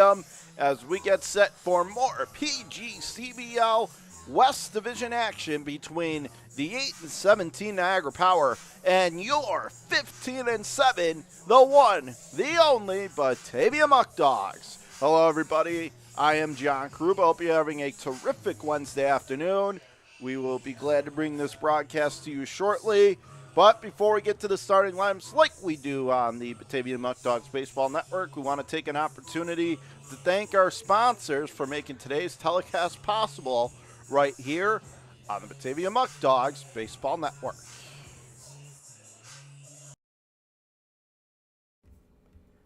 Stadium as we get set for more PGCBL West Division action between the 8-17 Niagara Power and your 15-7, the one, the only Batavia Muckdogs. Hello, everybody. I am John Kruba. Hope you're having a terrific Wednesday afternoon. We will be glad to bring this broadcast to you shortly. But before we get to the starting lineups, like we do on the Batavia Muckdogs Baseball Network, we want to take an opportunity to thank our sponsors for making today's telecast possible right here on the Batavia Muckdogs Baseball Network.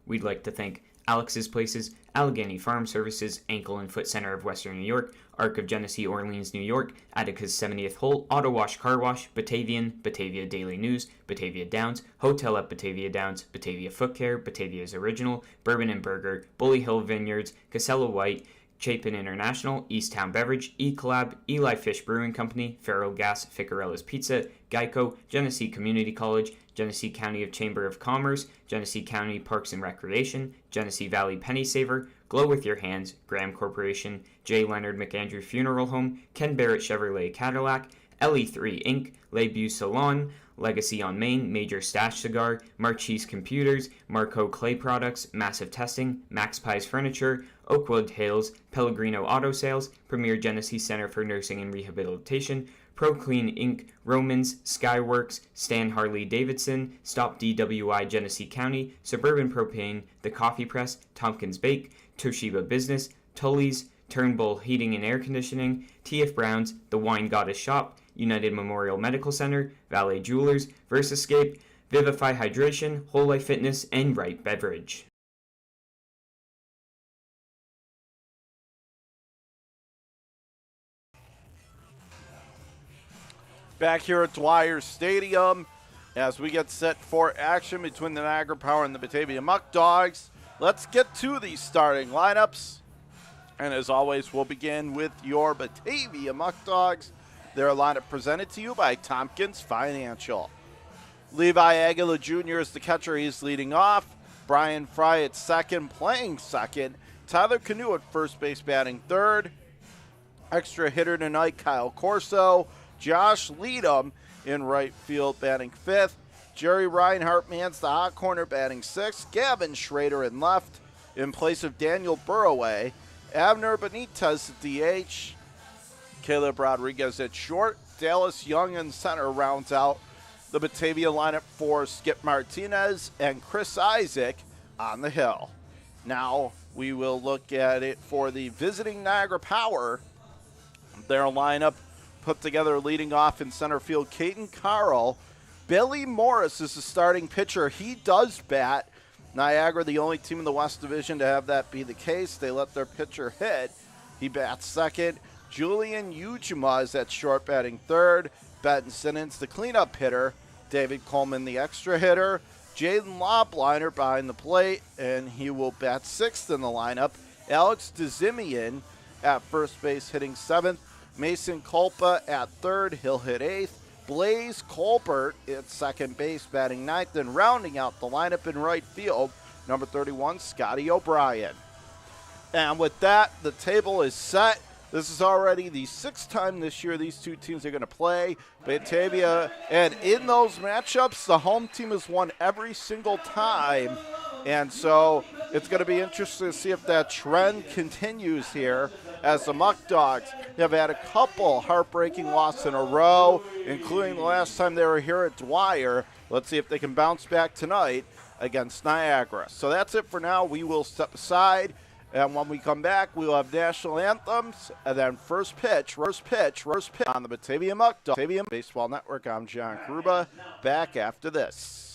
We'd like to thank Alex's Places, Allegheny Farm Services, Ankle and Foot Center of Western New York, Arc of Genesee, Orleans, New York, Attica's 70th Hole, Auto Wash Car Wash, Batavian, Batavia Daily News, Batavia Downs, Hotel at Batavia Downs, Batavia Foot Care, Batavia's Original, Bourbon and Burger, Bully Hill Vineyards, Casella White, Chapin International, Easttown Beverage, E-Collab, Eli Fish Brewing Company, Feral Gas, Ficarella's Pizza, Geico, Genesee Community College, Genesee County Chamber of Commerce, Genesee County Parks and Recreation, Genesee Valley Penny Saver, Glow With Your Hands, Graham Corporation, J. Leonard McAndrew Funeral Home, Ken Barrett Chevrolet Cadillac, LE3 Inc., LeBeau Salon, Legacy on Main, Major Stash Cigar, Marchese Computers, Marco Clay Products, Massive Testing, Max Pies Furniture, Oakwood Hills, Pellegrino Auto Sales, Premier Genesee Center for Nursing and Rehabilitation, ProClean Inc., Romans, Skyworks, Stan Harley Davidson, Stop DWI Genesee County, Suburban Propane, The Coffee Press, Tompkins Bake, Toshiba Business, Tully's, Turnbull Heating and Air Conditioning, T.F. Brown's, The Wine Goddess Shop, United Memorial Medical Center, Valet Jewelers, Versascape, Vivify Hydration, Whole Life Fitness, and Right Beverage. Back here at Dwyer Stadium as we get set for action between the Niagara Power and the Batavia Muckdogs. Let's get to these starting lineups. And as always, we'll begin with your Batavia Muckdogs. Their lineup presented to you by Tompkins Financial. Levi Aguila Jr. is the catcher. He's leading off. Brian Fry at second, playing second. Tyler Canoe at first base, batting third. Extra hitter tonight, Kyle Corso. Josh Leadham in right field, batting fifth. Jerry Reinhardt mans the hot corner, batting sixth. Gavin Schrader in left in place of Daniel Burroway. Abner Benitez at DH. Caleb Rodriguez at short. Dallas Young in center rounds out the Batavia lineup for Skip Martinez and Chris Isaac on the hill. Now we will look at it for the visiting Niagara Power. Their lineup put together leading off in center field, Caden Carl. Billy Morris is the starting pitcher. He does bat. Niagara, the only team in the West Division to have that be the case. They let their pitcher hit. He bats second. Julian Ujima is at short, batting third. Benton Simmons, the cleanup hitter. David Coleman, the extra hitter. Jaden Lobliner behind the plate, and he will bat sixth in the lineup. Alex DeZimian at first base, hitting seventh. Mason Culpa at third, he'll hit eighth. Blaze Colbert at second base, batting ninth, and rounding out the lineup in right field, number 31, Scotty O'Brien. And with that, the table is set. This is already the sixth time this year these two teams are going to play. Batavia, and in those matchups, the home team has won every single time. And so it's going to be interesting to see if that trend continues here, as the Muckdogs have had a couple heartbreaking losses in a row, including the last time they were here at Dwyer. Let's see if they can bounce back tonight against Niagara. So that's it for now. We will step aside, and when we come back, we will have national anthems, and then first pitch on the Batavia Muckdogs Batavia Baseball Network. I'm John Kruba, back after this.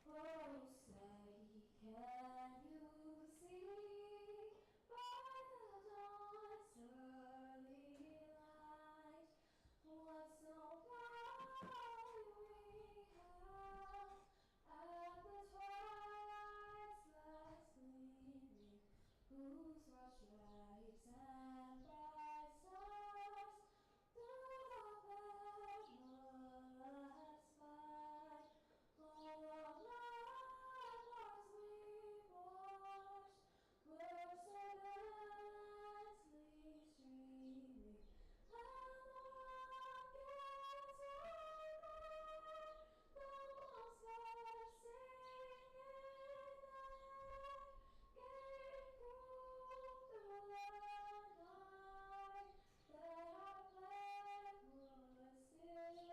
Oh, say, can you see by the dawn's early light what so bright we have at the twilight's last gleaming, whose rush stripes and bright stars through the perilous fight? Oh, landmarks we watched were so endlessly streaming, and the rockets overhead, the monsters singing there, gave proof through the night that our flag was still there.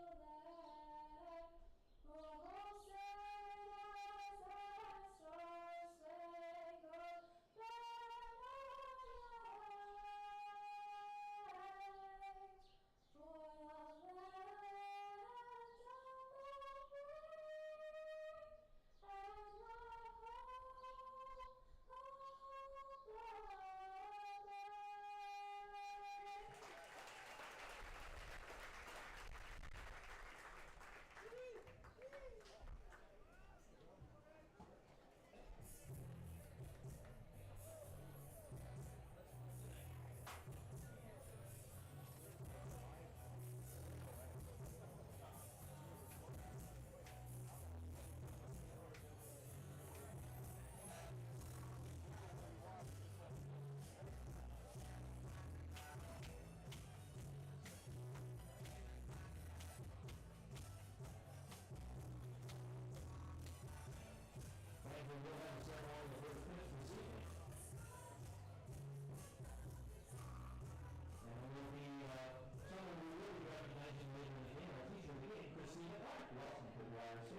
Oh, sailors and star-spangled banner, for the land of the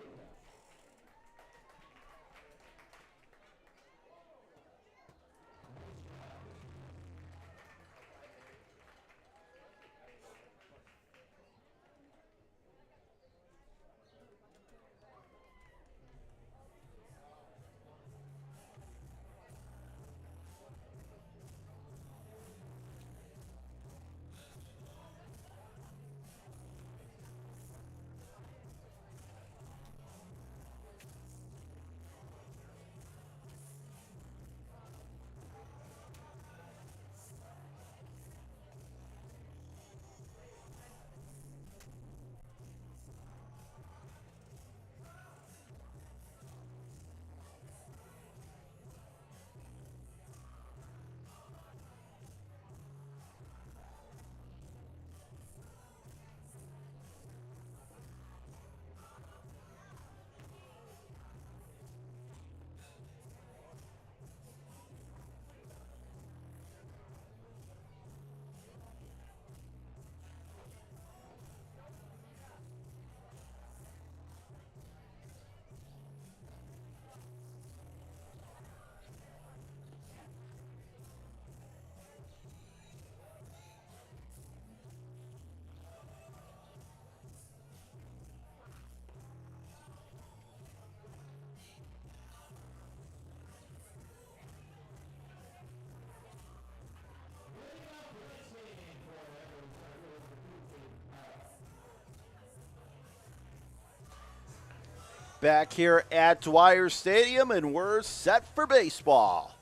free and the Back here at Dwyer Stadium, and we're set for baseball.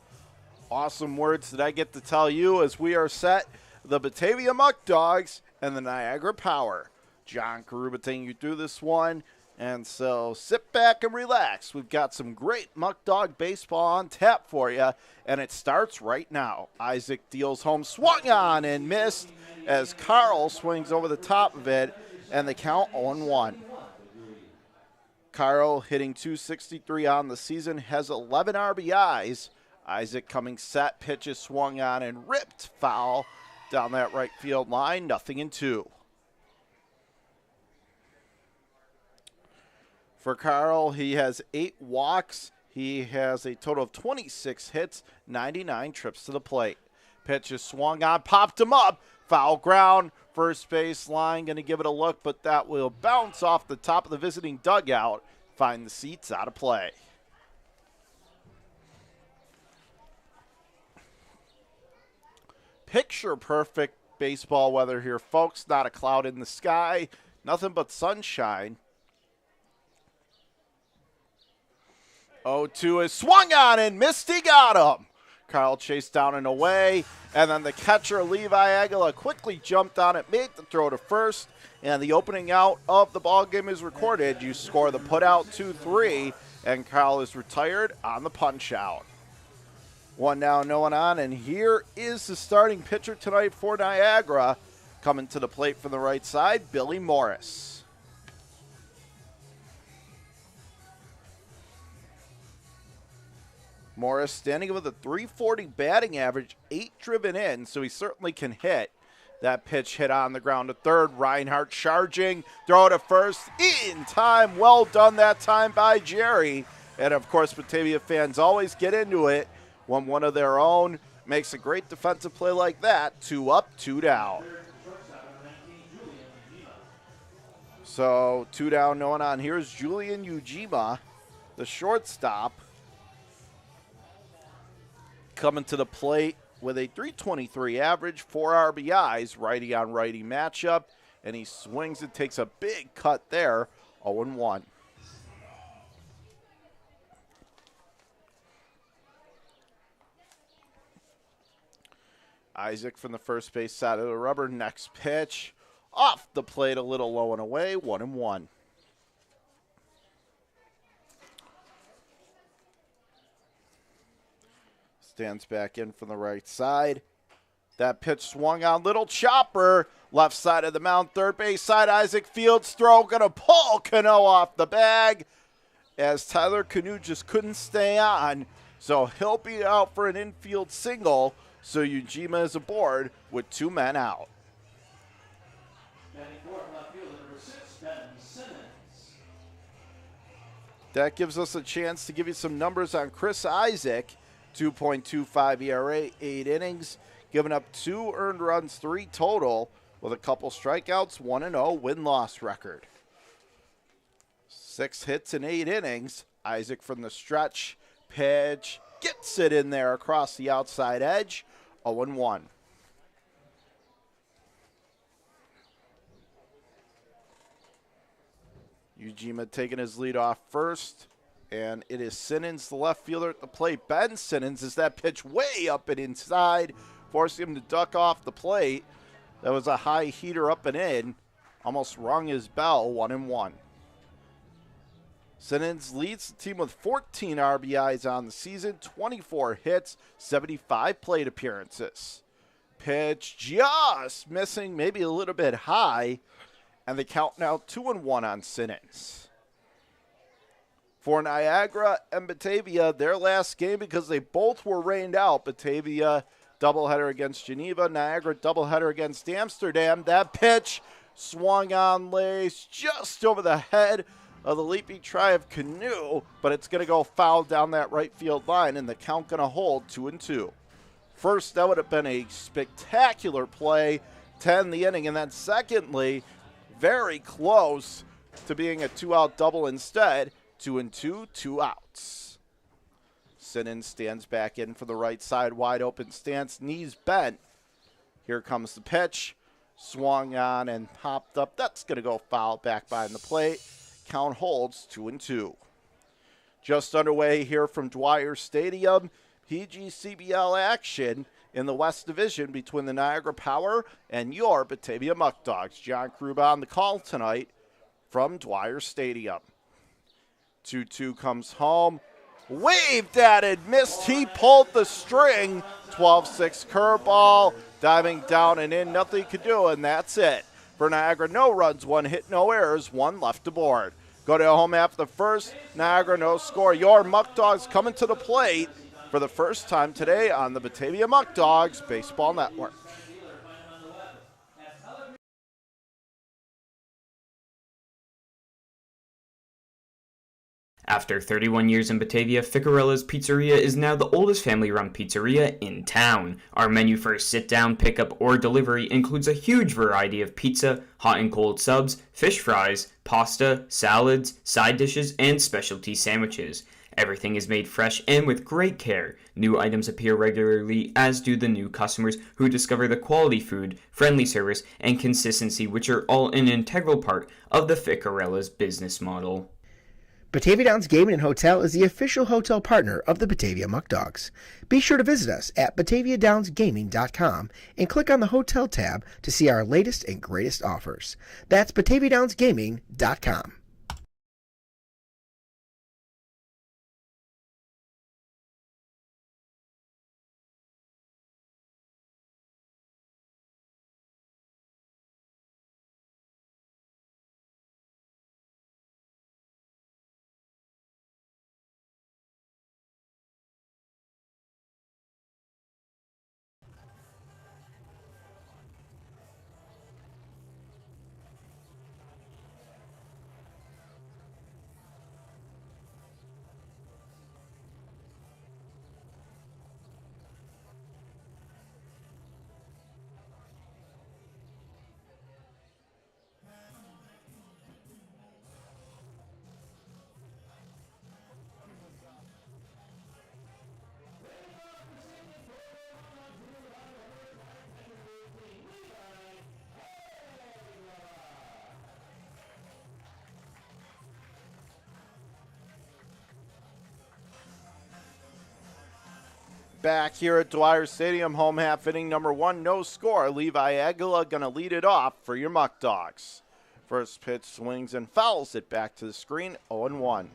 Awesome words that I get to tell you as we are set, the Batavia Muckdogs and the Niagara Power. John Caruba taking you through this one, and so sit back and relax. We've got some great Muckdog baseball on tap for you, and it starts right now. Isaac deals home, swung on and missed as Carl swings over the top of it, and the count 0-1. Carl hitting .263 on the season, has 11 RBIs. Isaac coming set, pitches swung on and ripped foul down that right field line, 0-2. For Carl, he has 8 walks. He has a total of 26 hits, 99 trips to the plate. Pitch is swung on, popped him up, foul ground, first base line, going to give it a look, but that will bounce off the top of the visiting dugout, find the seats out of play. Picture perfect baseball weather here, folks. Not a cloud in the sky, nothing but sunshine. 0-2 is swung on and missed. He got him. Carl chased down and away, and then the catcher Levi Aguila quickly jumped on it, made the throw to first, and the opening out of the ball game is recorded. You score the putout 2-3, and Carl is retired on the punch out. One down, no one on, and here is the starting pitcher tonight for Niagara. Coming to the plate from the right side, Billy Morris. Morris standing with a .340 batting average, 8 driven in, so he certainly can hit. That pitch hit on the ground to third. Reinhardt charging, throw to first, in time. Well done that time by Jerry. And, of course, Batavia fans always get into it when one of their own makes a great defensive play like that. 2 up, 2 down. So 2 down, no one on. Here's Julian Ujima, the shortstop, coming to the plate with a .323 average, 4 RBIs, righty on righty matchup, and he swings and takes a big cut there, 0-1. Isaac from the first base side of the rubber, next pitch, off the plate a little low and away, 1-1. Stands back in from the right side. That pitch swung on, little chopper, left side of the mound, third base side, Isaac Fields throw, gonna pull Cano off the bag as Tyler Cano just couldn't stay on, so he'll be out for an infield single, so Ujima is aboard with 2 men out. That gives us a chance to give you some numbers on Chris Isaac. 2.25 ERA, 8 innings, giving up 2 earned runs, 3 total, with a couple strikeouts, 1-0 win-loss record. 6 hits in 8 innings. Isaac from the stretch, pitch, gets it in there across the outside edge, 0-1. Ujima taking his lead off first. And it is Simmons, the left fielder at the plate. Ben Simmons is that pitch way up and inside, forcing him to duck off the plate. That was a high heater up and in. Almost rung his bell, 1-1. Simmons leads the team with 14 RBIs on the season, 24 hits, 75 plate appearances. Pitch just missing, maybe a little bit high. And the count now 2-1 on Simmons. For Niagara and Batavia, their last game, because they both were rained out. Batavia doubleheader against Geneva, Niagara doubleheader against Amsterdam. That pitch swung on lace just over the head of the leaping try of Cano, but it's going to go foul down that right field line, and the count going to hold 2-2. First, that would have been a spectacular play to end the inning, and then secondly, very close to being a 2-out double instead. 2-2, 2 outs. Simmons stands back in for the right side, wide open stance, knees bent. Here comes the pitch. Swung on and popped up. That's going to go foul back behind the plate. Count holds 2-2. Just underway here from Dwyer Stadium, PGCBL action in the West Division between the Niagara Power and your Batavia Muckdogs. John Kruba on the call tonight from Dwyer Stadium. 2-2 comes home. Waved at it, missed, he pulled the string. 12-6 curveball, diving down and in, nothing he could do, and that's it. For Niagara, no runs, 1 hit, no errors, 1 left to board. Go to home after the first, Niagara no score. Your Muckdogs coming to the plate for the first time today on the Batavia Muckdogs Baseball Network. After 31 years in Batavia, Ficarella's Pizzeria is now the oldest family-run pizzeria in town. Our menu for sit-down, pickup, or delivery includes a huge variety of pizza, hot and cold subs, fish fries, pasta, salads, side dishes, and specialty sandwiches. Everything is made fresh and with great care. New items appear regularly, as do the new customers who discover the quality food, friendly service, and consistency, which are all an integral part of the Ficarella's business model. Batavia Downs Gaming and Hotel is the official hotel partner of the Batavia Muckdogs. Be sure to visit us at BataviaDownsGaming.com and click on the Hotel tab to see our latest and greatest offers. That's BataviaDownsGaming.com. Back here at Dwyer Stadium, home half inning number 1, no score. Levi Aguila going to lead it off for your Muckdogs. First pitch swings and fouls it back to the screen, 0-1.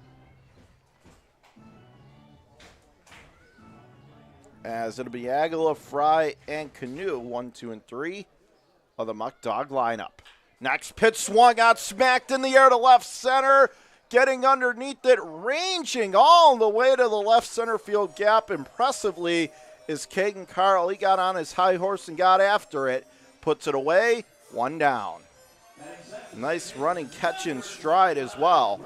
As it'll be Aguila, Fry, and Canoe, 1, 2, and 3 of the Muckdog lineup. Next pitch swung out, smacked in the air to left center. Getting underneath it, ranging all the way to the left center field gap impressively is Kagan Carl. He got on his high horse and got after it. Puts it away, 1 down. Nice running catch in stride as well.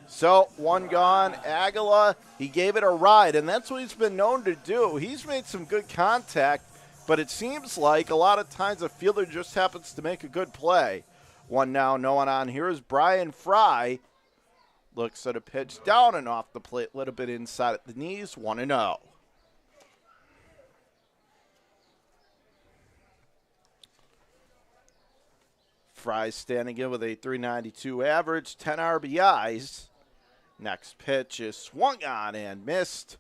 So 1 gone. Aguila, he gave it a ride, and that's what he's been known to do. He's made some good contact, but it seems like a lot of times a fielder just happens to make a good play. 1 now, no one on. Here is Brian Fry. Looks at a pitch down and off the plate, a little bit inside at the knees, 1-0. Fry standing in with a .392 average, 10 RBIs. Next pitch is swung on and missed.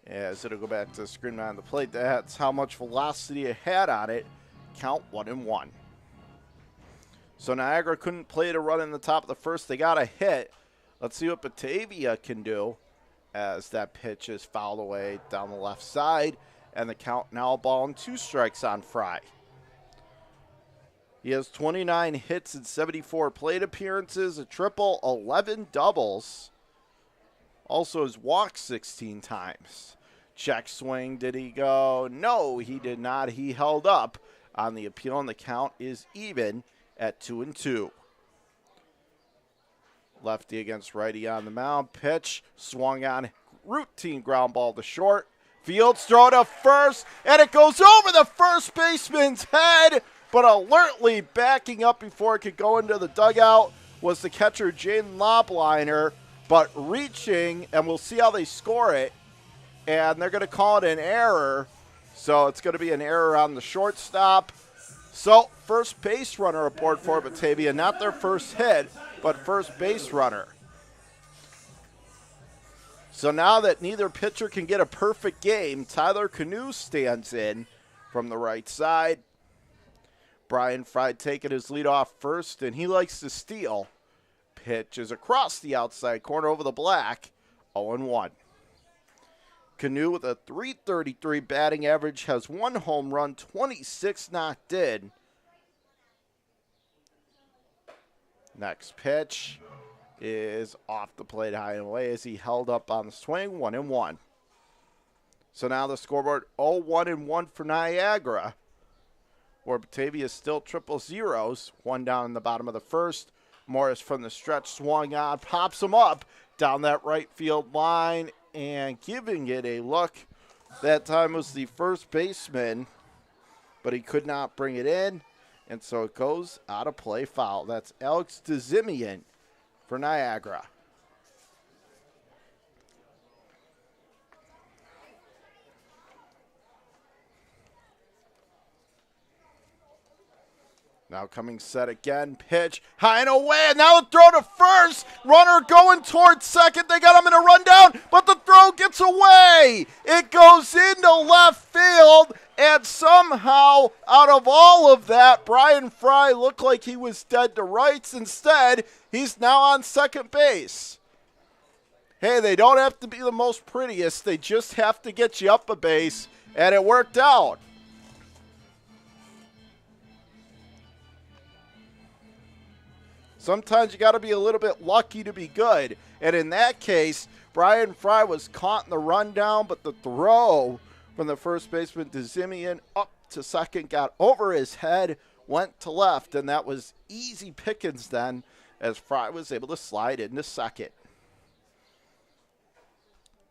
As it'll go back to the screen on the plate. That's how much velocity it had on it. Count 1-1. So Niagara couldn't play to run in the top of the first. They got a hit. Let's see what Batavia can do as that pitch is fouled away down the left side. And the count now, a ball and 2 strikes on Fry. He has 29 hits and 74 plate appearances, a triple, 11 doubles. Also has walked 16 times. Check swing, did he go? No, he did not. He held up on the appeal, and the count is even at 2-2. Lefty against righty on the mound. Pitch swung on, routine ground ball to short. Fields throw to first, and it goes over the first baseman's head, but alertly backing up before it could go into the dugout was the catcher, Jaden Lobliner, but reaching, and we'll see how they score it, and they're going to call it an error, so it's going to be an error on the shortstop. So first base runner aboard for Batavia, not their first hit, but first base runner. So now that neither pitcher can get a perfect game, Tyler Canoe stands in from the right side. Brian Fry taking his lead off first, and he likes to steal. Pitch is across the outside corner over the black, 0-1. Canoe with a .333 batting average has 1 home run, 26 knocked in. Next pitch is off the plate high and away as he held up on the swing, 1-1. So now the scoreboard 0-1 for Niagara, where Batavia is still triple zeros. 1 down in the bottom of the first. Morris from the stretch swung on, pops him up down that right field line, and giving it a look. That time was the first baseman, but he could not bring it in, and so it goes out of play, foul. That's Alex DeZimian for Niagara. Now coming set again, pitch, high and away, and now the throw to first. Runner going towards second. They got him in a rundown, but the throw gets away. It goes into left field, and somehow, out of all of that, Brian Fry looked like he was dead to rights. Instead, he's now on second base. Hey, they don't have to be the most prettiest. They just have to get you up a base, and it worked out. Sometimes you got to be a little bit lucky to be good. And in that case, Brian Fry was caught in the rundown, but the throw from the first baseman DeZimian up to second got over his head, went to left, and that was easy pickings then as Fry was able to slide into second.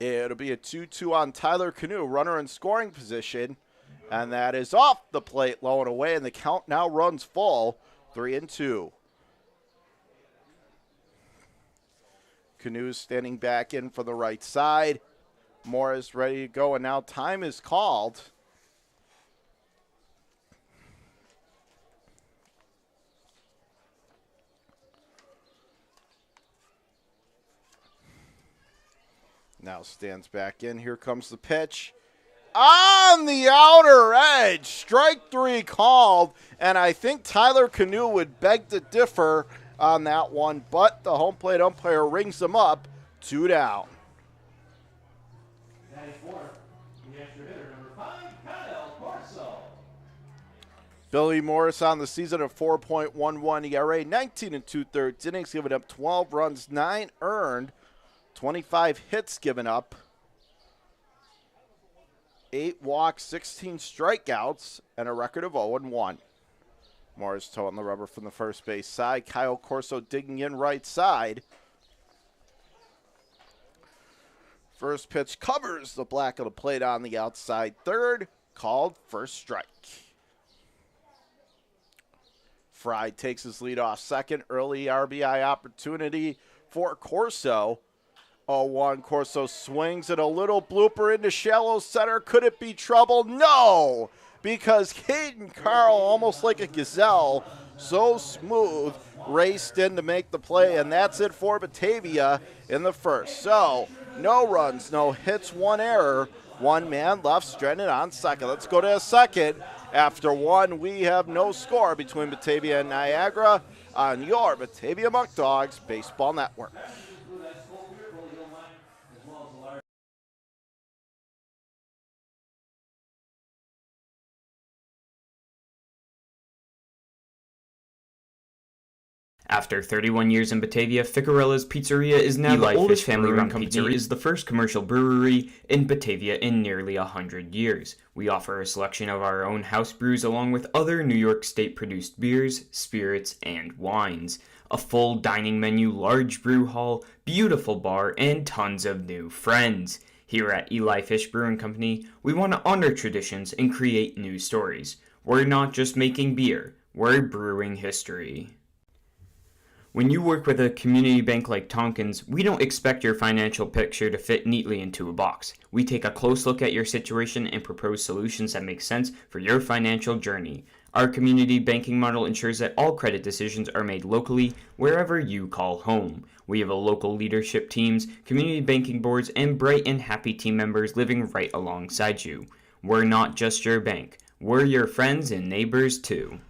It'll be a 2-2 on Tyler Canoe, runner in scoring position, and that is off the plate, low and away, and the count now runs full, 3-2. Canoe standing back in for the right side. Morris ready to go, and now time is called. Now stands back in. Here comes the pitch. On the outer edge. Strike 3 called, and I think Tyler Canoe would beg to differ on that one, but the home plate umpire rings them up, 2 down. Billy Morris on the season of 4.11 ERA, 19 2/3 innings, giving up 12 runs, 9 earned, 25 hits given up, 8 walks, 16 strikeouts, and a record of 0-1. Morris toting the rubber from the first base side. Kyle Corso digging in right side. First pitch covers the black of the plate on the outside third. Called first strike. Fry takes his lead off second. Early RBI opportunity for Corso. 0-1. Corso swings at a little blooper into shallow center. Could it be trouble? No! Because Caden Carl, almost like a gazelle, so smooth, raced in to make the play, and that's it for Batavia in the first. So, no runs, no hits, 1 error, 1 man left stranded on second. Let's go to a second. After 1, we have no score between Batavia and Niagara on your Batavia Muckdogs Baseball Network. After 31 years in Batavia, Ficarella's Pizzeria is now the oldest family-run company. Is the first commercial brewery in Batavia in nearly 100 years. We offer a selection of our own house brews along with other New York State-produced beers, spirits, and wines. A full dining menu, large brew hall, beautiful bar, and tons of new friends. Here at Eli Fish Brewing Company, we want to honor traditions and create new stories. We're not just making beer, we're brewing history. When you work with a community bank like Tompkins, we don't expect your financial picture to fit neatly into a box. We take a close look at your situation and propose solutions that make sense for your financial journey. Our community banking model ensures that all credit decisions are made locally, wherever you call home. We have a local leadership teams, community banking boards, and bright and happy team members living right alongside you. We're not just your bank. We're your friends and neighbors too.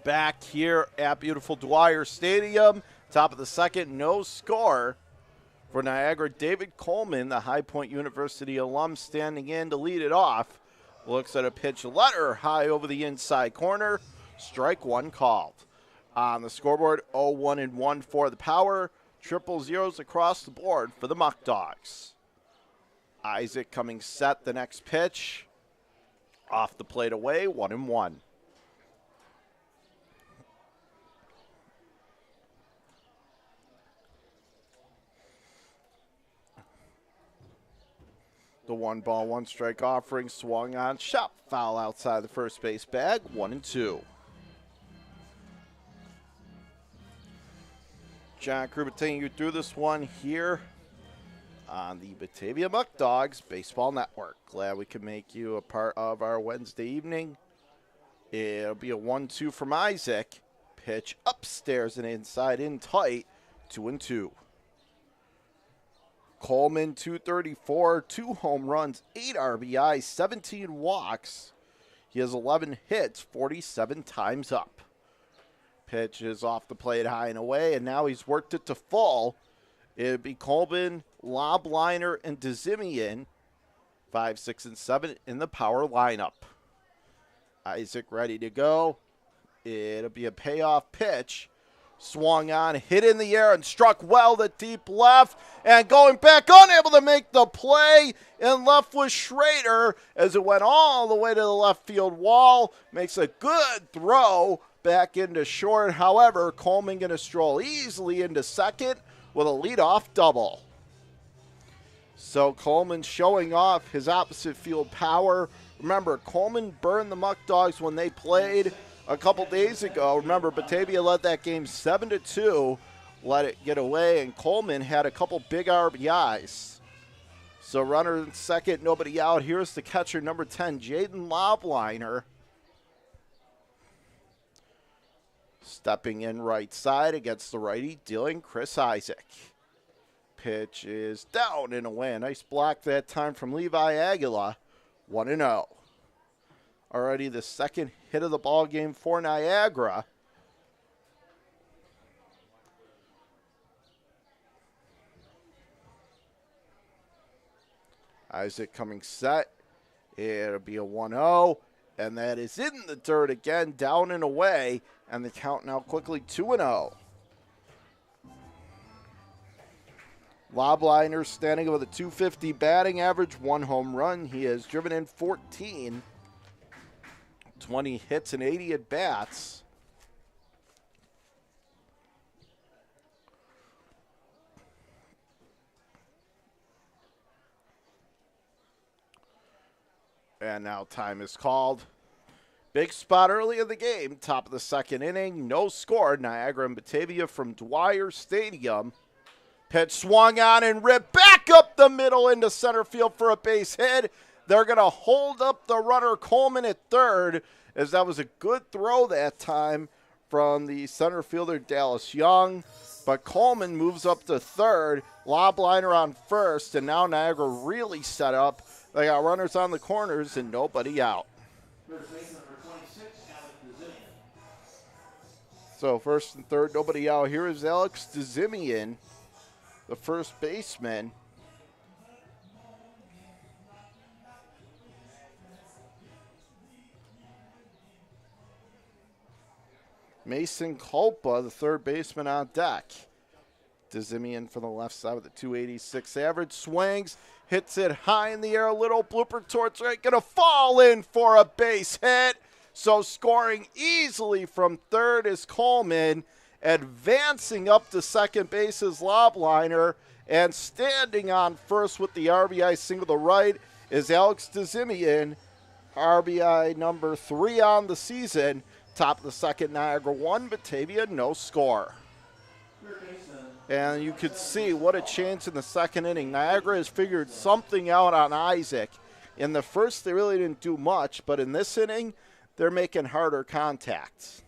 Back here at beautiful Dwyer Stadium, top of the second, no score for Niagara. David Coleman, the High Point University alum, standing in to lead it off. Looks at a pitch letter high over the inside corner. Strike one called. On the scoreboard, 0-1-1 for the Power. Triple zeros across the board for the Muckdogs. Isaac coming set the next pitch. Off the plate away, 1-1. The 1 ball, 1 strike offering swung on, shot foul outside the first base bag, 1-2. John Krupa taking you through this one here on the Batavia Muckdogs Baseball Network. Glad we could make you a part of our Wednesday evening. It'll be a 1-2 from Isaac. Pitch upstairs and inside in tight, 2-2. Coleman, 234, 2 home runs, 8 RBIs, 17 walks. He has 11 hits, 47 times up. Pitch is off the plate high and away, and now he's worked it to full. It'd be Coleman, Lobliner, and DeZimian, 5, 6, and 7 in the Power lineup. Isaac ready to go. It'll be a payoff pitch. Swung on, hit in the air, and struck well to deep left. And going back, unable to make the play. And left was Schrader as it went all the way to the left field wall. Makes a good throw back into short. However, Coleman going to stroll easily into second with a leadoff double. So Coleman showing off his opposite field power. Remember, Coleman burned the Muckdogs when they played a couple days ago. Remember, Batavia led that game 7-2, let it get away, and Coleman had a couple big RBIs. So runner in second, nobody out. Here's the catcher, number 10, Jaden Lobliner. Stepping in right side against the righty, dealing Chris Isaac. Pitch is down and away. A nice block that time from Levi Aguila, 1-0. Already the second hit of the ball game for Niagara. Isaac coming set. It'll be a 1-0. And that is in the dirt again, down and away. And the count now quickly 2-0. Lobliner standing with a .250 batting average, 1 home run. He has driven in 14. 20 hits and 80 at-bats. And now time is called. Big spot early in the game, top of the second inning. No score, Niagara and Batavia from Dwyer Stadium. Pitch swung on and ripped back up the middle into center field for a base hit. They're going to hold up the runner Coleman at third, as that was a good throw that time from the center fielder Dallas Young. But Coleman moves up to third, Lobliner on first, and now Niagara really set up. They got runners on the corners and nobody out. So first and third, nobody out. Here is Alex DeZimian, the first baseman. Mason Culpa, the third baseman, on deck. DeZimian from the left side with a 286 average. Swings, hits it high in the air, a little blooper towards right. Going to fall in for a base hit. So scoring easily from third is Coleman. Advancing up to second base is Lobliner. And standing on first with the RBI single to right is Alex DeZimian. RBI number 3 on the season. Top of the second, Niagara 1, Batavia no score. And you could see what a change in the second inning. Niagara has figured something out on Isaac. In the first, they really didn't do much, but in this inning, they're making harder contacts.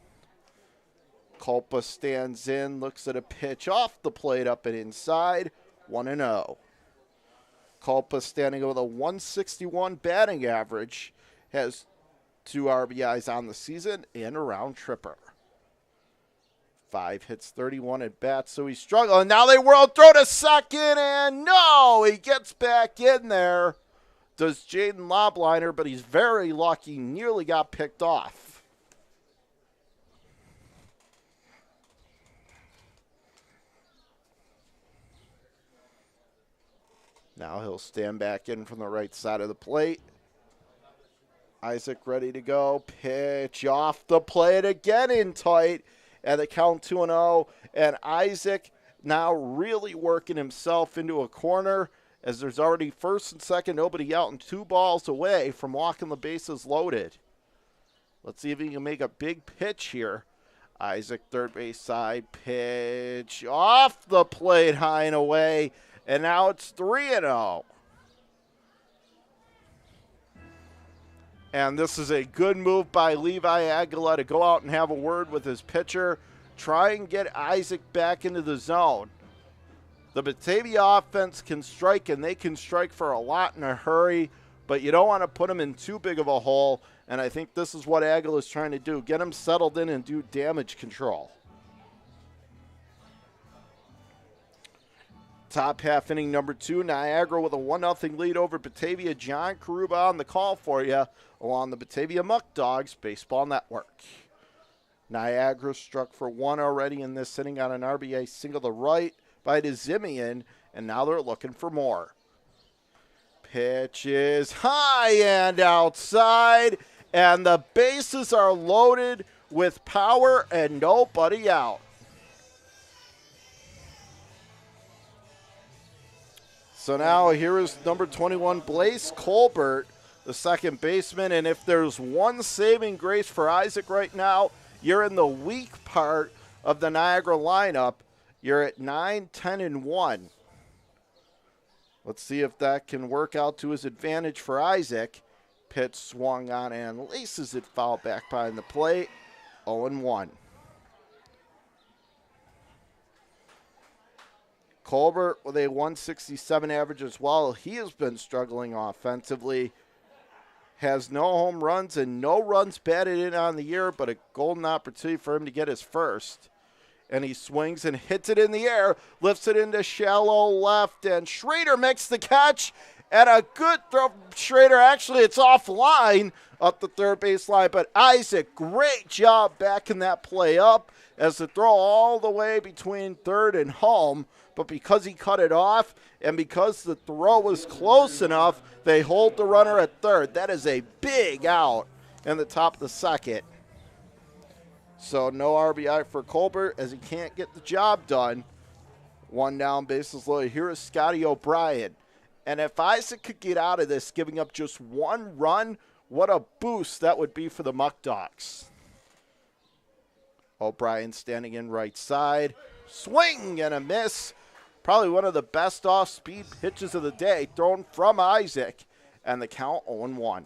Culpa stands in, looks at a pitch off the plate, up and inside, 1-0. Culpa standing with a 161 batting average, has 2 RBIs on the season and a round tripper. 5 hits, 31 at bats, so he's struggling. Now they whirl, throw to second, and no, he gets back in there. Does Jaden Lobliner, but he's very lucky, nearly got picked off. Now he'll stand back in from the right side of the plate. Isaac ready to go. Pitch off the plate again in tight. And the count 2-0. And Isaac now really working himself into a corner as there's already first and second, nobody out and 2 balls away from walking the bases loaded. Let's see if he can make a big pitch here. Isaac, third base side, pitch off the plate high and away. And now it's 3-0. And this is a good move by Levi Aguila to go out and have a word with his pitcher. Try and get Isaac back into the zone. The Batavia offense can strike, and they can strike for a lot in a hurry, but you don't want to put them in too big of a hole, and I think this is what Aguila is trying to do. Get them settled in and do damage control. Top half inning number 2, Niagara with a 1-0 lead over Batavia. John Karuba on the call for you along the Batavia Muckdogs Baseball Network. Niagara struck for 1 already in this inning on an RBI single to right by DeZimian, and now they're looking for more. Pitch is high and outside, and the bases are loaded with power and nobody out. So now here is number 21, Blaise Colbert, the second baseman. And if there's one saving grace for Isaac right now, you're in the weak part of the Niagara lineup. You're at 9-10-1. Let's see if that can work out to his advantage for Isaac. Pitch swung on and laces it foul back behind the plate. 0-1. Colbert with a 167 average as well. He has been struggling offensively. Has no home runs and no runs batted in on the year, but a golden opportunity for him to get his first. And he swings and hits it in the air, lifts it into shallow left, and Schrader makes the catch. And a good throw from Schrader. Actually, it's offline up the third base line, but Isaac, great job backing that play up as the throw all the way between third and home. But because he cut it off and because the throw was close enough, they hold the runner at third. That is a big out in the top of the second. So no RBI for Colbert as he can't get the job done. 1 down, bases loaded. Here is Scotty O'Brien. And if Isaac could get out of this, giving up just 1 run, what a boost that would be for the Muckdogs. O'Brien standing in right side. Swing and a miss. Probably one of the best off-speed pitches of the day thrown from Isaac. And the count 0-1.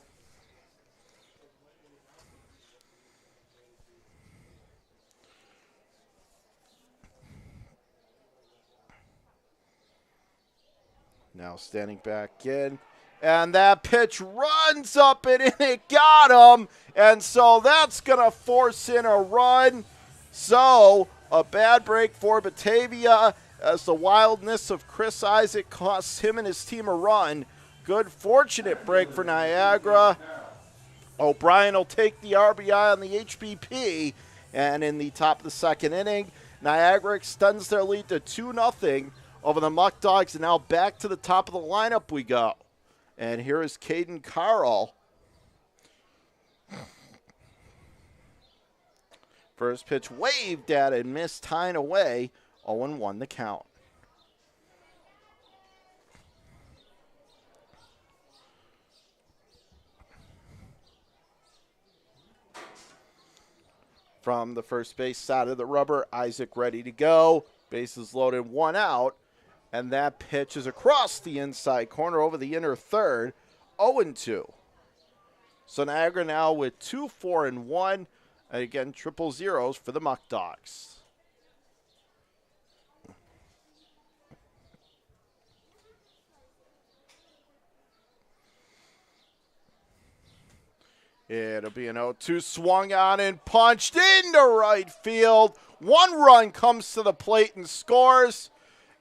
Now standing back in. And that pitch runs up and in. It got him. And so that's going to force in a run. So a bad break for Batavia as the wildness of Chris Isaac costs him and his team a run. Good fortunate break for Niagara. O'Brien will take the RBI on the HBP. And in the top of the second inning, Niagara extends their lead to 2-0 over the Muckdogs, and now back to the top of the lineup we go. And here is Caden Carl. First pitch waved at and missed, tying away. 0-1 the count. From the first base side of the rubber, Isaac ready to go. Bases loaded, 1 out. And that pitch is across the inside corner over the inner third. 0-2. So Niagara now with 2-4-1. And again, triple zeros for the Muckdogs. It'll be an 0-2, swung on and punched into right field. 1 run comes to the plate and scores.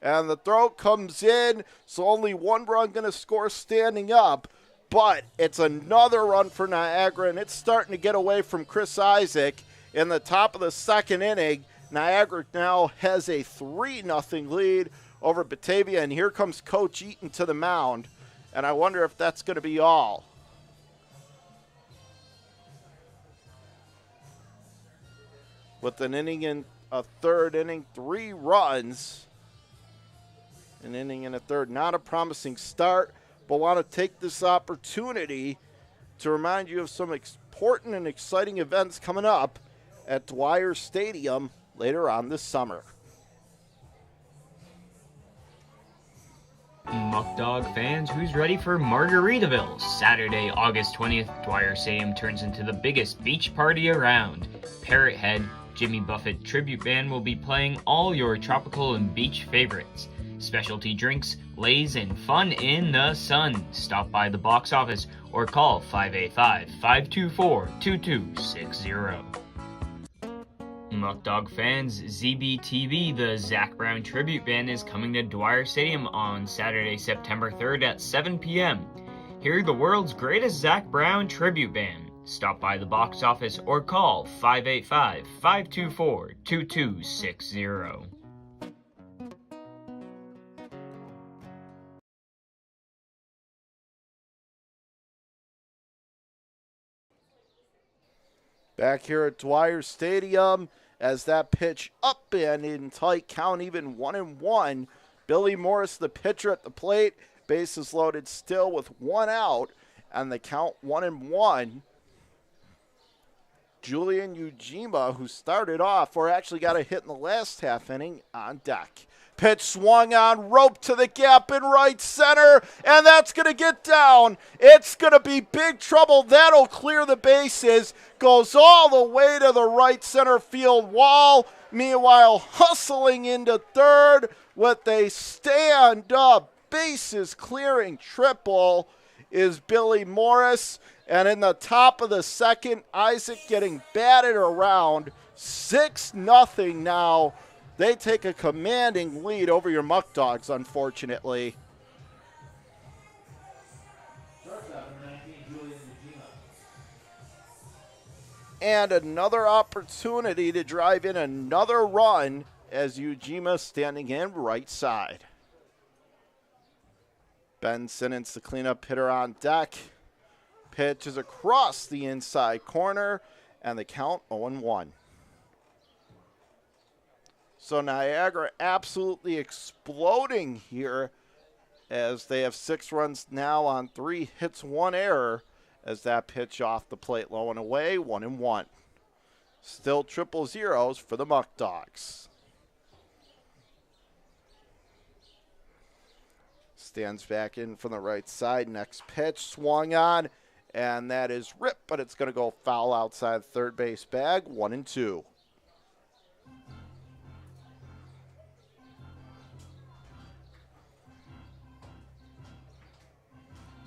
And the throw comes in, so only 1 run going to score standing up. But it's another run for Niagara, and it's starting to get away from Chris Isaac. In the top of the second inning, Niagara now has a 3-0 lead over Batavia, and here comes Coach Eaton to the mound. And I wonder if that's going to be all. With an inning in a third inning, 3 runs. An inning and a third, not a promising start, but want to take this opportunity to remind you of some important and exciting events coming up at Dwyer Stadium later on this summer. Muckdog fans, who's ready for Margaritaville? Saturday, August 20th, Dwyer Stadium turns into the biggest beach party around. Parrot Head, Jimmy Buffett Tribute Band will be playing all your tropical and beach favorites. Specialty drinks, lays, and fun in the sun. Stop by the box office or call 585-524-2260. Muckdog fans, ZBTV, the Zach Brown Tribute Band, is coming to Dwyer Stadium on Saturday, September 3rd at 7 p.m. Hear the world's greatest Zach Brown Tribute Band. Stop by the box office or call 585-524-2260. Back here at Dwyer Stadium, as that pitch up and in tight count, even 1-1. Billy Morris, the pitcher at the plate, bases loaded still with 1 out, and the count 1-1. Julian Ujima, who started off, or actually got a hit in the last half inning, on deck. Pitch swung on, rope to the gap in right center, and that's going to get down. It's going to be big trouble. That'll clear the bases. Goes all the way to the right center field wall. Meanwhile, hustling into third with a stand-up bases clearing triple is Billy Morris. And in the top of the second, Isaac getting batted around. 6-0 now. They take a commanding lead over your Muckdogs, unfortunately. And another opportunity to drive in another run as Ujima standing in right side. Ben Simmons, the cleanup hitter, on deck. Pitch is across the inside corner, and the count 0-1. So Niagara absolutely exploding here as they have 6 runs now on 3 hits, 1 error as that pitch off the plate low and away, 1-1. Still triple zeros for the Muckdogs. Stands back in from the right side. Next pitch swung on, and that is ripped, but it's going to go foul outside third base bag, 1-2.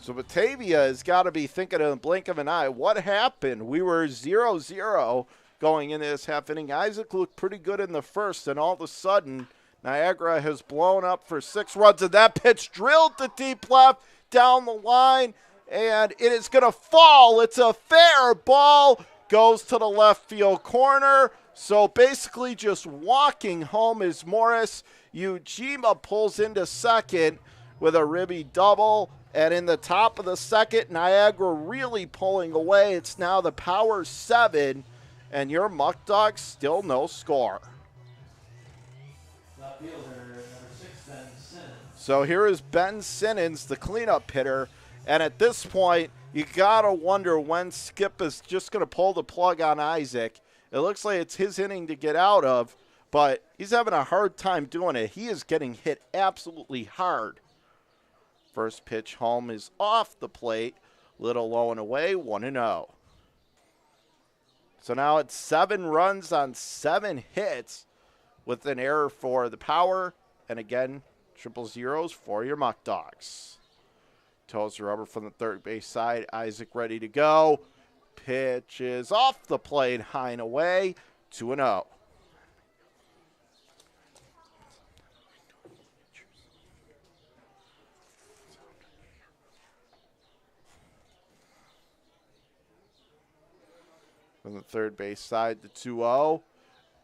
So Batavia has got to be thinking in the blink of an eye, what happened? We were 0-0 going into this half inning. Isaac looked pretty good in the first, and all of a sudden, Niagara has blown up for 6 runs, and that pitch drilled to deep left down the line, and it is going to fall. It's a fair ball goes to the left field corner. So basically just walking home is Morris. Ujima pulls into second with a ribby double. And in the top of the second, Niagara really pulling away. It's now the Power 7, and your Muck Dogs still no score. So here is Ben Simmons, the cleanup hitter. And at this point, you got to wonder when Skip is just going to pull the plug on Isaac. It looks like it's his inning to get out of, but he's having a hard time doing it. He is getting hit absolutely hard. First pitch home is off the plate. Little low and away, 1-0. So now it's 7 runs on 7 hits with an error for the Power. And again, 0-0s for your Muck Dogs. Toes the rubber from the third base side. Isaac ready to go. Pitch is off the plate, high and away, 2-0. From the third base side, the 2-0.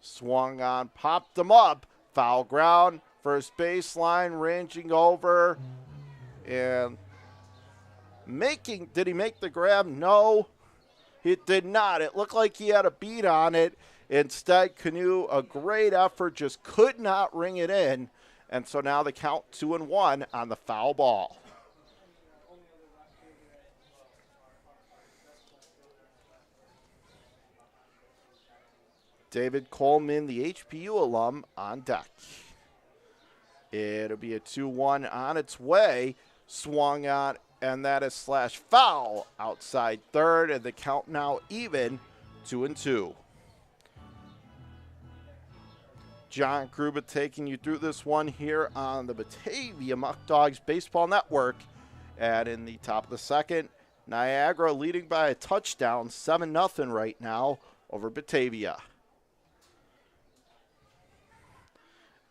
Swung on, popped him up. Foul ground, first baseline, ranging over. And did he make the grab? No, he did not. It looked like he had a beat on it. Instead, Canoe, a great effort, just could not ring it in. And so now the count 2-1 on the foul ball. David Coleman, the HPU alum, on deck. It'll be a 2-1 on its way. Swung on, and that is slash foul outside third, and the count now even, 2-2. John Kruba taking you through this one here on the Batavia Muckdogs Baseball Network. And in the top of the second, Niagara leading by a touchdown, 7-0 right now over Batavia.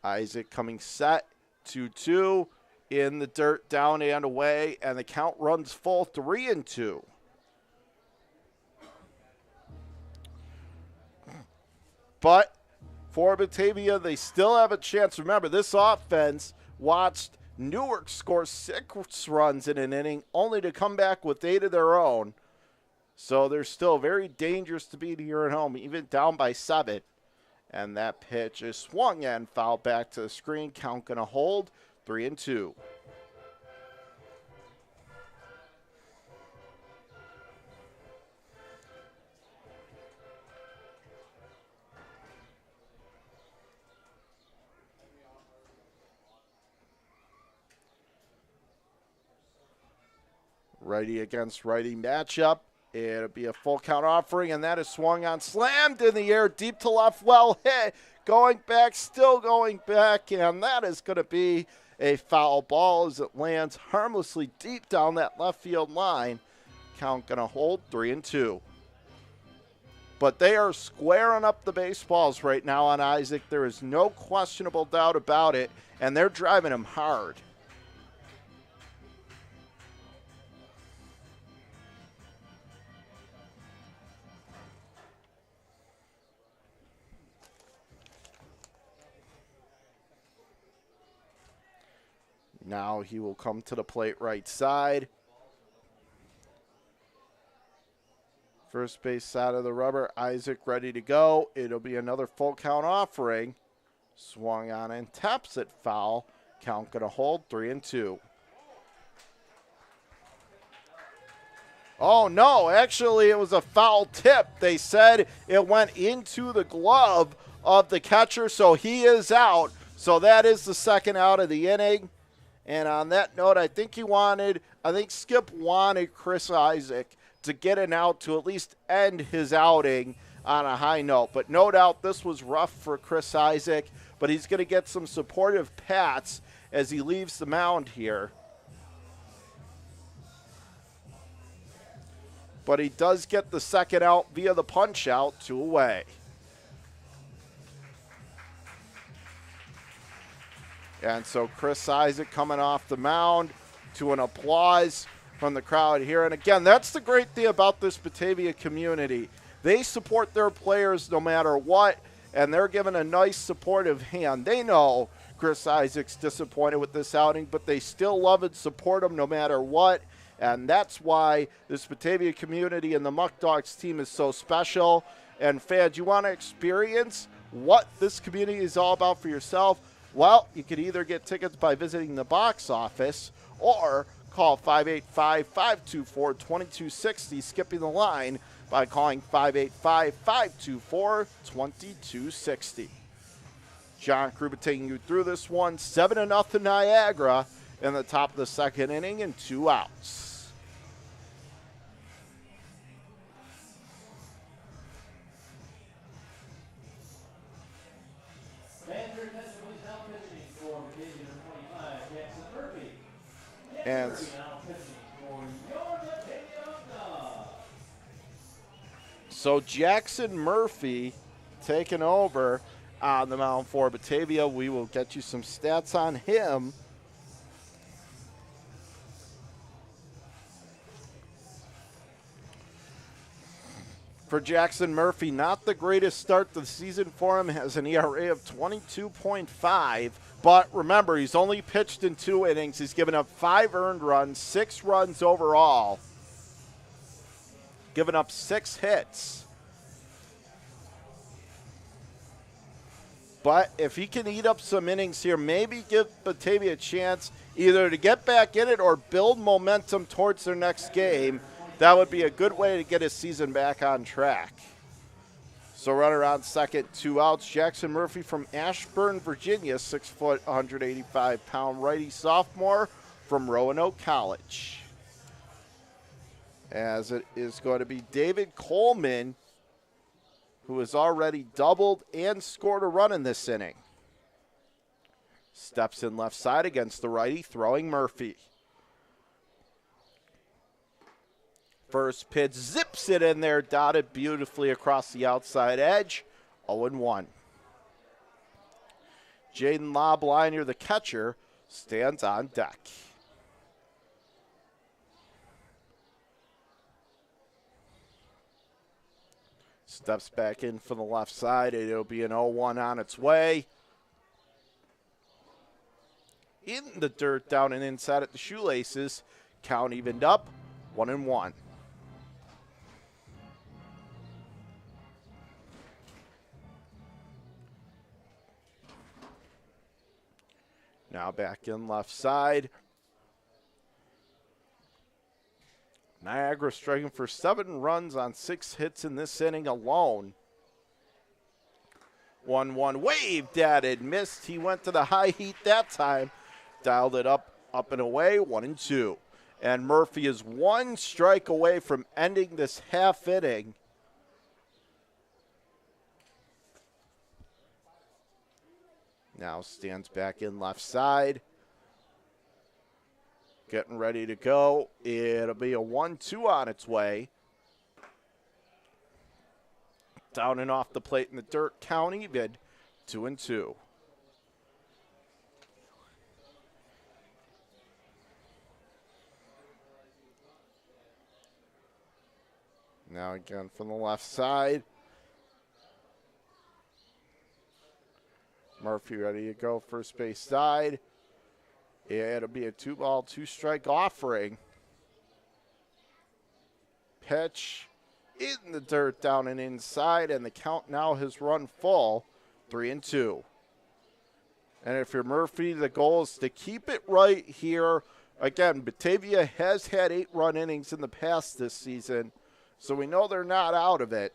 Isaac coming set, 2-2, in the dirt, down and away, and the count runs full, 3-2. But for Batavia, they still have a chance. Remember, this offense watched Newark score 6 runs in an inning, only to come back with 8 of their own. So they're still very dangerous to beat here at home, even down by 7. And that pitch is swung and fouled back to the screen. Count going to hold, 3-2. Righty against righty matchup. It'll be a full count offering, and that is swung on, slammed in the air, deep to left, well hit, going back, still going back, and that is going to be a foul ball as it lands harmlessly deep down that left field line. Count going to hold, 3-2. But they are squaring up the baseballs right now on Isaac. There is no questionable doubt about it, and they're driving him hard. Now he will come to the plate right side. First base side of the rubber. Isaac ready to go. It'll be another full count offering. Swung on and taps it foul. Count going to hold, 3-2. Oh, no. Actually, it was a foul tip. They said it went into the glove of the catcher, so he is out. So that is the second out of the inning. And on that note, I think Skip wanted Chris Isaac to get an out to at least end his outing on a high note. But no doubt this was rough for Chris Isaac, but he's going to get some supportive pats as he leaves the mound here. But he does get the second out via the punch out, 2 away. And so Chris Isaac coming off the mound to an applause from the crowd here. And again, that's the great thing about this Batavia community. They support their players no matter what, and they're given a nice supportive hand. They know Chris Isaac's disappointed with this outing, but they still love and support him no matter what. And that's why this Batavia community and the Muckdogs team is so special. And fans, you want to experience what this community is all about for yourself? Well, you could either get tickets by visiting the box office or call 585-524-2260, skipping the line by calling 585-524-2260. John Kruba taking you through this one, 7-0 Niagara in the top of the second inning and 2 outs. And so Jackson Murphy taking over on the mound for Batavia. We will get you some stats on him. For Jackson Murphy, not the greatest start to the season for him, has an ERA of 22.5. But remember, he's only pitched in 2 innings. He's given up 5 earned runs, 6 runs overall, given up 6 hits. But if he can eat up some innings here, maybe give Batavia a chance either to get back in it or build momentum towards their next game, that would be a good way to get his season back on track. So runner on second, 2 outs. Jackson Murphy from Ashburn, Virginia, 6 foot, 185-pound righty sophomore from Roanoke College. As it is going to be David Coleman, who has already doubled and scored a run in this inning. Steps in left side against the righty, throwing Murphy. First pitch, zips it in there, dotted beautifully across the outside edge, 0-1. Jaden Lobliner, the catcher, stands on deck. Steps back in from the left side. It'll be an 0-1 on its way. In the dirt, down and inside at the shoelaces. Count evened up, 1-1. Now back in left side. Niagara striking for 7 runs on 6 hits in this inning alone. 1-1 waved at it, missed. He went to the high heat that time. Dialed it up and away, 1-2. And Murphy is 1 strike away from ending this half inning. Now stands back in left side. Getting ready to go. It'll be a 1-2 on its way. Down and off the plate in the dirt, count even, 2-2. Now again from the left side. Murphy ready to go first base side. It'll be a 2-ball, 2-strike offering. Pitch in the dirt, down and inside, and the count now has run full, 3-2. And if you're Murphy, the goal is to keep it right here. Again, Batavia has had 8-run innings in the past this season, so we know they're not out of it.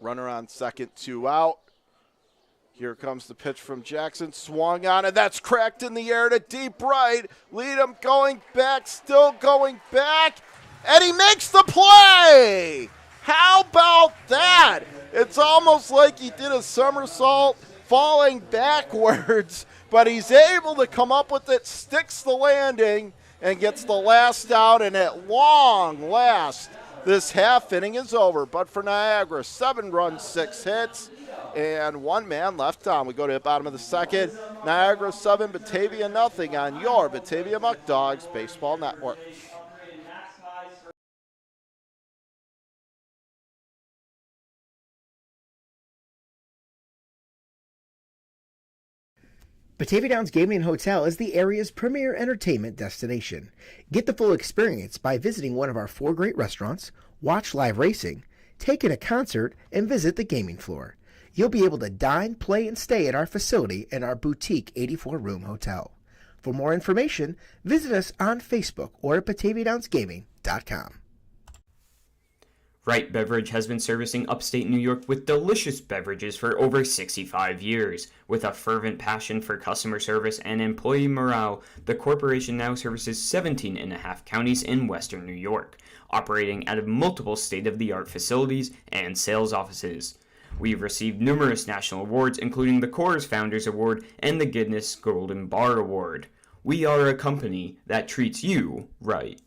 Runner on second, 2 out. Here comes the pitch from Jackson. Swung on, and that's cracked in the air to deep right. Lead him going back, still going back, and he makes the play. How about that? It's almost like he did a somersault falling backwards, but he's able to come up with it, sticks the landing, and gets the last out, and at long last, this half inning is over. But for Niagara, 7 runs, 6 hits. and 1 man left on. We go to the bottom of the second. Niagara 7, Batavia nothing on your Batavia Muckdogs Baseball Network. Batavia Downs Gaming and Hotel is the area's premier entertainment destination. Get the full experience by visiting one of our 4 great restaurants, watch live racing, take in a concert, and visit the gaming floor. You'll be able to dine, play, and stay at our facility in our boutique 84-room hotel. For more information, visit us on Facebook or at BataviaDownsGaming.com. Wright Beverage has been servicing upstate New York with delicious beverages for over 65 years. With a fervent passion for customer service and employee morale, the corporation now services 17 and a half counties in western New York, operating out of multiple state-of-the-art facilities and sales offices. We've received numerous national awards, including the Coors Founders Award and the Guinness Golden Bar Award. We are a company that treats you right.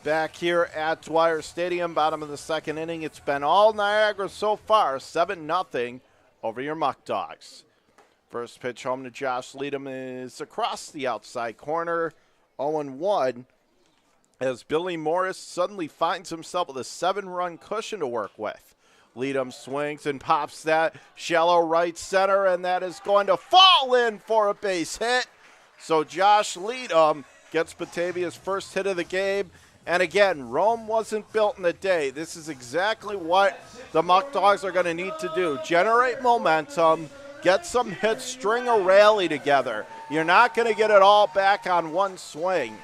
Back here at Dwyer Stadium, bottom of the second inning. It's been all Niagara so far, 7-0 over your Muckdogs. First pitch home to Josh Leadham is across the outside corner, 0-1, as Billy Morris suddenly finds himself with a 7-run cushion to work with. Leadham swings and pops that shallow right center, and that is going to fall in for a base hit. So Josh Leadham gets Batavia's first hit of the game. And again, Rome wasn't built in a day. This is exactly what the Muckdogs are going to need to do. Generate momentum, get some hits, string a rally together. You're not going to get it all back on one swing.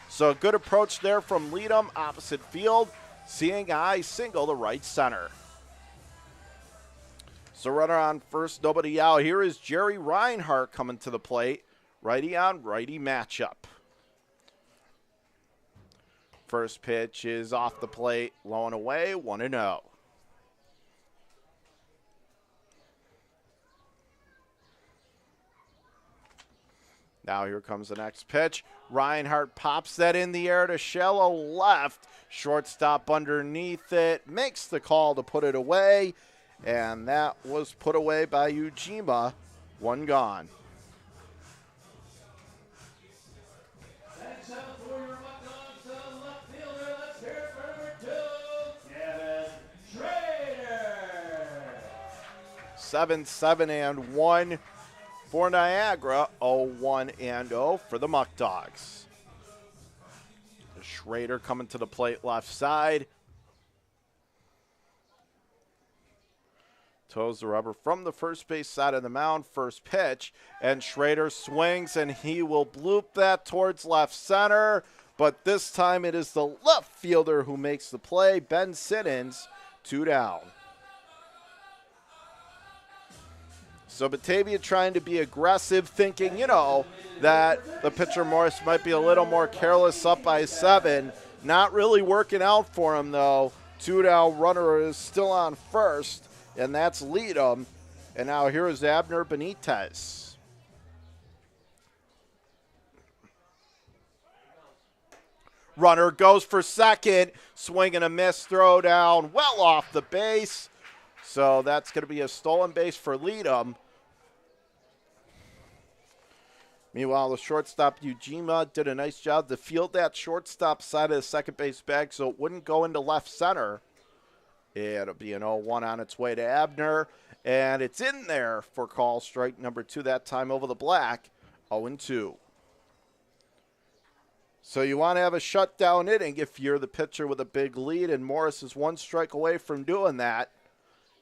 So a good approach there from Leadham, opposite field, seeing eye single to right center. So runner on first, nobody out. Here is Jerry Reinhart coming to the plate. Righty on righty matchup. First pitch is off the plate, low and away, 1-0. Now here comes the next pitch. Reinhart pops that in the air to shallow left. Shortstop underneath it, makes the call to put it away, and that was put away by Ujima. 1 gone. Seven, 7-1 for Niagara. 0-1-0 for the Muckdogs. Schrader coming to the plate left side. Toes the rubber from the first base side of the mound. First pitch, and Schrader swings, and he will bloop that towards left center. But this time it is the left fielder who makes the play. Ben Siddons, 2 down. So Batavia trying to be aggressive, thinking, that the pitcher Morris might be a little more careless up by 7. Not really working out for him, though. 2 down, runner is still on first, and that's Leadham. And now here is Abner Benitez. Runner goes for second, swing and a miss, throw down, well off the base. So that's going to be a stolen base for Leadham. Meanwhile, the shortstop Ujima did a nice job to field that shortstop side of the second base bag so it wouldn't go into left center. It'll be an 0-1 on its way to Abner. And it's in there for call strike number 2, that time over the black, 0-2. So you want to have a shutdown inning if you're the pitcher with a big lead, and Morris is 1 strike away from doing that.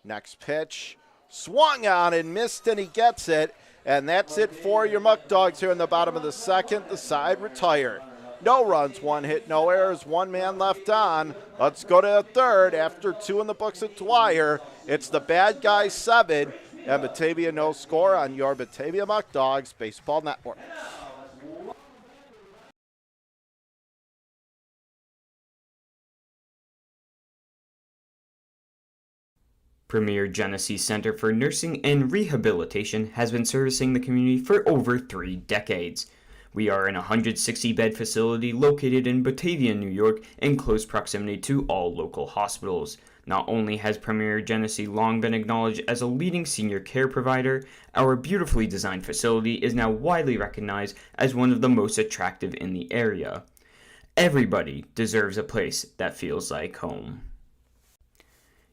Next pitch, swung on and missed, and he gets it. And that's it for your Muckdogs here in the bottom of the second. The side retired. No runs, 1 hit, no errors, 1 man left on. Let's go to the third. After 2 in the books at Dwyer, it's the bad guy 7, and Batavia no score on your Batavia Muckdogs Baseball Network. Premier Genesee Center for Nursing and Rehabilitation has been servicing the community for over 3 decades. We are an 160-bed facility located in Batavia, New York, in close proximity to all local hospitals. Not only has Premier Genesee long been acknowledged as a leading senior care provider, our beautifully designed facility is now widely recognized as one of the most attractive in the area. Everybody deserves a place that feels like home.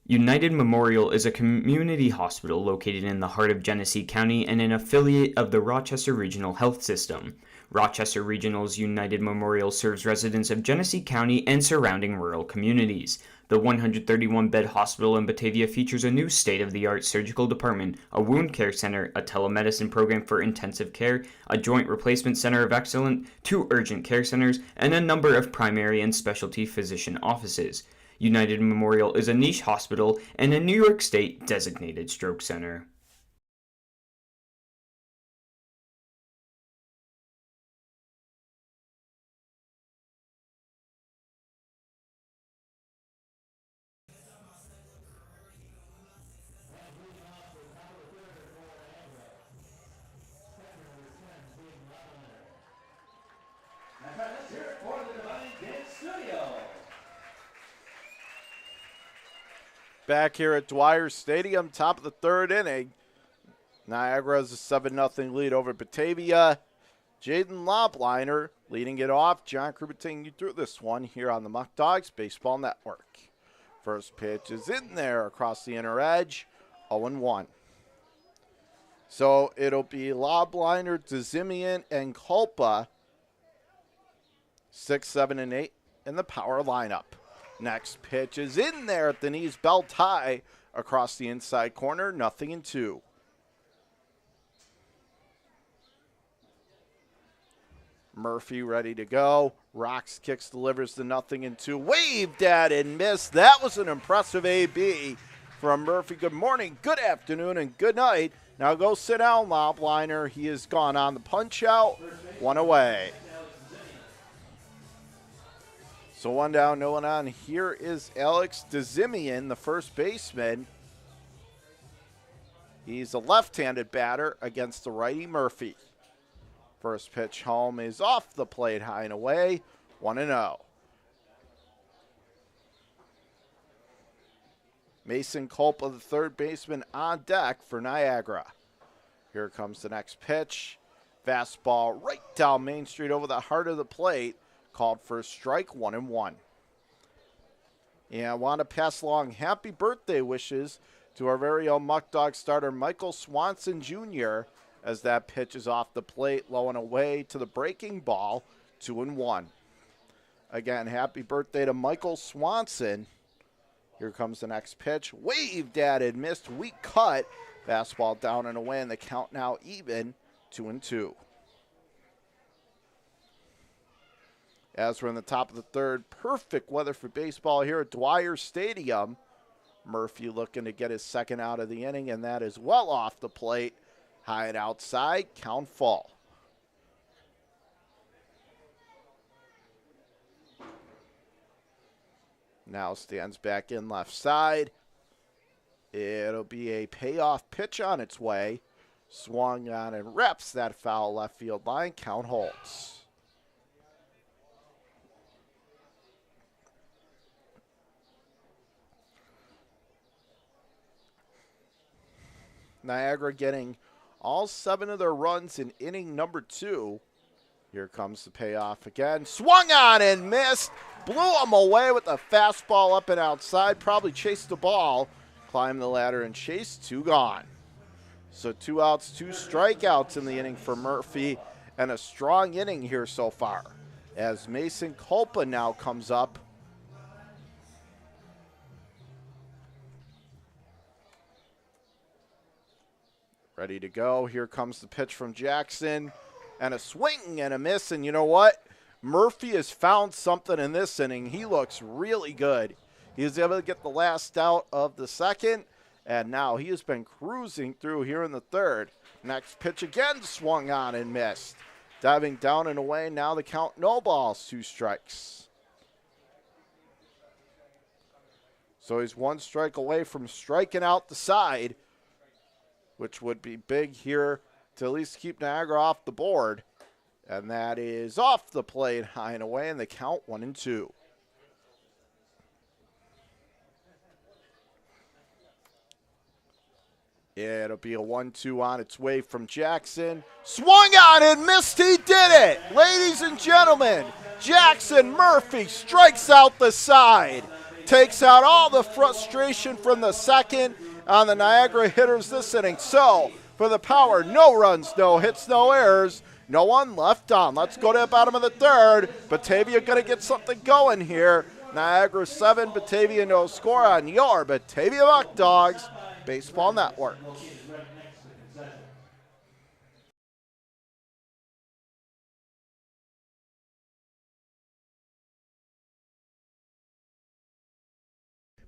United Memorial is a community hospital located in the heart of Genesee County and an affiliate of the Rochester Regional Health System. Rochester Regional's United Memorial serves residents of Genesee County and surrounding rural communities. The 131-bed hospital in Batavia features a new state-of-the-art surgical department, a wound care center, a telemedicine program for intensive care, a joint replacement center of excellence, 2 urgent care centers, and a number of primary and specialty physician offices. United Memorial is a niche hospital and a New York State designated stroke center. Back here at Dwyer Stadium, top of the 3rd inning. Niagara has a 7-0 lead over Batavia. Jaden Lobliner leading it off. John Kruber taking you through this one here on the Muckdogs Baseball Network. First pitch is in there across the inner edge, 0-1. So it'll be Lobliner, DeZimian, and Culpa, 6, 7, and 8 in the power lineup. Next pitch is in there at the knees, belt high across the inside corner, 0-2. Murphy ready to go. Rocks kicks, delivers the 0-2. Waved at and missed. That was an impressive AB from Murphy. Good morning, good afternoon, and good night. Now go sit down, Lobliner. He has gone on the punch out. 1 away. So 1 down, no one on. Here is Alex DeZimian, the first baseman. He's a left-handed batter against the righty Murphy. First pitch home is off the plate, high and away, 1-0. Mason Culpa, the third baseman, on deck for Niagara. Here comes the next pitch. Fastball right down Main Street over the heart of the plate. Called for a strike, 1-1. And I want to pass along happy birthday wishes to our very own Muckdog starter, Michael Swanson Jr., as that pitch is off the plate, low and away to the breaking ball, 2-1. Again, happy birthday to Michael Swanson. Here comes the next pitch. Waved at and missed. Weak cut. Fastball down and away, and the count now even, 2-2. As we're in the top of the 3rd, perfect weather for baseball here at Dwyer Stadium. Murphy looking to get his second out of the inning, and that is well off the plate. High and outside, count full. Now stands back in left side. It'll be a payoff pitch on its way. Swung on and reps that foul left field line. Count holds. Niagara getting all 7 of their runs in inning number 2. Here comes the payoff again. Swung on and missed. Blew him away with a fastball up and outside. Probably chased the ball. Climbed the ladder and chased. 2 gone. So 2 outs, 2 strikeouts in the inning for Murphy. And a strong inning here so far. As Mason Culpa now comes up. Ready to go. Here comes the pitch from Jackson. And a swing and a miss. And you know what? Murphy has found something in this inning. He looks really good. He was able to get the last out of the 2nd. And now he has been cruising through here in the 3rd. Next pitch again swung on and missed. Diving down and away. Now the count, no balls, 2 strikes. So he's one strike away from striking out the side, which would be big here to at least keep Niagara off the board. And that is off the plate, high and away, and the count 1-2. Yeah, it'll be a 1-2 on its way from Jackson. Swung on and missed. He did it. Ladies and gentlemen, Jackson Murphy strikes out the side. Takes out all the frustration from the second on the Niagara hitters this inning. So, for the Power, no runs, no hits, no errors. No one left on. Let's go to the bottom of the third. Batavia going to get something going here. Niagara 7, Batavia no score on your Batavia Muckdogs Baseball Network.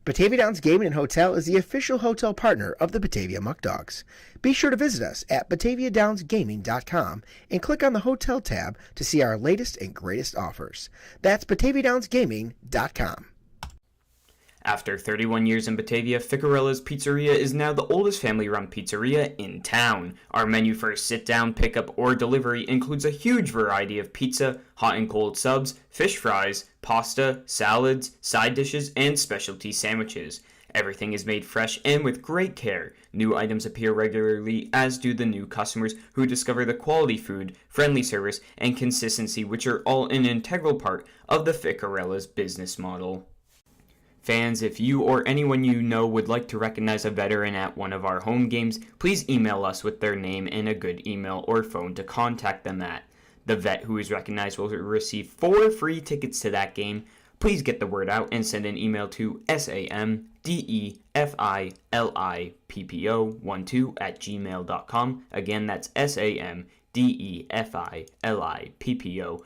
Batavia Downs Gaming and Hotel is the official hotel partner of the Batavia Muckdogs. Be sure to visit us at BataviaDownsGaming.com and click on the Hotel tab to see our latest and greatest offers. That's BataviaDownsGaming.com. After 31 years in Batavia, Ficarella's Pizzeria is now the oldest family-run pizzeria in town. Our menu for sit-down, pickup, or delivery includes a huge variety of pizza, hot and cold subs, fish fries, pasta, salads, side dishes, and specialty sandwiches. Everything is made fresh and with great care. New items appear regularly, as do the new customers who discover the quality food, friendly service, and consistency, which are all an integral part of the Ficarella's business model. Fans, if you or anyone you know would like to recognize a veteran at one of our home games, please email us with their name and a good email or phone to contact them at. The vet who is recognized will receive 4 free tickets to that game. Please get the word out and send an email to samdefilippo12@gmail.com. Again, that's samdefilippo.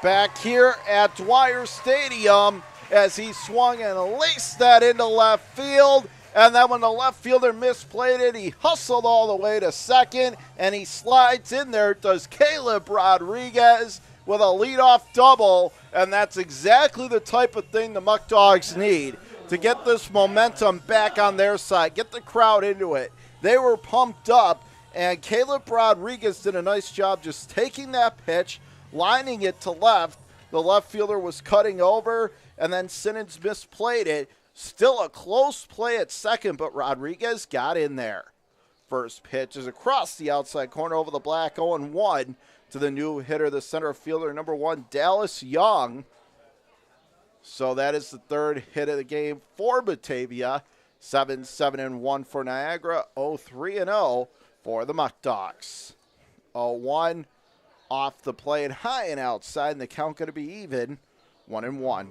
Back here at Dwyer Stadium as he swung and laced that into left field. And then when the left fielder misplayed it, he hustled all the way to second, and he slides in there. Does Caleb Rodriguez with a leadoff double, and that's exactly the type of thing the Muckdogs need to get this momentum back on their side, get the crowd into it. They were pumped up, and Caleb Rodriguez did a nice job just taking that pitch, lining it to left. The left fielder was cutting over, and then Simmons misplayed it. Still a close play at second, but Rodriguez got in there. First pitch is across the outside corner over the black, 0-1 to the new hitter, the center fielder, number 1, Dallas Young. So that is the third hit of the game for Batavia. 7-1 for Niagara, 0-3-0 for the Muckdogs. 0-1 off the plate, high and outside, and the count going to be even, 1-1.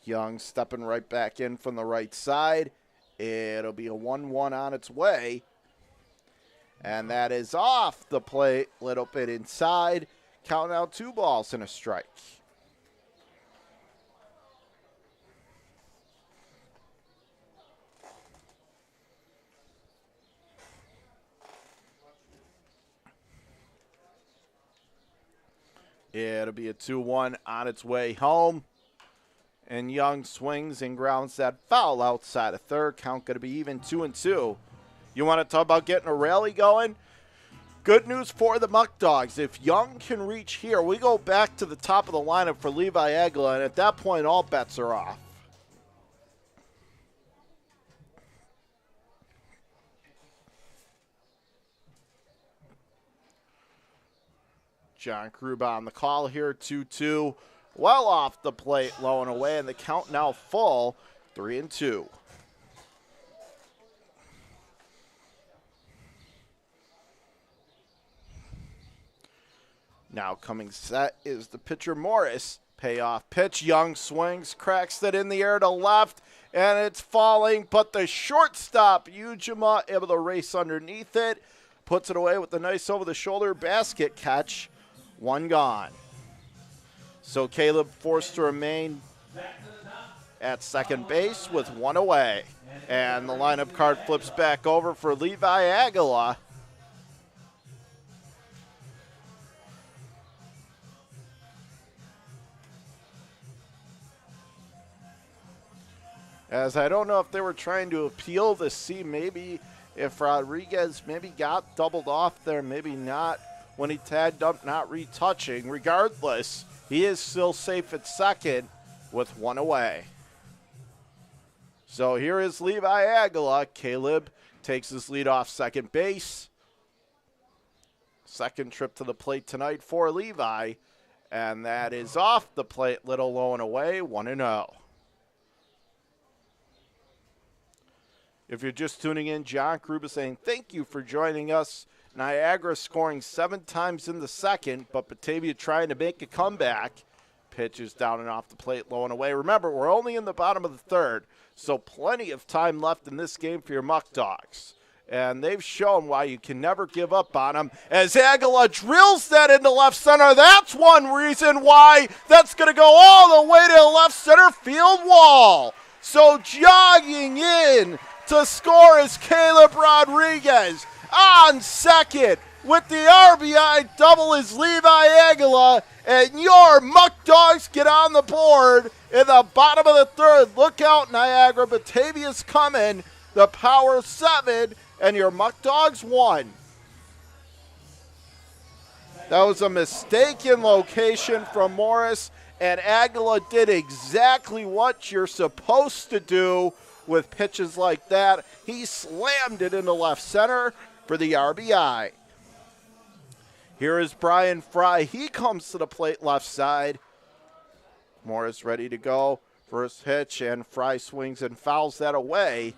Young stepping right back in from the right side. It'll be a 1-1 on its way. And that is off the plate, little bit inside. Counting out 2 balls and a strike. It'll be a 2-1 on its way home. And Young swings and grounds that foul outside of third. Count going to be even, 2-2. You want to talk about getting a rally going? Good news for the Muckdogs. If Young can reach here, we go back to the top of the lineup for Levi Aguila, and at that point, all bets are off. John Kruba on the call here, 2-2. Well off the plate, low and away, and the count now full, 3-2. Now coming set is the pitcher Morris. Payoff pitch, Young swings, cracks that in the air to left, and it's falling, but the shortstop, Ujima, able to race underneath it, puts it away with a nice over-the-shoulder basket catch. 1 gone. So Caleb forced to remain at second base with one away. And the lineup card flips back over for Levi Aguila. As I don't know if they were trying to appeal to see maybe if Rodriguez maybe got doubled off there, maybe not when he tagged up, not retouching. Regardless, he is still safe at second with one away. So here is Levi Aguila. Caleb takes his lead off second base. Second trip to the plate tonight for Levi. And that is off the plate, little low and away, 1-0. If you're just tuning in, John Kruba saying thank you for joining us. Niagara scoring 7 times in the second, but Batavia trying to make a comeback. Pitch is down and off the plate, low and away. Remember, we're only in the bottom of the third, so plenty of time left in this game for your Muckdogs. And they've shown why you can never give up on them. As Aguila drills that into left center, that's one reason why that's going to go all the way to the left center field wall. So jogging in to score is Caleb Rodriguez. On second with the RBI double is Levi Aguila. And your Muckdogs get on the board in the bottom of the third. Look out, Niagara. Batavia's coming. The power 7, and your Muckdogs 1. That was a mistaken location from Morris, and Aguila did exactly what you're supposed to do with pitches like that. He slammed it into left center for the RBI. Here is Brian Fry. He comes to the plate left side. Morris ready to go. First pitch, and Fry swings and fouls that away.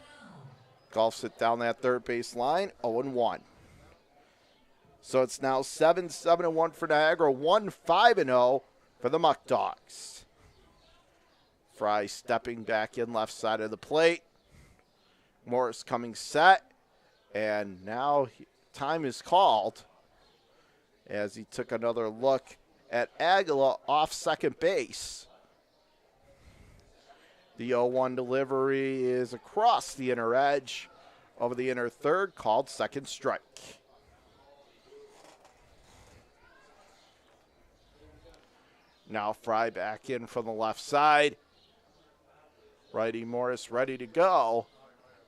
Golfs it down that third base line, 0-1. So it's now 7-1 for Niagara, 1-5-0 for the Muckdogs. Fry stepping back in left side of the plate. Morris coming set. And now time is called as he took another look at Aguila off second base. The 0-1 delivery is across the inner edge over the inner third, called second strike. Now Fry back in from the left side. Righty Morris ready to go.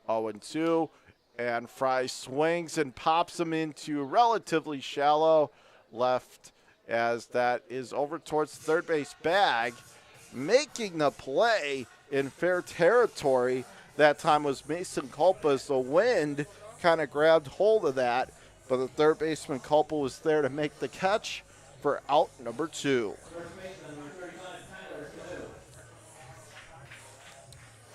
0-2. And Fry swings and pops him into relatively shallow left as that is over towards the third base bag. Making the play in fair territory that time was Mason Culpa as the wind kind of grabbed hold of that. But the third baseman Culpa was there to make the catch for out number 2.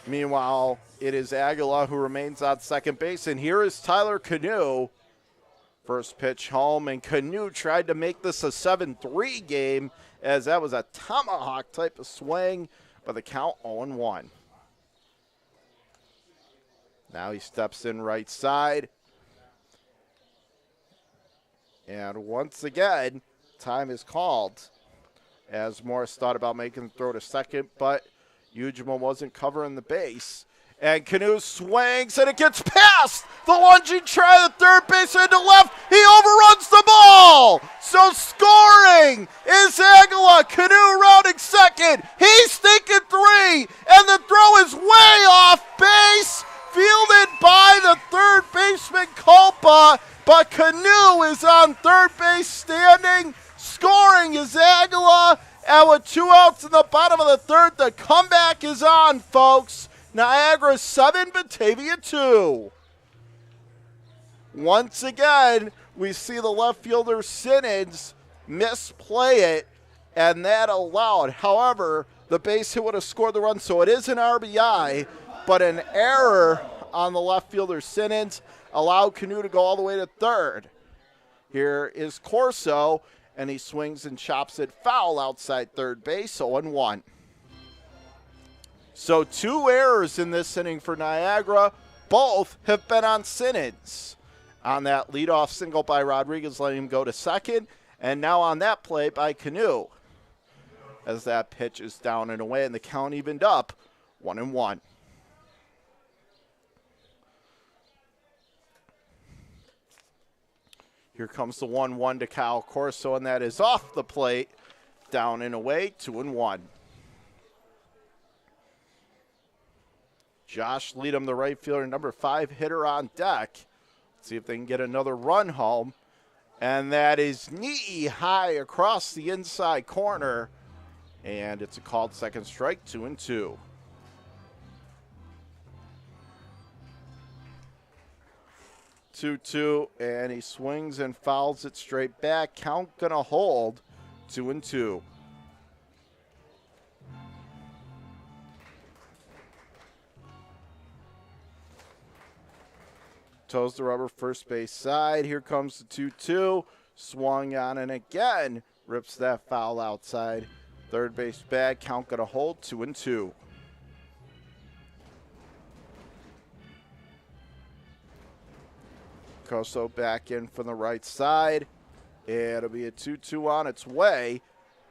Meanwhile, it is Aguila who remains on second base, and here is Tyler Canoe. First pitch home, and Canoe tried to make this a 7-3 game as that was a tomahawk type of swing, but the count 0-1. Now he steps in right side. And once again, time is called as Morris thought about making the throw to second, but Ujima wasn't covering the base. And Canoe swings, and it gets past the lunging try of the third baseman to left. He overruns the ball. So scoring is Aguila. Canoe rounding second. He's thinking 3, and the throw is way off base. Fielded by the third baseman Culpa, but Canoe is on third base standing. Scoring is Aguila. And with 2 outs in the bottom of the third, the comeback is on, folks. Niagara 7, Batavia 2. Once again, we see the left fielder Simmons misplay it, and that allowed. However, the base hit would have scored the run, so it is an RBI, but an error on the left fielder Simmons allowed Canoe to go all the way to third. Here is Corso, and he swings and chops it foul outside third base, 0-1. So 2 errors in this inning for Niagara. Both have been on Simmons. On that leadoff single by Rodriguez, letting him go to second, and now on that play by Canoe. As that pitch is down and away, and the count evened up 1-1. Here comes the 1-1 to Kyle Corso, and that is off the plate. Down and away, 2-1. Josh Leadham, the right fielder, number 5 hitter on deck. Let's see if they can get another run home. And that is knee high across the inside corner. And it's a called second strike, 2-2. Two, and he swings and fouls it straight back. Count gonna hold, 2-2. Toes the rubber first base side. Here comes the 2-2. Swung on and again rips that foul outside. Third base bag. Count gonna hold, 2-2. Corso back in from the right side. It'll be a 2-2 on its way.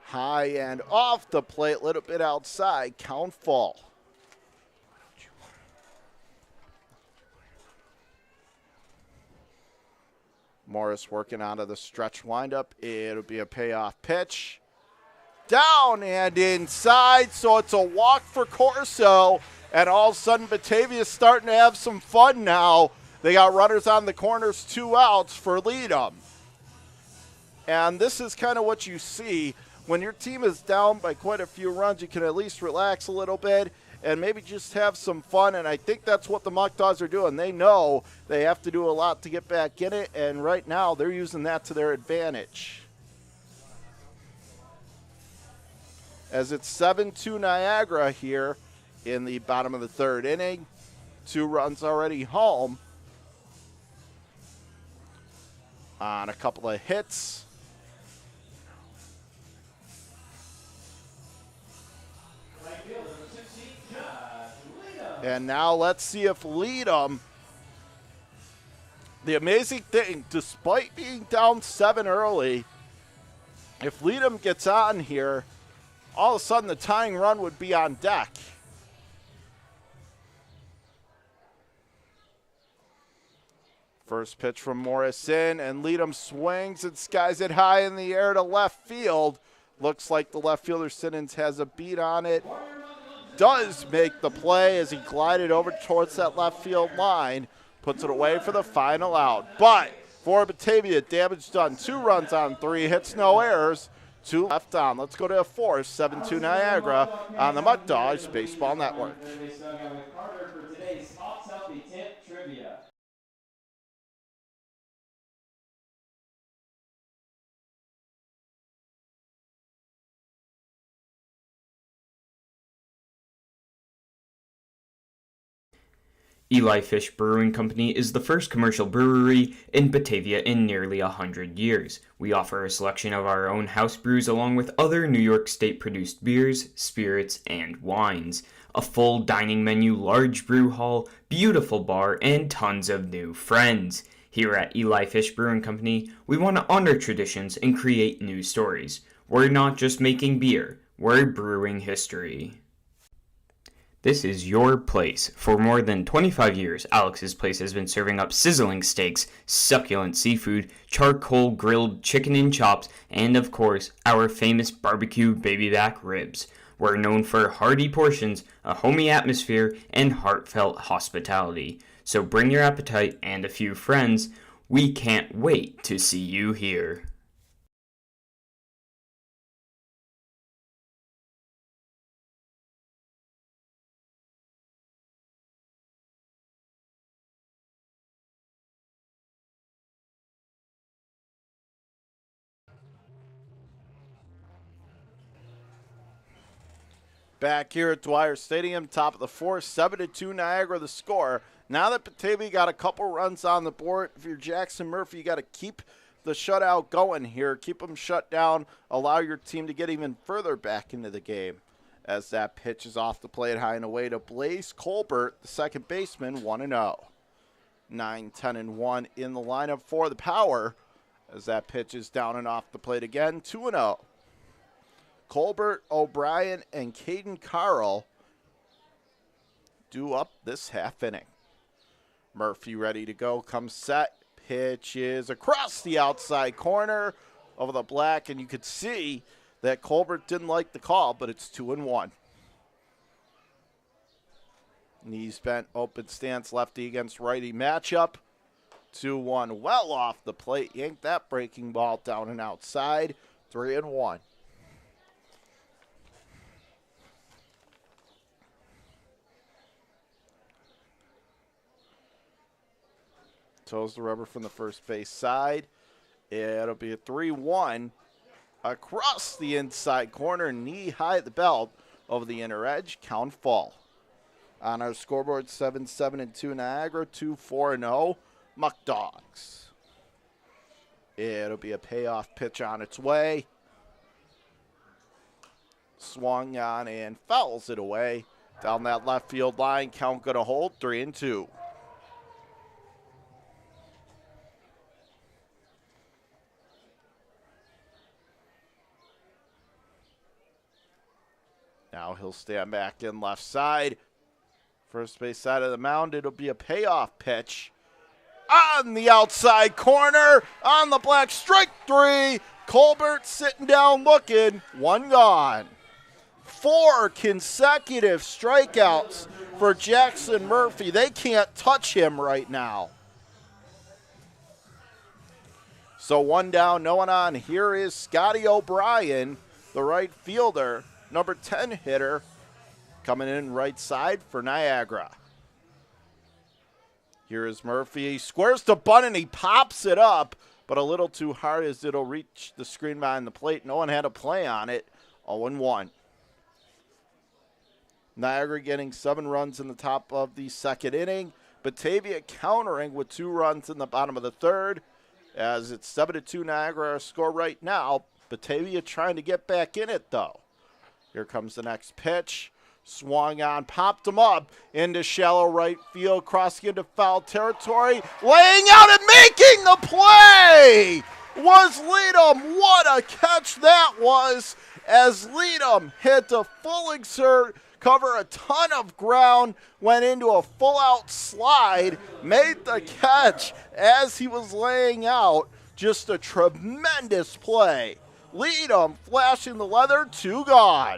High and off the plate, little bit outside. Count fall. Morris working onto the stretch windup. It'll be a payoff pitch. Down and inside, so it's a walk for Corso. And all of a sudden, Batavia's starting to have some fun now. They got runners on the corners, 2 outs for Leadham. And this is kind of what you see. When your team is down by quite a few runs, you can at least relax a little bit and maybe just have some fun, and I think that's what the Muckdogs are doing. They know they have to do a lot to get back in it, and right now they're using that to their advantage. As it's 7-2 Niagara here in the bottom of the third inning. 2 runs already home on a couple of hits. And now let's see if Leadham, the amazing thing, despite being down 7 early, if Leadham gets on here, all of a sudden the tying run would be on deck. First pitch from Morrison, and Leadham swings and skies it high in the air to left field. Looks like the left fielder Simmons has a beat on it. Does make the play as he glided over towards that left field line. Puts it away for the final out. But for Batavia, damage done. 2 runs on 3 hits, no errors. 2 left on. Let's go to a 4th, 7-2 Niagara on the Muckdogs Baseball Network. Eli Fish Brewing Company is the first commercial brewery in Batavia in nearly 100 years. We offer a selection of our own house brews along with other New York State produced beers, spirits, and wines. A full dining menu, large brew hall, beautiful bar, and tons of new friends. Here at Eli Fish Brewing Company, we want to honor traditions and create new stories. We're not just making beer, we're brewing history. This is your place. For more than 25 years, Alex's Place has been serving up sizzling steaks, succulent seafood, charcoal grilled chicken and chops, and of course, our famous barbecue baby back ribs. We're known for hearty portions, a homey atmosphere, and heartfelt hospitality. So bring your appetite and a few friends. We can't wait to see you here. Back here at Dwyer Stadium, top of the 4th, 7-2 Niagara the score. Now that Batavia got a couple runs on the board, if you're Jackson Murphy, you got to keep the shutout going here. Keep them shut down. Allow your team to get even further back into the game. As that pitch is off the plate, high and away to Blaze Colbert, the second baseman, 1-0. 9-10-1 in the lineup for the Power. As that pitch is down and off the plate again, 2-0. Colbert, O'Brien, and Caden Carl due up this half inning. Murphy ready to go, comes set. Pitch is across the outside corner over the black, and you could see that Colbert didn't like the call, but it's 2-1. Knees bent, open stance, lefty against righty matchup. 2-1, well off the plate. Yanked that breaking ball down and outside. 3-1. Toes the rubber from the first base side. It'll be a 3-1 across the inside corner, knee high at the belt over the inner edge. Count fall. On our scoreboard, 7-7-2 Niagara, 2-4-0 Muckdogs. It'll be a payoff pitch on its way. Swung on and fouls it away. Down that left field line, count going to hold, 3-2. Now he'll stand back in left side. First base side of the mound, it'll be a payoff pitch. On the outside corner, on the black, strike 3. Colbert sitting down looking, 1 gone. 4 consecutive strikeouts for Jackson Murphy. They can't touch him right now. So 1 down, no one on. Here is Scotty O'Brien, the right fielder, number 10 hitter, coming in right side for Niagara. Here is Murphy. He squares to bunt and he pops it up, but a little too hard as it'll reach the screen behind the plate. No one had a play on it. 0-1. Niagara getting 7 runs in the top of the second inning. Batavia countering with 2 runs in the bottom of the third. As it's 7-2 Niagara, our score right now. Batavia trying to get back in it, though. Here comes the next pitch. Swung on, popped him up into shallow right field, crossing into foul territory. Laying out and making the play was Leadham. What a catch that was, as Leadham hit the full exert, cover a ton of ground, went into a full-out slide, made the catch as he was laying out. Just a tremendous play. Leadham flashing the leather, 2 gone.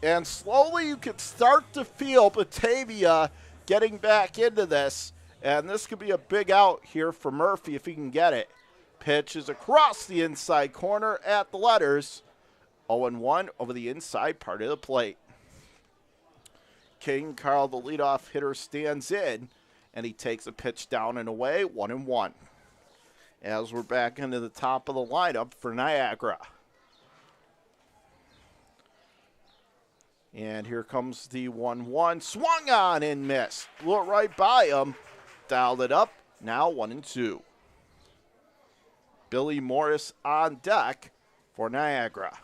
And slowly you can start to feel Batavia getting back into this. And this could be a big out here for Murphy if he can get it. Pitch is across the inside corner at the letters. 0-1 over the inside part of the plate. King Carl, the leadoff hitter, stands in. And he takes a pitch down and away, 1-1. As we're back into the top of the lineup for Niagara. And here comes the 1-1. Swung on and missed. Blew it right by him. Dialed it up. Now 1-2. Billy Morris on deck for Niagara.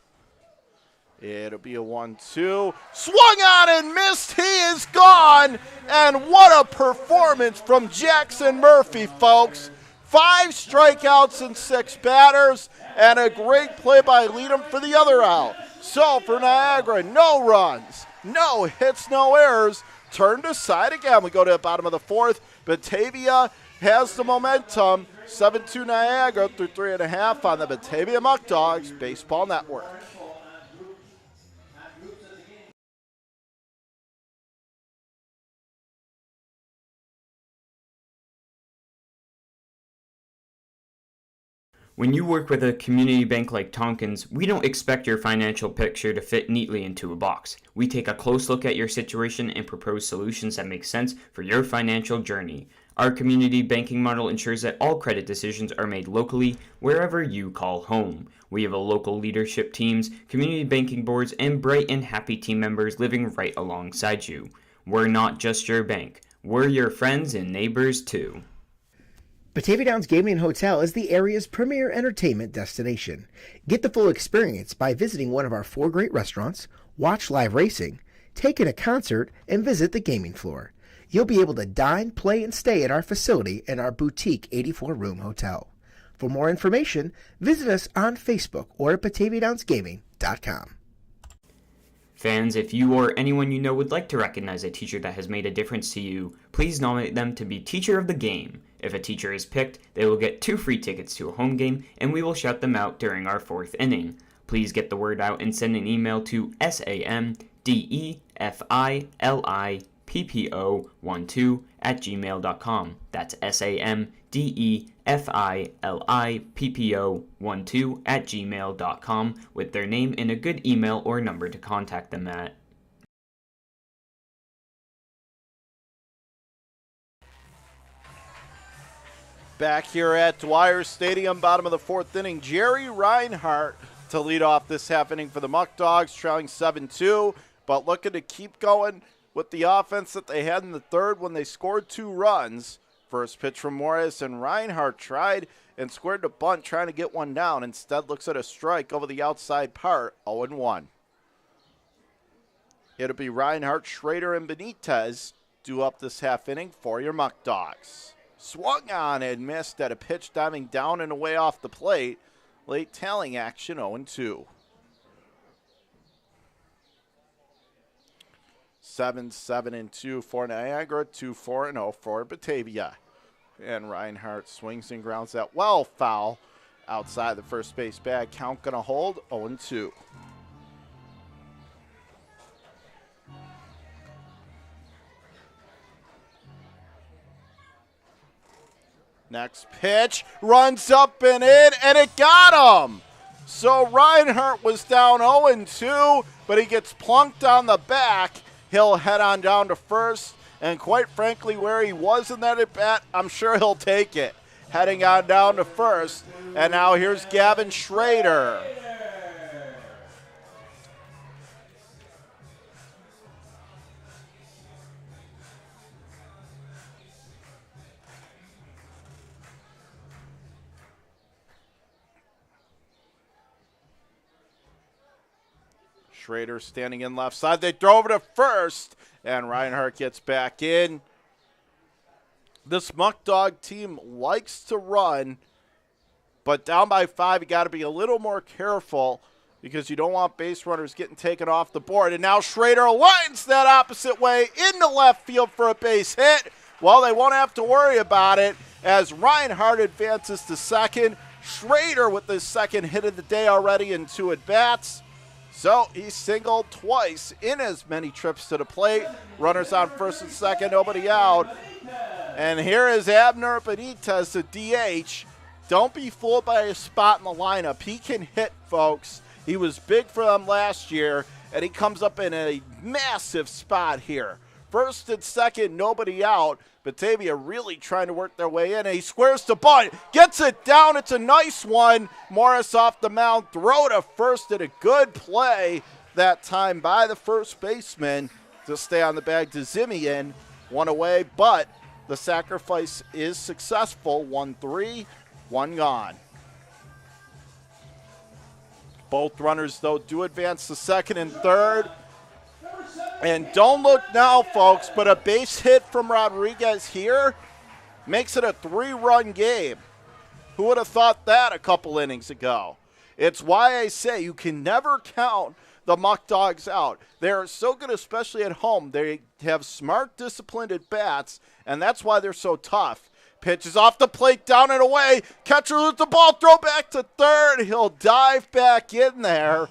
It'll be a 1-2. Swung on and missed. He is gone. And what a performance from Jackson Murphy, folks. 5 strikeouts and 6 batters, and a great play by Leadham for the other out. So for Niagara, no runs, no hits, no errors. Turned aside again. We go to the bottom of the 4th. Batavia has the momentum. 7-2 Niagara through 3.5 on the Batavia Muckdogs Baseball Network. When you work with a community bank like Tompkins, we don't expect your financial picture to fit neatly into a box. We take a close look at your situation and propose solutions that make sense for your financial journey. Our community banking model ensures that all credit decisions are made locally, wherever you call home. We have a local leadership teams, community banking boards, and bright and happy team members living right alongside you. We're not just your bank. We're your friends and neighbors too. Batavia Downs Gaming and Hotel is the area's premier entertainment destination. Get the full experience by visiting one of our 4 great restaurants, watch live racing, take in a concert, and visit the gaming floor. You'll be able to dine, play, and stay at our facility in our boutique 84-room hotel. For more information, visit us on Facebook or at BataviaDownsGaming.com. Fans, if you or anyone you know would like to recognize a teacher that has made a difference to you, please nominate them to be Teacher of the Game. If a teacher is picked, they will get 2 free tickets to a home game, and we will shout them out during our 4th inning. Please get the word out and send an email to samdefilippo12@gmail.com. That's samdefilippo12@gmail.com with their name and a good email or number to contact them at. Back here at Dwyer Stadium, bottom of the 4th inning, Jerry Reinhardt to lead off this half inning for the Muckdogs, trailing 7-2, but looking to keep going with the offense that they had in the 3rd when they scored 2 runs. First pitch from Morris, and Reinhardt tried and squared the bunt, trying to get one down. Instead, looks at a strike over the outside part, 0-1. It'll be Reinhardt, Schrader, and Benitez due up this half inning for your Muckdogs. Swung on and missed at a pitch diving down and away off the plate. Late tailing action, 0-2. 7-2 for Niagara, 2-4-0 for Batavia. And Reinhardt swings and grounds that well foul outside the first base bag. Count gonna hold, 0-2. Next pitch, runs up and in, and it got him. So Reinhardt was down 0-2, but he gets plunked on the back. He'll head on down to first, and quite frankly, where he was in that at-bat, I'm sure he'll take it. Heading on down to first, and now here's Gavin Schrader. Schrader standing in left side. They throw over to first, and Reinhardt gets back in. This Muckdog team likes to run, but down by 5, you got to be a little more careful because you don't want base runners getting taken off the board. And now Schrader lines that opposite way into left field for a base hit. Well, they won't have to worry about it as Reinhardt advances to second. Schrader with his second hit of the day already in 2 at-bats. So he singled twice in as many trips to the plate. Runners on first and second, nobody out. And here is Abner Benitez, the DH. Don't be fooled by his spot in the lineup. He can hit, folks. He was big for them last year, and he comes up in a massive spot here. First and second, nobody out. Batavia really trying to work their way in, and he squares to bunt. Gets it down. It's a nice one. Morris off the mound. Throw to first, and a good play that time by the first baseman to stay on the bag to Zimian. One away, but the sacrifice is successful. 1-3, 1 gone. Both runners, though, do advance to second and third. And don't look now, folks, but a base hit from Rodriguez here makes it a 3-run game. Who would have thought that a couple innings ago? It's why I say you can never count the Muckdogs out. They are so good, especially at home. They have smart, disciplined at-bats, and that's why they're so tough. Pitches off the plate, down and away. Catcher loses the ball, throw back to third. He'll dive back in there.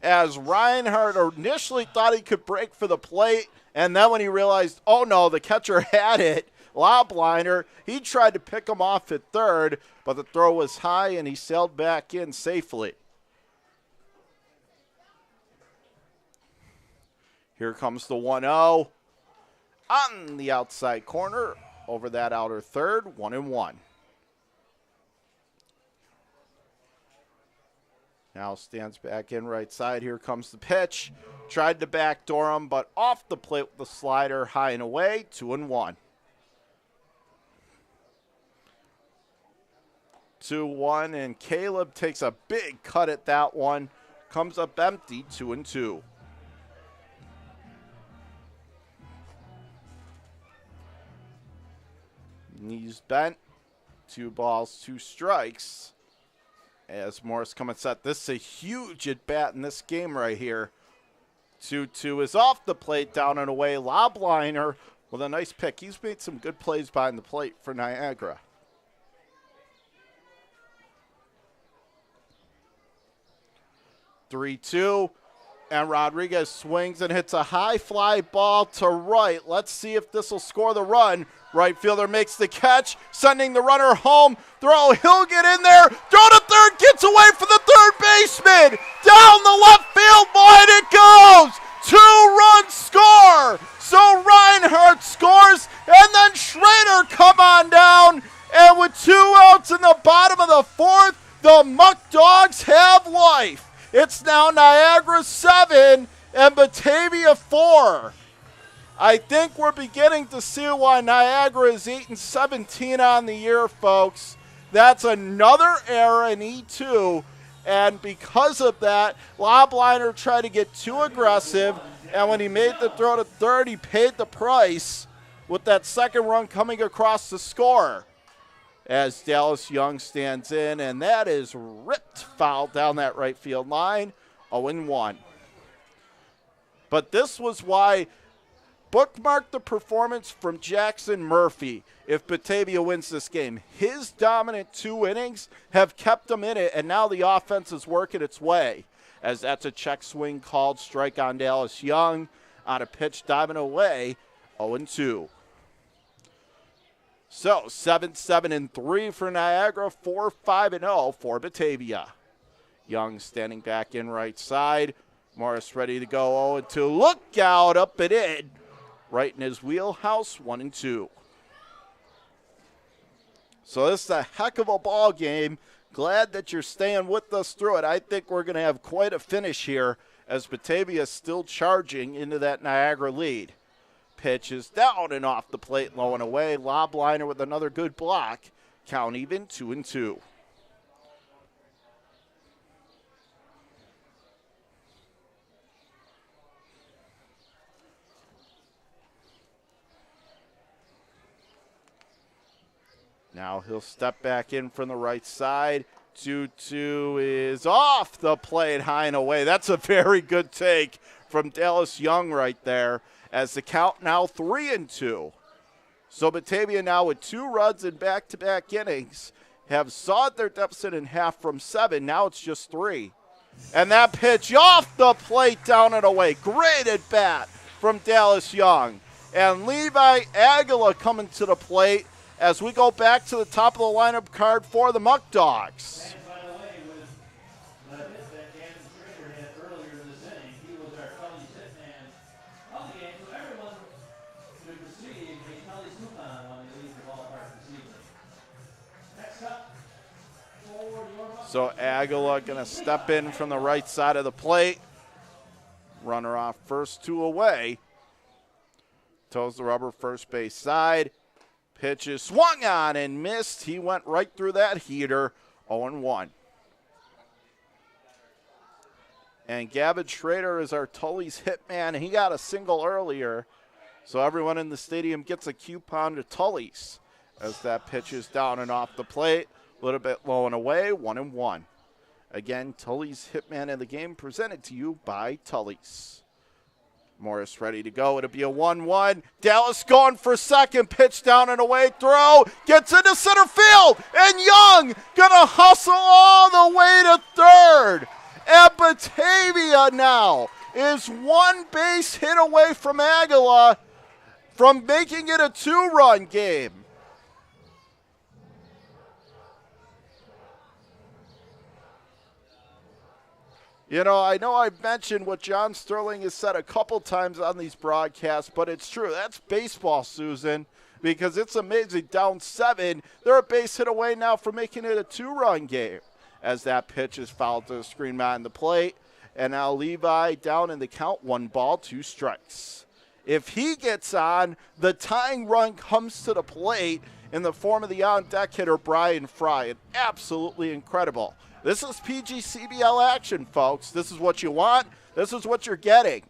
As Reinhardt initially thought he could break for the plate, and then when he realized, oh no, the catcher had it, lob liner, he tried to pick him off at third, but the throw was high and he sailed back in safely. Here comes the 1-0 on the outside corner over that outer third, 1-1. Now stands back in right side. Here comes the pitch. Tried to backdoor him, but off the plate with the slider, high and away, 2-1. 2-1, and Caleb takes a big cut at that one. Comes up empty, 2-2. Knees bent. 2 balls, 2 strikes. As Morris coming set, this is a huge at-bat in this game right here 2-2 is off the plate, down and away. Lobliner with a nice pick. He's made some good plays behind the plate for Niagara. Three-two, and Rodriguez swings and hits a high fly ball to right. Let's see if this will score the run. Right fielder makes the catch, sending the runner home. Throw, he'll get in there. Throw to third, gets away from the third baseman. Down the left field line it goes. 2-run score. So Reinhardt scores, and then Schrader come on down. And with 2 outs in the bottom of the fourth, the Muckdogs have life. It's now Niagara 7 and Batavia 4. I think we're beginning to see why Niagara is 8-17 on the year, folks. That's another error in E2, and because of that, Lobliner tried to get too aggressive, and when he made the throw to third, he paid the price with that second run coming across the score. As Dallas Young stands in, and that is ripped foul down that right field line, 0-1. But this was why bookmark the performance from Jackson Murphy if Batavia wins this game. His dominant 2 innings have kept them in it, and now the offense is working its way. As that's a check swing called, strike on Dallas Young on a pitch diving away, 0-2. So 7-7-3 for Niagara, 4-5-0 for Batavia. Young standing back in right side. Morris ready to go, 0-2. Look out, up and in. Right in his wheelhouse, 1-2. So this is a heck of a ball game. Glad that you're staying with us through it. I think we're going to have quite a finish here as Batavia is still charging into that Niagara lead. Pitch is down and off the plate, low and away. Lobliner with another good block. Count even, 2-2. Now he'll step back in from the right side. 2-2 is off the plate, high and away. That's a very good take from Dallas Young right there, as the count now 3-2. So Batavia now with 2 runs in back-to-back innings have sawed their deficit in half from 7. Now it's just 3. And that pitch off the plate, down and away. Great at bat from Dallas Young. And Levi Aguila coming to the plate as we go back to the top of the lineup card for the Muckdogs. And by the way, with the hit that Gavin Schrader hit earlier this inning, he was our Tully's hitman of the game, so everyone should receive a Tully's coupon when they leave the ballpark this evening. Next up, forward your Muckdogs. So Aguila going to step in from the right side of the plate. Runner off first, 2 away. Toes the rubber first base side. Pitch is swung on and missed. He went right through that heater, 0-1. And Gavin Schrader is our Tully's hitman. He got a single earlier, so everyone in the stadium gets a coupon to Tully's as that pitch is down and off the plate. A little bit low and away, 1-1. Again, Tully's hitman in the game presented to you by Tully's. Morris ready to go. It'll be a 1-1. Dallas going for second. Pitch down and away. Throw. Gets into center field. And Young gonna hustle all the way to third. And Batavia now is 1 base hit away from Aguila from making it a 2-run game. You know I've mentioned what John Sterling has said a couple times on these broadcasts, but it's true. That's baseball, Susan, because it's amazing. Down 7, they're a base hit away now from making it a 2-run game as that pitch is fouled to the screen behind the plate. And now Levi down in the count, 1 ball, 2 strikes. If he gets on, the tying run comes to the plate in the form of the on-deck hitter, Brian Fry. And absolutely incredible. This is PGCBL action, folks. This is what you want. This is what you're getting.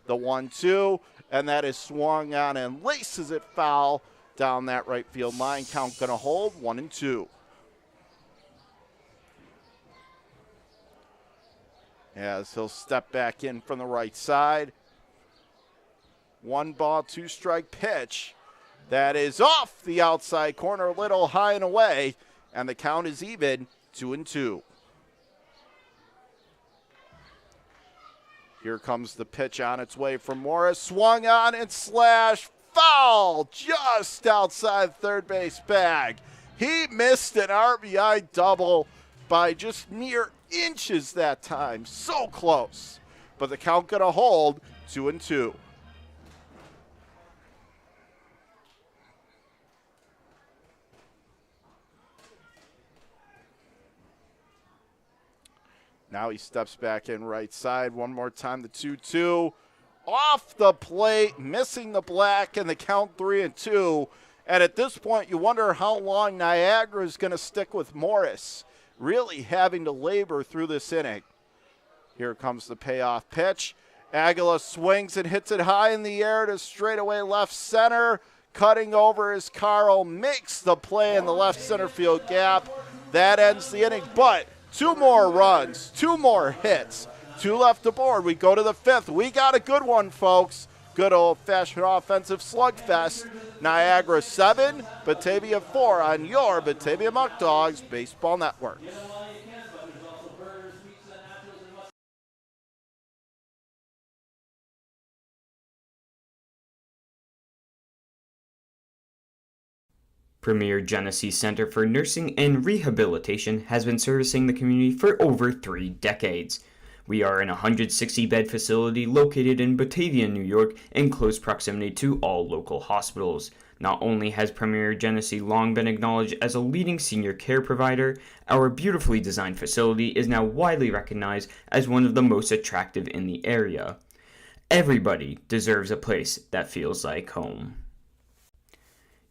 The 1-2, and that is swung on and laces it foul down that right field line. Count going to hold, 1-2. as he'll step back in from the right side. 1 ball, 2 strike pitch. That is off the outside corner, a little high and away, and the count is even, 2-2. Here comes the pitch on its way from Morris. Swung on and slashed. Foul just outside third base bag. He missed an RBI double by just mere inches that time. So close. But the count going to hold, 2-2. Now he steps back in right side. One more time, the 2-2. Off the plate, missing the black, and the count 3-2. And at this point, you wonder how long Niagara is going to stick with Morris, really having to labor through this inning. Here comes the payoff pitch. Aguila swings and hits it high in the air to straightaway left center. Cutting over is Carl, makes the play in the left center field gap. That ends the inning, but 2 more runs, 2 more hits, 2 left aboard. We go to the 5th. We got a good one, folks. Good old-fashioned offensive slugfest. Niagara 7, Batavia 4 on your Batavia Muckdogs Baseball Network. Premier Genesee Center for Nursing and Rehabilitation has been servicing the community for over 3 decades. We are an 160-bed facility located in Batavia, New York, in close proximity to all local hospitals. Not only has Premier Genesee long been acknowledged as a leading senior care provider, our beautifully designed facility is now widely recognized as one of the most attractive in the area. Everybody deserves a place that feels like home.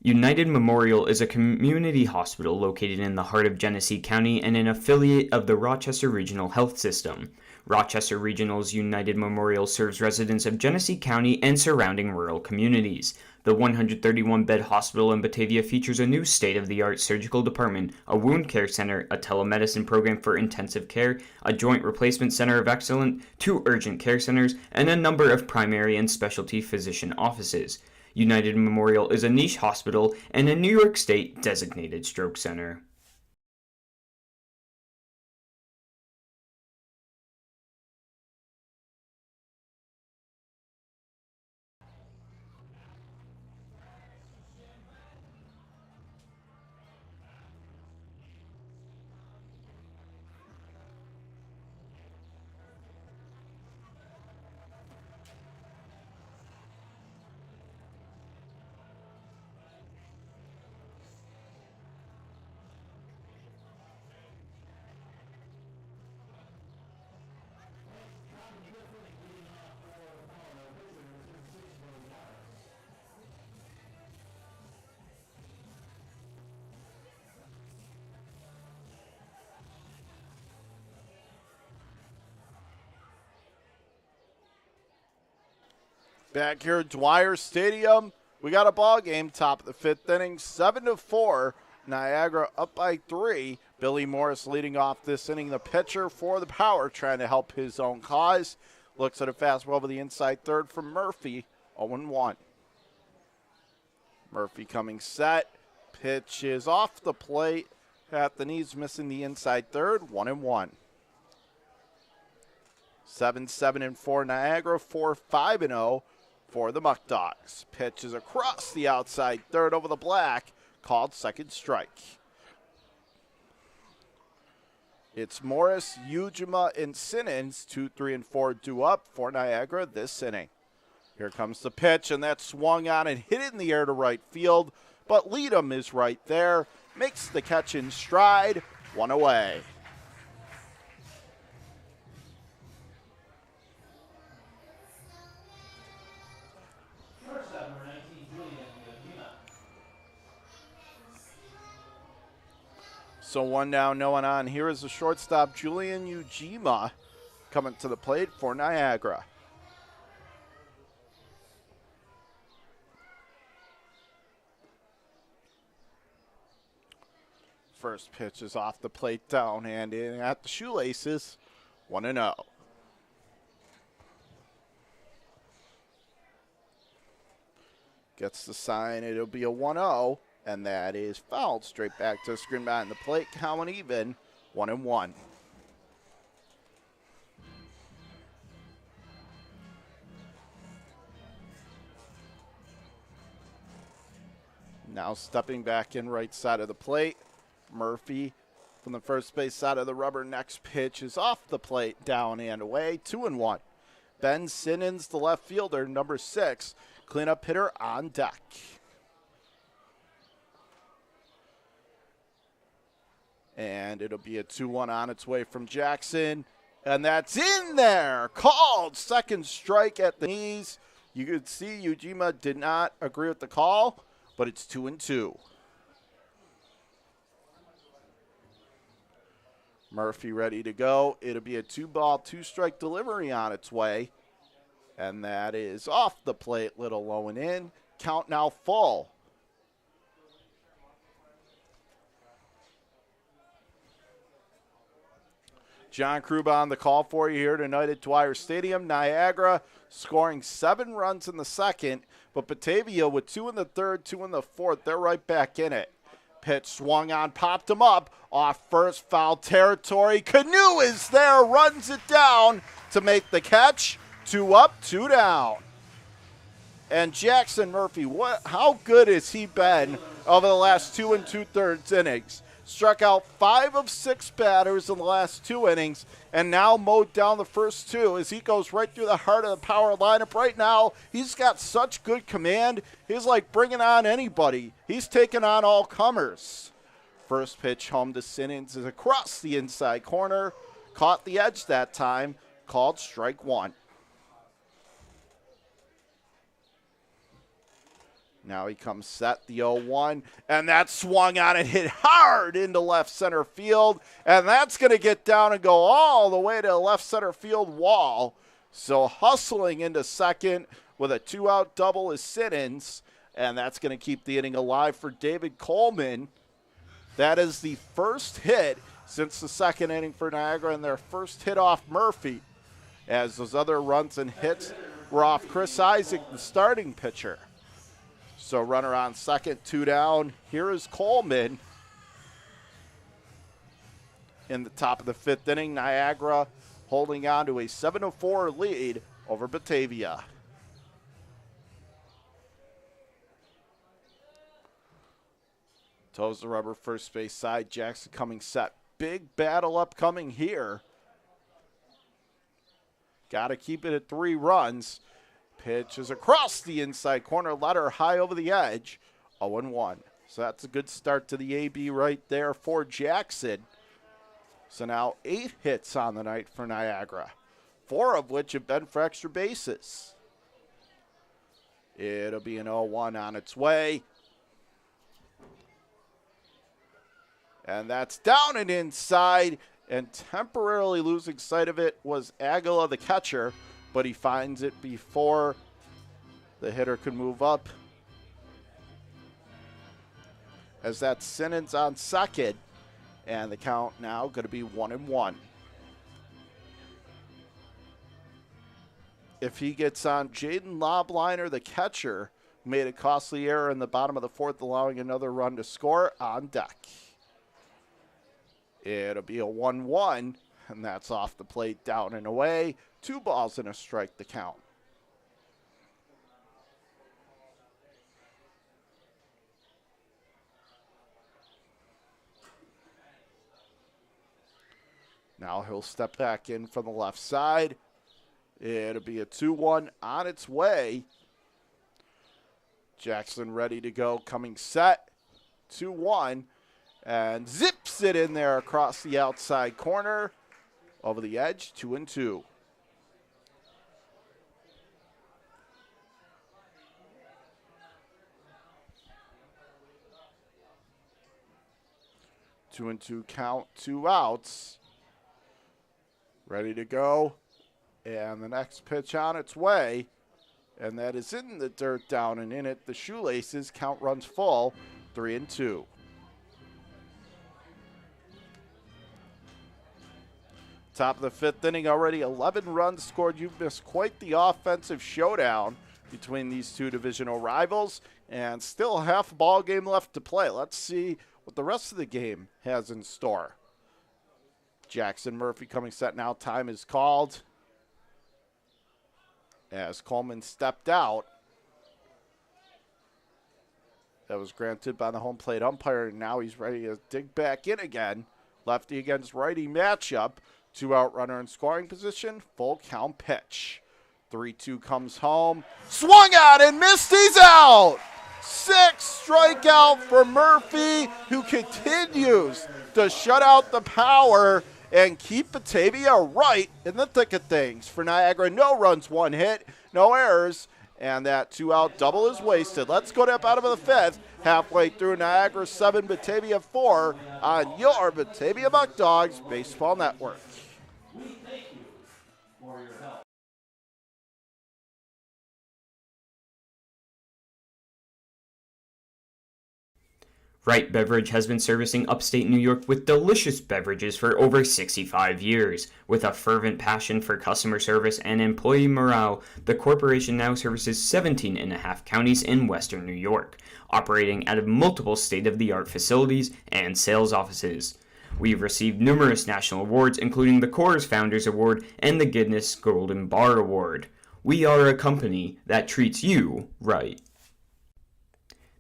United Memorial is a community hospital located in the heart of Genesee County and an affiliate of the Rochester Regional Health System. Rochester Regional's United Memorial serves residents of Genesee County and surrounding rural communities. The 131-bed hospital in Batavia features a new state-of-the-art surgical department, a wound care center, a telemedicine program for intensive care, a joint replacement center of excellence, 2 urgent care centers, and a number of primary and specialty physician offices. United Memorial is a niche hospital and a New York State designated stroke center. Back here at Dwyer Stadium, we got a ball game, top of the 5th inning, 7-4. Niagara up by 3. Billy Morris leading off this inning, the pitcher for the Power, trying to help his own cause. Looks at a fastball over the inside third from Murphy, 0-1. Murphy coming set. Pitch is off the plate. At the knees, missing the inside third, 1-1. 7-4 Niagara, 4-5-0 for the Muckdogs. Pitch is across the outside third over the black, called second strike. It's Morris, Ujima, and Simmons, 2, 3, and 4 due up for Niagara this inning. Here comes the pitch, and that's swung on and hit in the air to right field, but Leadham is right there, makes the catch in stride, 1 away. So 1 down, no one on. Here is the shortstop, Julian Ujima, coming to the plate for Niagara. First pitch is off the plate, down and in at the shoelaces, 1-0. Gets the sign. It'll be a 1-0, and that is fouled. Straight back to the screen behind the plate. Count even, 1-1. Now stepping back in right side of the plate. Murphy from the first base side of the rubber. Next pitch is off the plate, down and away, 2-1. Ben Simmons, the left fielder, number 6, cleanup hitter on deck. And it'll be a 2-1 on its way from Jackson. And that's in there. Called. Second strike at the knees. You could see Ujima did not agree with the call, but it's 2-2. Murphy ready to go. It'll be a 2-ball, 2-strike delivery on its way. And that is off the plate, little low and in. Count now full. John Kruba on the call for you here tonight at Dwyer Stadium. Niagara scoring 7 runs in the second, but Batavia with 2 in the third, 2 in the fourth. They're right back in it. Pitch swung on, popped him up. Off first, foul territory. Canoe is there, runs it down to make the catch. 2 up, 2 down. And Jackson Murphy, how good has he been over the last 2 2/3 innings? Struck out 5 of 6 batters in the last 2 innings, and now mowed down the first 2 as he goes right through the heart of the power lineup. Right now, he's got such good command. He's like bringing on anybody. He's taking on all comers. First pitch home to Simmons is across the inside corner. Caught the edge that time. Called strike 1. Now he comes set, the 0-1, and that swung on and hit hard into left center field, and that's going to get down and go all the way to the left center field wall. So hustling into second with a 2-out double is Simmons, and that's going to keep the inning alive for David Coleman. That is the first hit since the second inning for Niagara, and their first hit off Murphy, as those other runs and hits were off Chris Isaac, the starting pitcher. So runner on second, 2 down. Here is Coleman in the top of the 5th inning. Niagara holding on to a 7-4 lead over Batavia. Toes the rubber first base side. Jackson coming set. Big battle upcoming here. Got to keep it at 3 runs. Pitch is across the inside corner, letter high over the edge, 0-1. So that's a good start to the AB right there for Jackson. So now 8 hits on the night for Niagara, 4 of which have been for extra bases. It'll be an 0-1 on its way. And that's down and inside, and temporarily losing sight of it was Aguila, the catcher, but he finds it before the hitter could move up. As that's Simmons on second, and the count now going to be 1-1. If he gets on, Jaden Lobliner, the catcher, made a costly error in the bottom of the 4th, allowing another run to score on deck. It'll be a 1-1, and that's off the plate, down and away. 2 balls and a strike, the count. Now he'll step back in from the left side. It'll be a 2-1 on its way. Jackson ready to go, coming set. 2-1, and zips it in there across the outside corner. Over the edge, 2-2. Two and two count, 2 outs. Ready to go. And the next pitch on its way. And that is in the dirt, down and in it. The Shoelaces, count runs full, 3-2. Top of the 5th inning already, 11 runs scored. You've missed quite the offensive showdown between these two divisional rivals, and still half a ball game left to play. Let's see what the rest of the game has in store. Jackson Murphy coming set now. Time is called as Coleman stepped out. That was granted by the home plate umpire, and now he's ready to dig back in again. Lefty against righty matchup. 2-out runner in scoring position. Full count pitch. 3-2 comes home. Swung at and missed. He's out. 6 strikeout for Murphy, who continues to shut out the power and keep Batavia right in the thick of things. For Niagara, no runs, 1 hit, no errors, and that 2-out double is wasted. Let's go to the bottom of the 5th. Halfway through, Niagara 7, Batavia 4 on your Batavia Muckdogs Baseball Network. We thank you for your help. Wright Beverage has been servicing upstate New York with delicious beverages for over 65 years. With a fervent passion for customer service and employee morale, the corporation now services 17 and a half counties in western New York, operating out of multiple state-of-the-art facilities and sales offices. We've received numerous national awards, including the Coors Founders Award and the Guinness Golden Bar Award. We are a company that treats you right.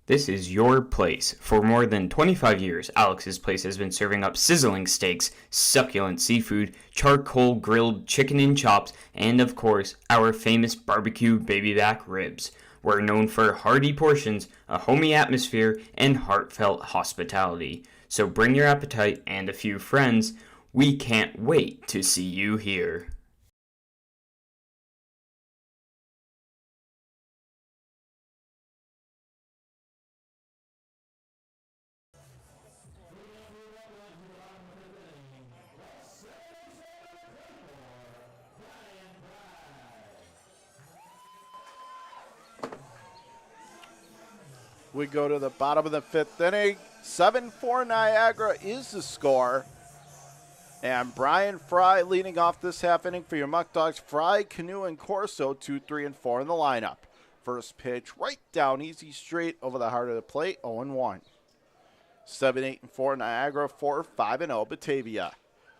This is your place. For more than 25 years, Alex's Place has been serving up sizzling steaks, succulent seafood, charcoal grilled chicken and chops, and of course, our famous barbecue baby back ribs. We're known for hearty portions, a homey atmosphere, and heartfelt hospitality. So bring your appetite and a few friends. We can't wait to see you here. We go to the bottom of the 5th inning. 7-4 Niagara is the score. And Brian Fry leading off this half inning for your Muckdogs. Fry, Canoe, and Corso, 2, 3, and 4 in the lineup. First pitch right down easy straight over the heart of the plate, 0-1. 7, 8, and 4 Niagara, 4, 5, and 0 Batavia.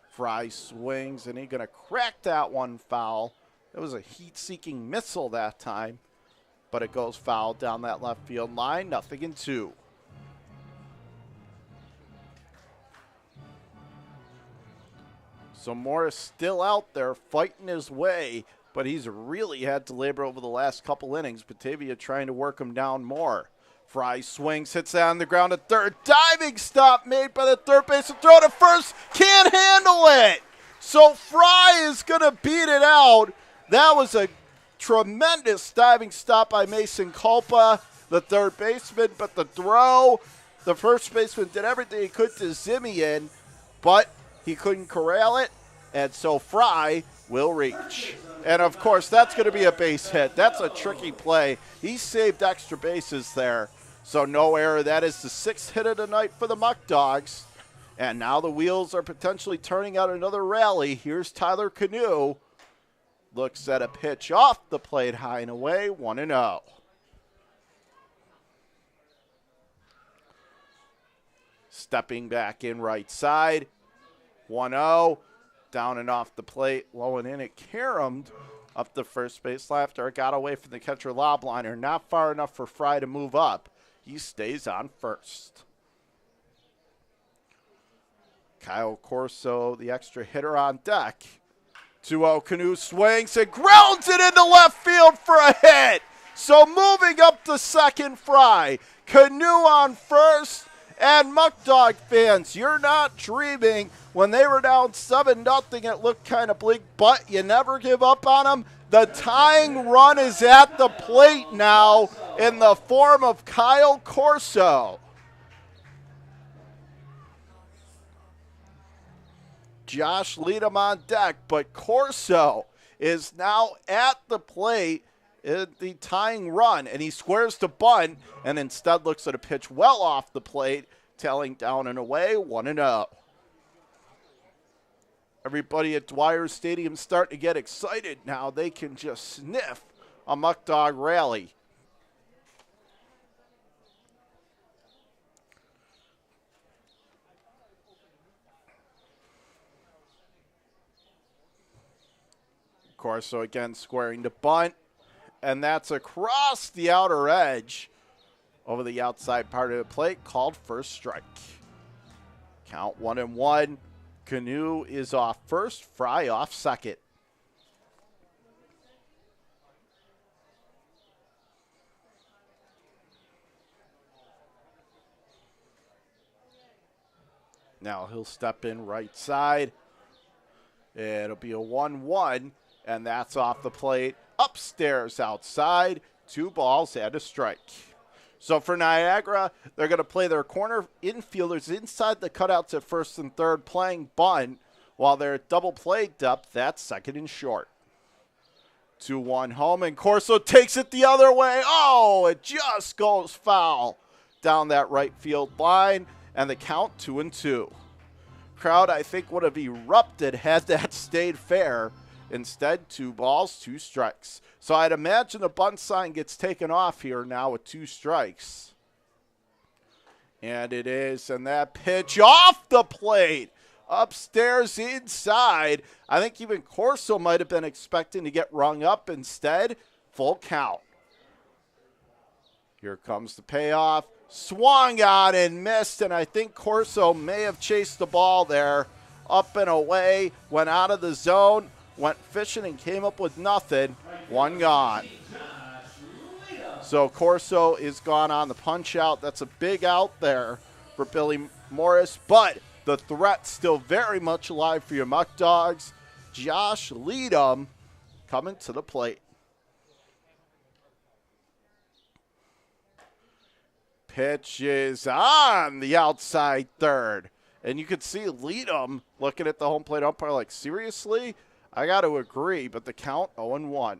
Fry swings, and he's going to crack that one foul. It was a heat-seeking missile that time, but it goes foul down that left field line, 0-2. So Morris still out there fighting his way, but he's really had to labor over the last couple innings. Batavia trying to work him down more. Fry swings, hits that on the ground at third. Diving stop made by the third baseman. Throw to first. Can't handle it. So Fry is going to beat it out. That was a tremendous diving stop by Mason Culpa, the third baseman. But the throw, the first baseman did everything he could to zimmy in, but he couldn't corral it. And so Fry will reach. And, of course, that's going to be a base hit. That's a tricky play. He saved extra bases there. So no error. That is the 6th hit of the night for the Muckdogs. And now the wheels are potentially turning out another rally. Here's Tyler Canoe. Looks at a pitch off the plate, high and away, 1-0. Stepping back in right side, 1-0. Down and off the plate, low and in. It caromed up the first base after it got away from the catcher lob liner. Not far enough for Fry to move up. He stays on first. Kyle Corso, the extra hitter on deck. 2-0 Canoe swings and grounds it into left field for a hit. So moving up to second, Fry. Canoe on first. And Muckdog fans, you're not dreaming. When they were down 7-0, it looked kind of bleak, but you never give up on them. The tying run is at the plate now in the form of Kyle Corso. Josh Leadham on deck, but Corso is now at the plate in the tying run, and he squares to bunt and instead looks at a pitch well off the plate, tailing down and away, 1-0. Everybody at Dwyer Stadium starting to get excited now. They can just sniff a Muck Dog rally. Corso again squaring to bunt, and that's across the outer edge over the outside part of the plate, called first strike. Count 1-1. Canoe is off first, Fry off second. Now he'll step in right side. It'll be a 1-1, and that's off the plate. Upstairs outside, 2 balls and a strike. So for Niagara, they're going to play their corner infielders inside the cutouts at first and third, playing bunt, while they're at double play depth, that's second and short. 2-1 home, and Corso takes it the other way. Oh, it just goes foul down that right field line, and the count 2-2. Crowd, I think, would have erupted had that stayed fair. Instead, 2 balls, 2 strikes. So I'd imagine the bunt sign gets taken off here now with 2 strikes. And it is, and that pitch off the plate, upstairs inside. I think even Corso might have been expecting to get rung up. Instead, full count. Here comes the payoff. Swung on and missed, and I think Corso may have chased the ball there. Up and away, went out of the zone, went fishing and came up with nothing. 1 gone. So Corso is gone on the punch out. That's a big out there for Billy Morris, but the threat's still very much alive for your Muck Dogs. Josh Leadham coming to the plate. Pitch is on the outside third. And you could see Leadham looking at the home plate umpire like, seriously? I got to agree, but the count 0-1.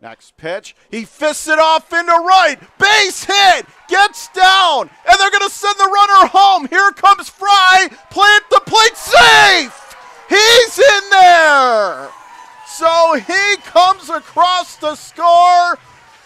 Next pitch, he fists it off into right. Base hit, gets down, and they're going to send the runner home. Here comes Fry, plant the plate, safe! He's in there! So he comes across the score,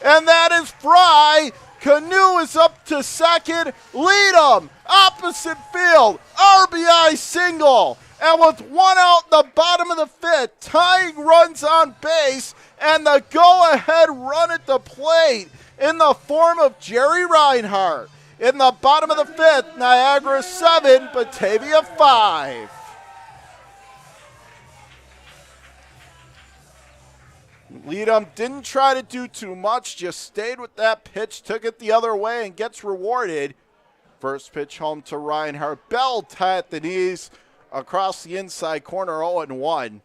and that is Fry. Canoe is up to second. Leadham, opposite field, RBI single. And with 1 out in the bottom of the 5th, tying runs on base, and the go-ahead run at the plate in the form of Jerry Reinhardt. In the bottom of the 5th, Niagara 7, Batavia 5. Leadham didn't try to do too much, just stayed with that pitch, took it the other way, and gets rewarded. First pitch home to Reinhardt. Bell tie at the knees across the inside corner, 0-1.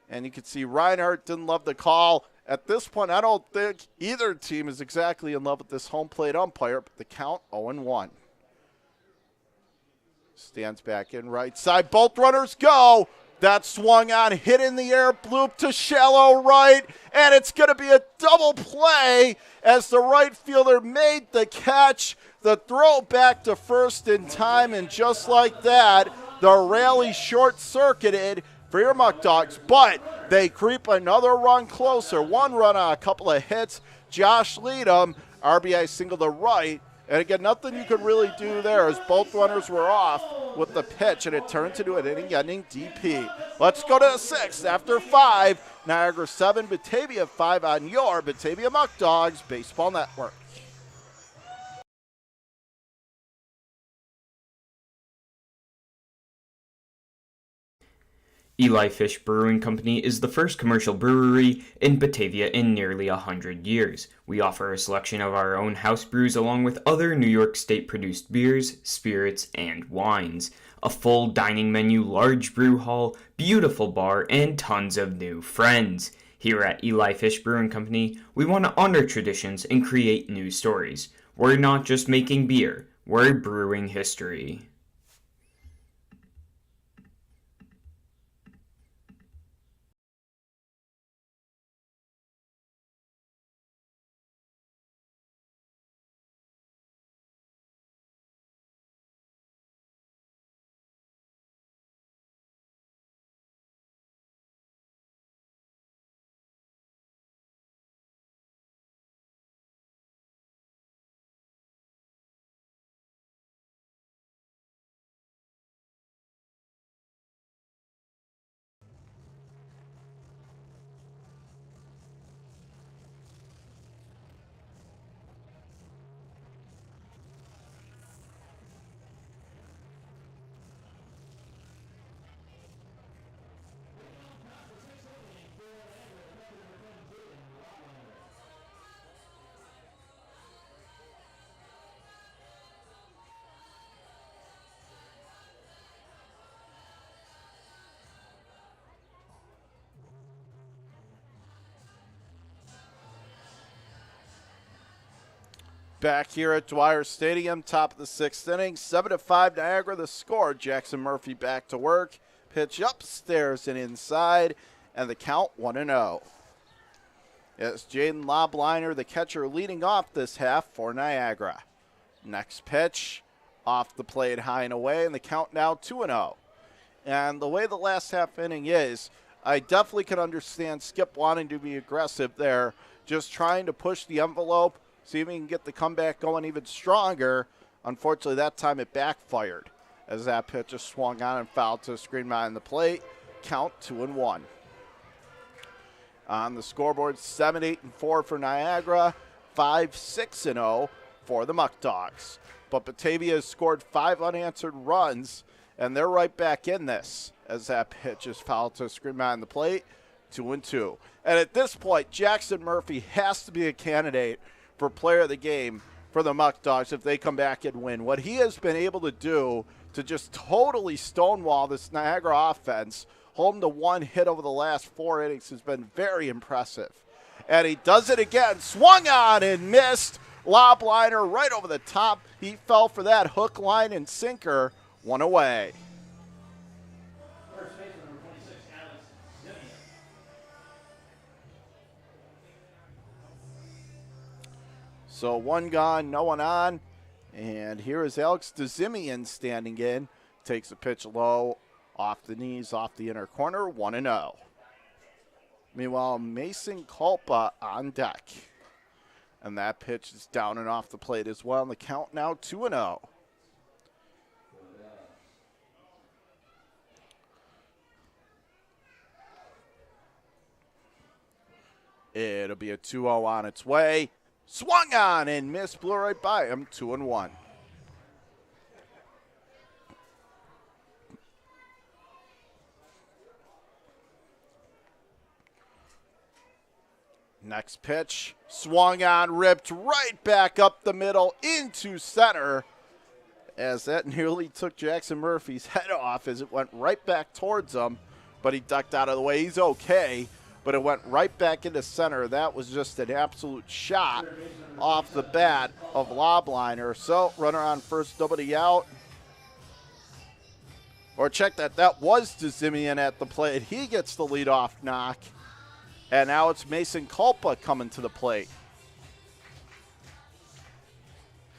And you can see Reinhardt didn't love the call. At this point, I don't think either team is exactly in love with this home plate umpire, but the count 0-1. Stands back in right side. Both runners go. That swung on, hit in the air, bloop to shallow right, and it's going to be a double play as the right fielder made the catch. The throw back to first in time, and just like that, the rally short-circuited for your Muck Dogs, but they creep another run closer. 1 run on a couple of hits. Josh Leadham, RBI single to right. And again, nothing you could really do there as both runners were off with the pitch, and it turned into an inning-ending DP. Let's go to the 6th after 5. Niagara 7, Batavia 5 on your Batavia Muck Dogs Baseball Network. Eli Fish Brewing Company is the first commercial brewery in Batavia in nearly 100 years. We offer a selection of our own house brews along with other New York State-produced beers, spirits, and wines. A full dining menu, large brew hall, beautiful bar, and tons of new friends. Here at Eli Fish Brewing Company, we want to honor traditions and create new stories. We're not just making beer, we're brewing history. Back here at Dwyer Stadium, top of the 6th inning, 7-5 Niagara. The score. Jackson Murphy back to work. Pitch upstairs and inside, and the count 1-0. It's Jaden Lobliner, the catcher, leading off this half for Niagara. Next pitch, off the plate, high and away, and the count now 2-0. And the way the last half inning is, I definitely can understand Skip wanting to be aggressive there, just trying to push the envelope, see if he can get the comeback going even stronger. Unfortunately, that time it backfired as that pitch just swung on and fouled to the screen behind the plate. Count 2-1. On the scoreboard, 7-8-4 for Niagara, 5-6-0 for the Muckdogs. But Batavia has scored 5 unanswered runs, and they're right back in this as that pitch is fouled to the screen behind the plate. 2-2. And at this point, Jackson Murphy has to be a candidate for player of the game for the Muckdogs if they come back and win. What he has been able to do to just totally stonewall this Niagara offense, home to 1 hit over the last 4 innings, has been very impressive. And he does it again. Swung on and missed. Lobliner right over the top. He fell for that hook, line, and sinker. 1 away. First baseman number 26, Alex Zimian. So 1 gone, no one on. And here is Alex DeZimian standing in. Takes a pitch low, off the knees, off the inner corner, 1-0. Meanwhile, Mason Culpa on deck. And that pitch is down and off the plate as well. And the count now 2-0. It'll be a 2-0 on its way. Swung on and missed, blew right by him, 2-1. Next pitch, swung on, ripped right back up the middle into center, as that nearly took Jackson Murphy's head off as it went right back towards him, but he ducked out of the way. He's okay, but it went right back into center. That was just an absolute shot off the bat of Lobliner. So runner on first, nobody out. Or check that, that was DeZimian at the plate. He gets the leadoff knock. And now it's Mason Culpa coming to the plate.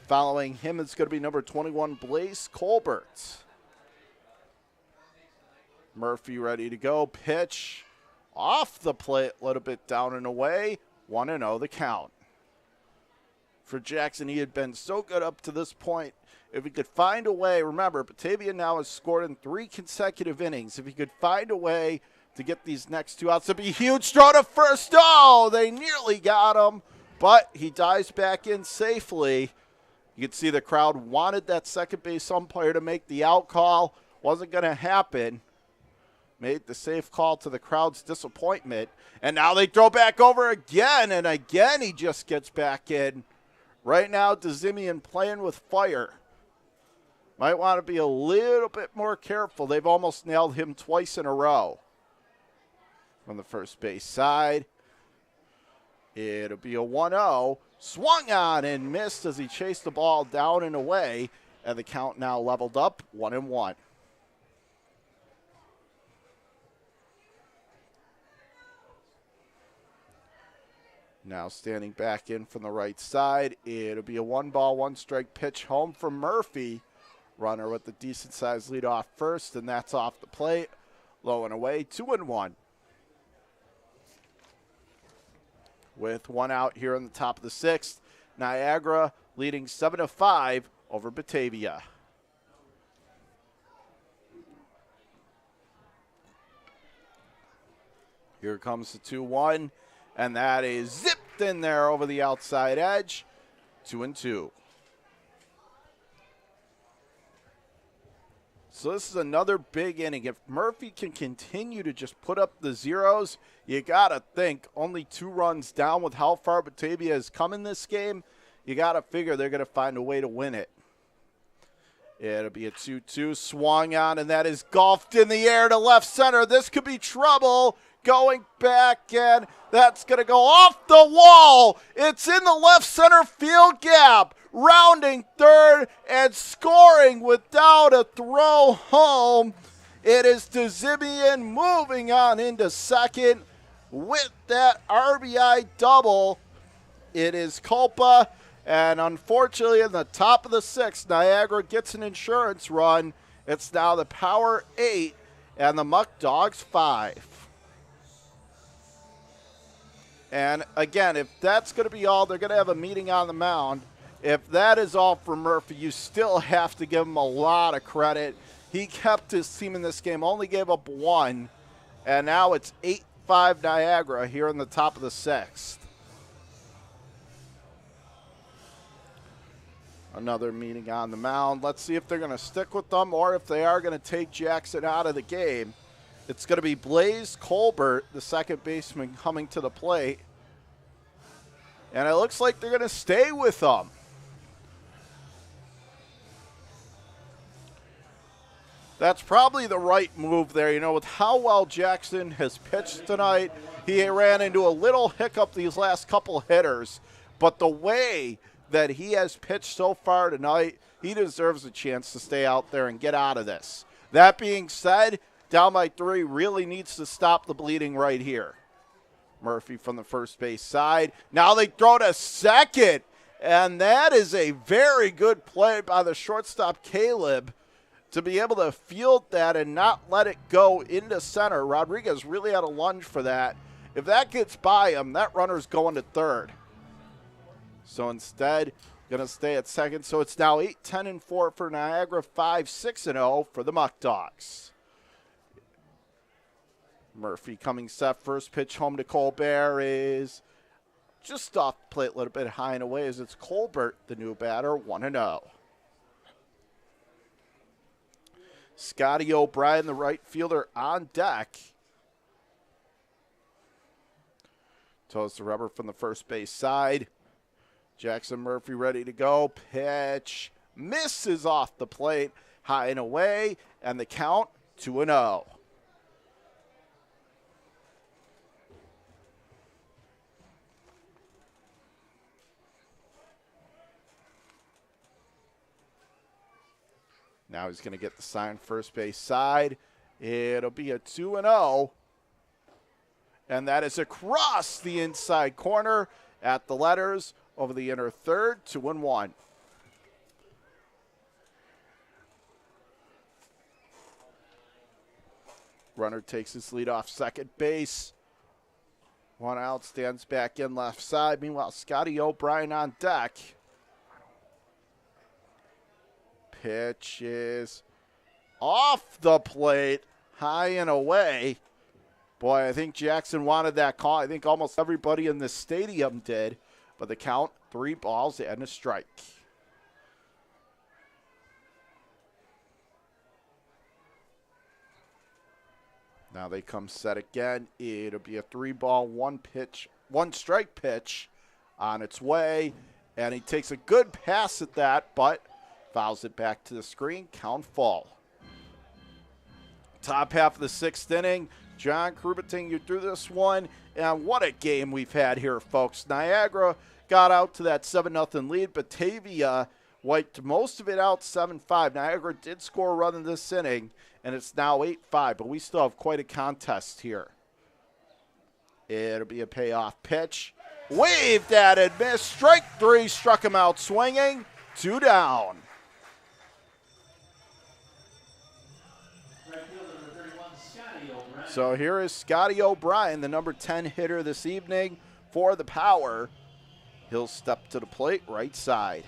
Following him is going to be number 21, Blaze Colbert. Murphy ready to go. Pitch off the plate, a little bit down and away. 1-0 the count. For Jackson, he had been so good up to this point. If he could find a way, remember, Batavia now has scored in 3 consecutive innings. If he could find a way to get these next 2 outs, it'd be huge. Throw to first. Oh, they nearly got him, but he dives back in safely. You can see the crowd wanted that second base umpire to make the out call. Wasn't going to happen. Made the safe call to the crowd's disappointment. And now they throw back over again, and again he just gets back in. Right now, DeZimian playing with fire. Might want to be a little bit more careful. They've almost nailed him twice in a row. From the first base side, it'll be a 1-0. Swung on and missed as he chased the ball down and away. And the count now leveled up, 1-1. Now standing back in from the right side, it'll be a 1-ball, 1-strike pitch home from Murphy. Runner with the decent-sized lead off first, and that's off the plate. Low and away, 2-1. With 1 out here in the top of the 6th, Niagara leading 7-5 over Batavia. Here comes the 2-1, and that is zipped in there over the outside edge. 2-2. So this is another big inning. If Murphy can continue to just put up the zeros, you got to think only 2 runs down with how far Batavia has come in this game. You got to figure they're going to find a way to win it. It'll be a 2-2, swung on, and that is golfed in the air to left center. This could be trouble. going back, and that's going to go off the wall. It's in the left center field gap. Rounding third and scoring without a throw home. It is DeZibian moving on into second with that RBI double. It is Culpa, and unfortunately in the top of the sixth, Niagara gets an insurance run. It's now the Power 8 and the Muckdogs 5. And again, if that's going to be all, they're going to have a meeting on the mound. If that is all for Murphy, you still have to give him a lot of credit. He kept his team in this game, only gave up one, and now it's 8-5 Niagara here in the top of the sixth. Another meeting on the mound. Let's see if they're going to stick with them or if they are going to take Jackson out of the game. It's going to be Blaze Colbert, the second baseman, coming to the plate. And it looks like they're going to stay with them. That's probably the right move there. You know, with how well Jackson has pitched tonight, he ran into a little hiccup these last couple hitters. But the way that he has pitched so far tonight, he deserves a chance to stay out there and get out of this. That being said, down by 3 really needs to stop the bleeding right here. Murphy from the first base side. Now they throw to second, and that is a very good play by the shortstop, Caleb, to be able to field that and not let it go into center. Rodriguez really had a lunge for that. If that gets by him, that runner's going to third. So instead, going to stay at second. So it's now 8-10-4 for Niagara, 5-6-0 for the Muckdogs. Murphy coming set. First pitch home to Colbert is just off the plate a little bit high and away as it's Colbert, the new batter, 1-0. Scotty O'Brien, the right fielder, on deck. Toes the rubber from the first base side. Jackson Murphy ready to go. Pitch misses off the plate, high and away, and the count 2-0. Now he's going to get the sign first base side. It'll be a 2-0. And that is across the inside corner at the letters over the inner third, 2-1. Runner takes his lead off second base. One out, stands back in left side. Meanwhile, Scotty O'Brien on deck. Pitch is off the plate, high and away. Boy, I think Jackson wanted that call. I think almost everybody in the stadium did. But the count, 3 balls and a strike. Now they come set again. It'll be a 3-ball, 1 strike pitch on its way. And he takes a good pass at that, but fouls it back to the screen. Count full. Top half of the 6th inning. John Krubiting, you threw this one. And what a game we've had here, folks. Niagara got out to that 7-0 lead. Batavia wiped most of it out 7-5. Niagara did score a run in this inning, and it's now 8-5. But we still have quite a contest here. It'll be a payoff pitch. Waved at it, missed. Strike 3, struck him out swinging. 2 down. So here is Scotty O'Brien, the number 10 hitter this evening for the Power. He'll step to the plate, right side.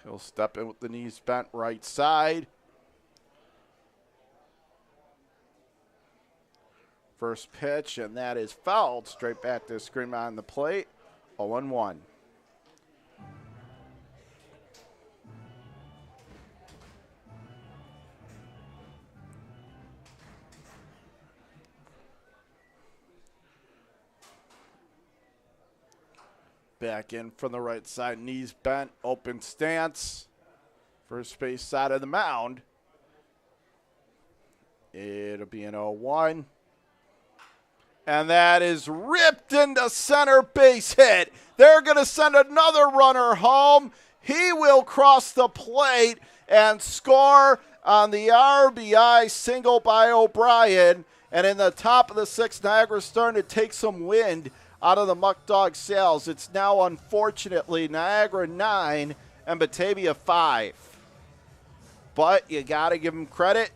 He'll step in with the knees bent, right side. First pitch, and that is fouled straight back to the screen behind the plate. 0-1. Back in from the right side, knees bent, open stance. First base side of the mound. It'll be an 0-1. And that is ripped into center base hit. They're going to send another runner home. He will cross the plate and score on the RBI single by O'Brien. And in the top of the sixth, Niagara's starting to take some wind out of the Muckdog sails. It's now, unfortunately, Niagara 9 and Batavia 5. But you got to give them credit.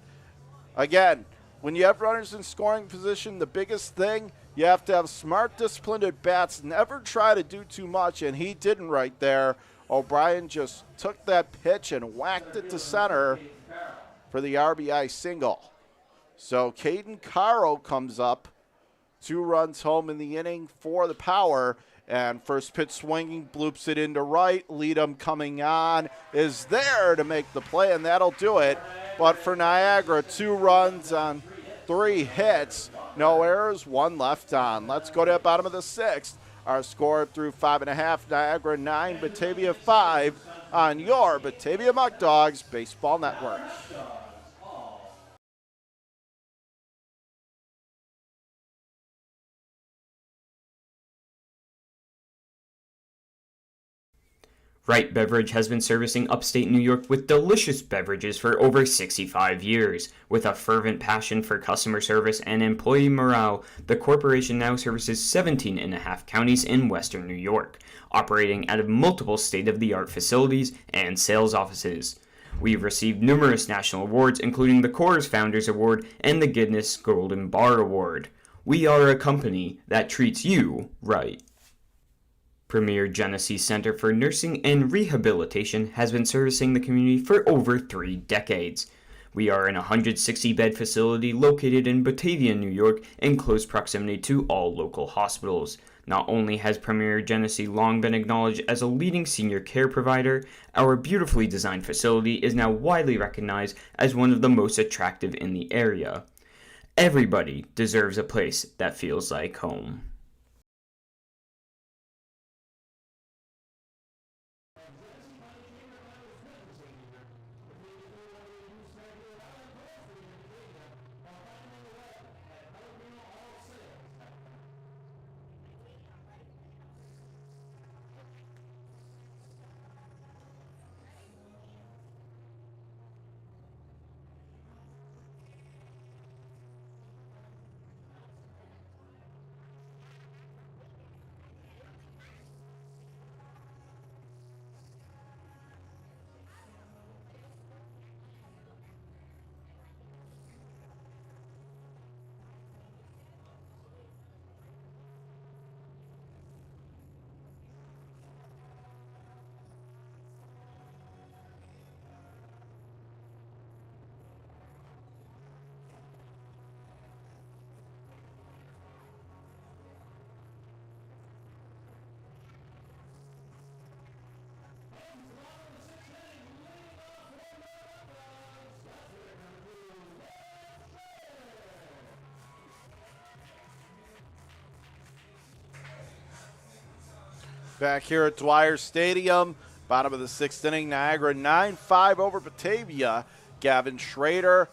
Again, when you have runners in scoring position, the biggest thing, you have to have smart, disciplined at-bats. Never try to do too much, and he didn't right there. O'Brien just took that pitch and whacked it to center for the RBI single. So Caden Caro comes up, 2 runs home in the inning for the Power, and first pitch swinging, bloops it into right. Leadham coming on is there to make the play, and that'll do it. But for Niagara, 2 runs on 3 hits, no errors, 1 left on. Let's go to the bottom of the 6th. Our score through 5.5, Niagara 9, Batavia 5 on your Batavia Muckdogs Baseball Network. Wright Beverage has been servicing upstate New York with delicious beverages for over 65 years. With a fervent passion for customer service and employee morale, the corporation now services 17 and a half counties in western New York, operating out of multiple state-of-the-art facilities and sales offices. We've received numerous national awards, including the Coors Founders Award and the Guinness Golden Bar Award. We are a company that treats you right. Premier Genesee Center for Nursing and Rehabilitation has been servicing the community for over 3 decades. We are an 160-bed facility located in Batavia, New York, in close proximity to all local hospitals. Not only has Premier Genesee long been acknowledged as a leading senior care provider, our beautifully designed facility is now widely recognized as one of the most attractive in the area. Everybody deserves a place that feels like home. Back here at Dwyer Stadium, bottom of the 6th inning, Niagara 9-5 over Batavia. Gavin Schrader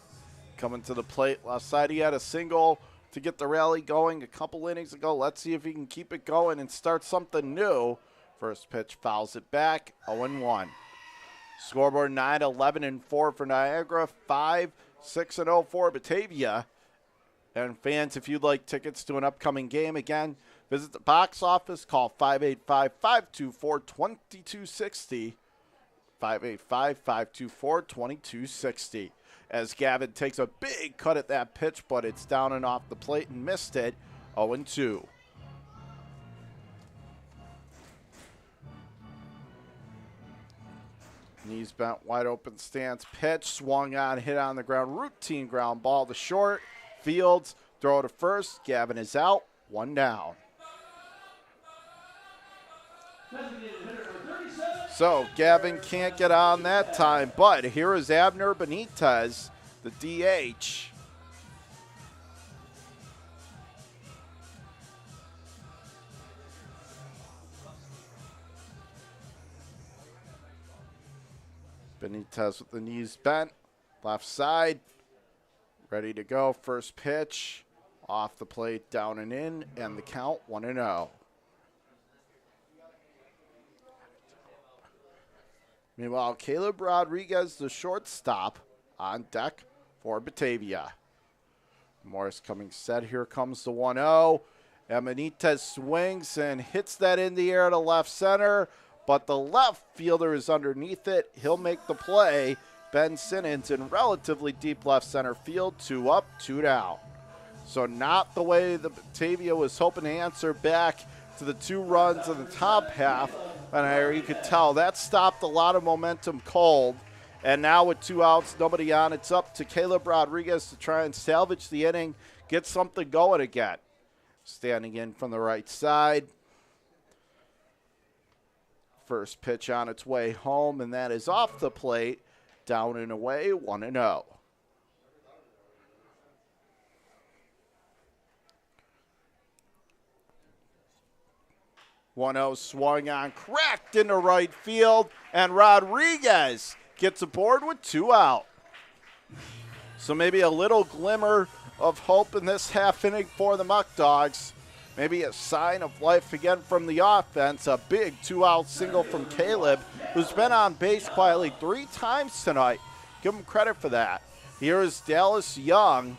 coming to the plate. Last side, he had a single to get the rally going a couple innings ago. Let's see if he can keep it going and start something new. First pitch fouls it back, 0-1. Scoreboard 9-11-4 for Niagara, 5-6-0 for Batavia. And fans, if you'd like tickets to an upcoming game, again, visit the box office. Call 585-524-2260. 585-524-2260. As Gavin takes a big cut at that pitch, but it's down and off the plate and missed it. 0-2. Knees bent, wide open stance. Pitch swung on, hit on the ground. Routine ground ball to short. Fields, throw to first. Gavin is out. 1 down. So Gavin can't get on that time, but here is Abner Benitez, the DH. Benitez with the knees bent. Left side. Ready to go. First pitch. Off the plate, down and in, and the count 1-0. Meanwhile, Caleb Rodriguez, the shortstop, on deck for Batavia. Morris coming set. Here comes the 1-0. And Benitez swings and hits that in the air to left center, but the left fielder is underneath it. He'll make the play. Ben Simmons in relatively deep left center field. 2 up, 2 down. So not the way the Batavia was hoping to answer back to the 2 runs in the top half. And you could tell that stopped a lot of momentum cold. And now with 2 outs, nobody on, it's up to Caleb Rodriguez to try and salvage the inning, get something going again. Standing in from the right side. First pitch on its way home, and that is off the plate. Down and away, 1-0. 1-0 swung on, cracked into right field, and Rodriguez gets aboard with 2 out. So maybe a little glimmer of hope in this half inning for the Muckdogs. Maybe a sign of life again from the offense. A big 2-out single from Caleb, who's been on base quietly 3 times tonight. Give him credit for that. Here is Dallas Young.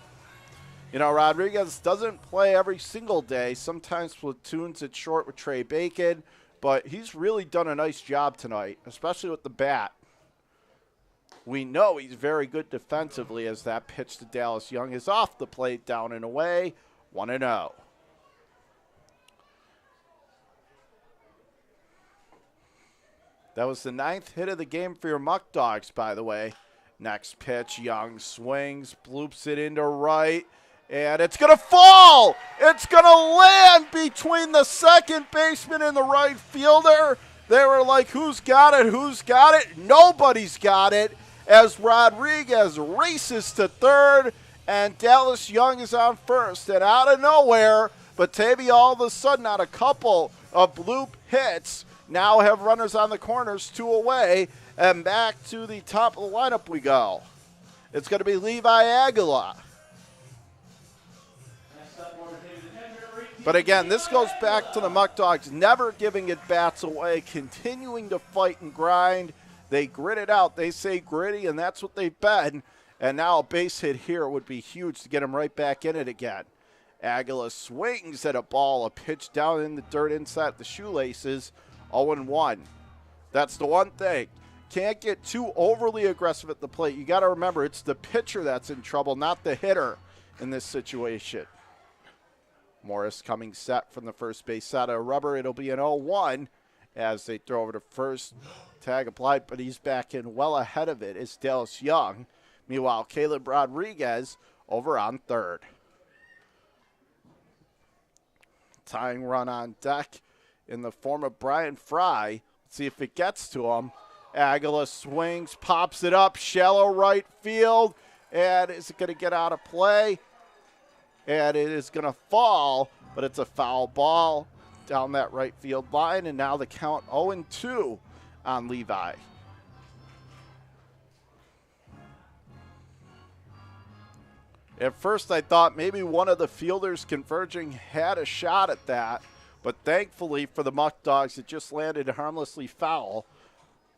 You know, Rodriguez doesn't play every single day. Sometimes platoons at short with Trey Bacon, but he's really done a nice job tonight, especially with the bat. We know he's very good defensively as that pitch to Dallas Young is off the plate, down and away, 1-0. That was the 9th hit of the game for your Muckdogs, by the way. Next pitch, Young swings, bloops it into right. And it's going to fall. It's going to land between the second baseman and the right fielder. They were like, who's got it? Who's got it? Nobody's got it as Rodriguez races to third and Dallas Young is on first. And out of nowhere, Batavia all of a sudden on a couple of bloop hits now have runners on the corners, 2 away, and back to the top of the lineup we go. It's going to be Levi Aguilar. But again, this goes back to the Muckdogs never giving it bats away, continuing to fight and grind. They grit it out. They say gritty, and that's what they've been. And now a base hit here would be huge to get them right back in it again. Aguilar swings at a ball, a pitch down in the dirt inside the shoelaces, 0-1. That's the one thing. Can't get too overly aggressive at the plate. You got to remember, it's the pitcher that's in trouble, not the hitter in this situation. Morris coming set from the first base side of rubber. It'll be an 0-1 as they throw over to first. Tag applied, but he's back in well ahead of it is Dallas Young. Meanwhile, Caleb Rodriguez over on third. Tying run on deck in the form of Brian Fry. Let's see if it gets to him. Aguilar swings, pops it up, shallow right field, and is it going to get out of play? And it is going to fall, but it's a foul ball down that right field line, and now the count 0-2 on Levi. At first I thought maybe one of the fielders converging had a shot at that, but thankfully for the Muckdogs, it just landed harmlessly foul.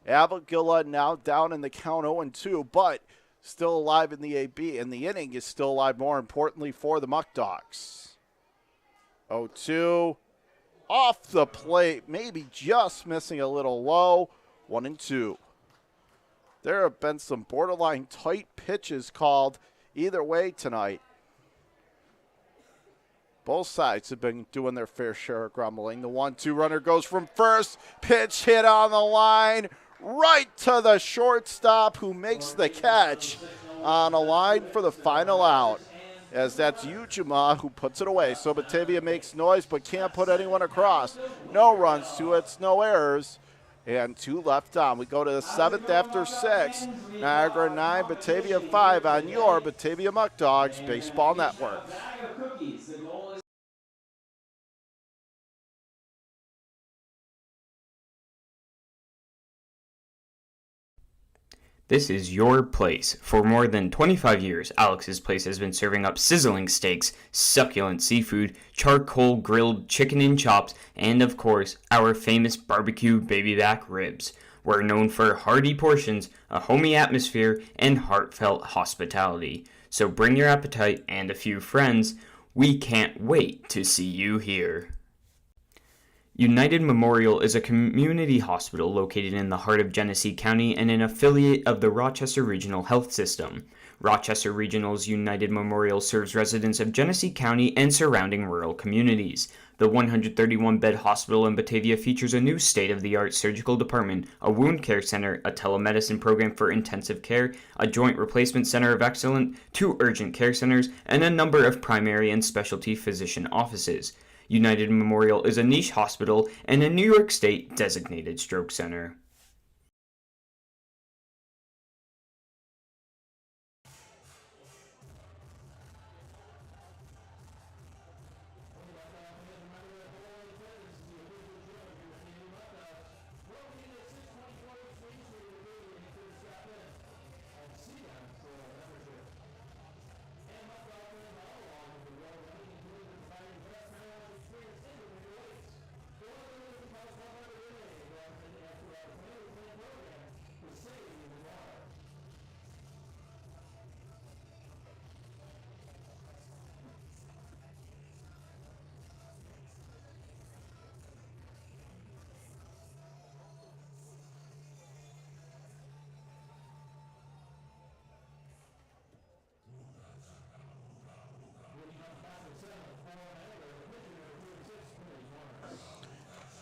Aguilar now down in the count 0-2, but still alive in the AB, and the inning is still alive, more importantly, for the Muckdogs. 0-2, off the plate, maybe just missing a little low, 1-2. There have been some borderline tight pitches called either way tonight. Both sides have been doing their fair share of grumbling. The 1-2 runner goes from first, pitch hit on the line, right to the shortstop who makes the catch on a line for the final out, as that's Ujima who puts it away. So Batavia makes noise but can't put anyone across. No runs, 2 hits, no errors, and 2 left on. We go to the 7th after 6. Niagara 9, Batavia 5 on your Batavia Muckdogs Baseball Network. This is your place. For more than 25 years, Alex's Place has been serving up sizzling steaks, succulent seafood, charcoal grilled chicken and chops, and of course, our famous barbecue baby back ribs. We're known for hearty portions, a homey atmosphere, and heartfelt hospitality. So bring your appetite and a few friends. We can't wait to see you here. United Memorial is a community hospital located in the heart of Genesee County and an affiliate of the Rochester Regional Health System. Rochester Regional's United Memorial serves residents of Genesee County and surrounding rural communities. The 131-bed hospital in Batavia features a new state-of-the-art surgical department, a wound care center, a telemedicine program for intensive care, a joint replacement center of excellence, 2 urgent care centers, and a number of primary and specialty physician offices. United Memorial is a niche hospital and a New York State designated stroke center.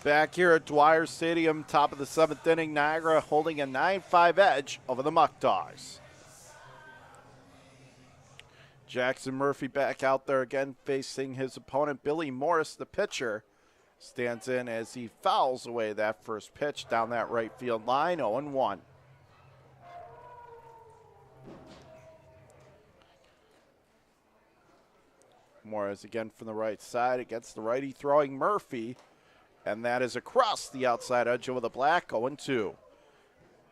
Back here at Dwyer Stadium, top of the 7th inning, Niagara holding a 9-5 edge over the Muckdogs. Jackson Murphy back out there again facing his opponent. Billy Morris, the pitcher, stands in as he fouls away that first pitch down that right field line, 0-1. Morris again from the right side against the righty throwing Murphy. And that is across the outside edge over the black, 0-2.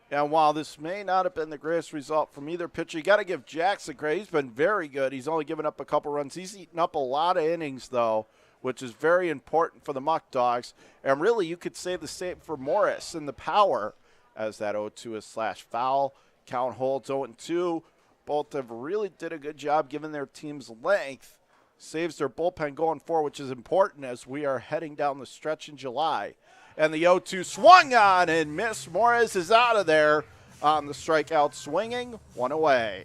And while this may not have been the greatest result from either pitcher, you got to give Jackson credit. He's been very good. He's only given up a couple runs. He's eaten up a lot of innings, though, which is very important for the Muckdogs. And really, you could say the same for Morris and the power, as that 0-2 is slash foul. Count holds 0-2. Both have really did a good job given their team's length. Saves their bullpen going forward, which is important as we are heading down the stretch in July. And the 0-2 swung on and missed. Morris is out of there on the strikeout swinging. 1 away.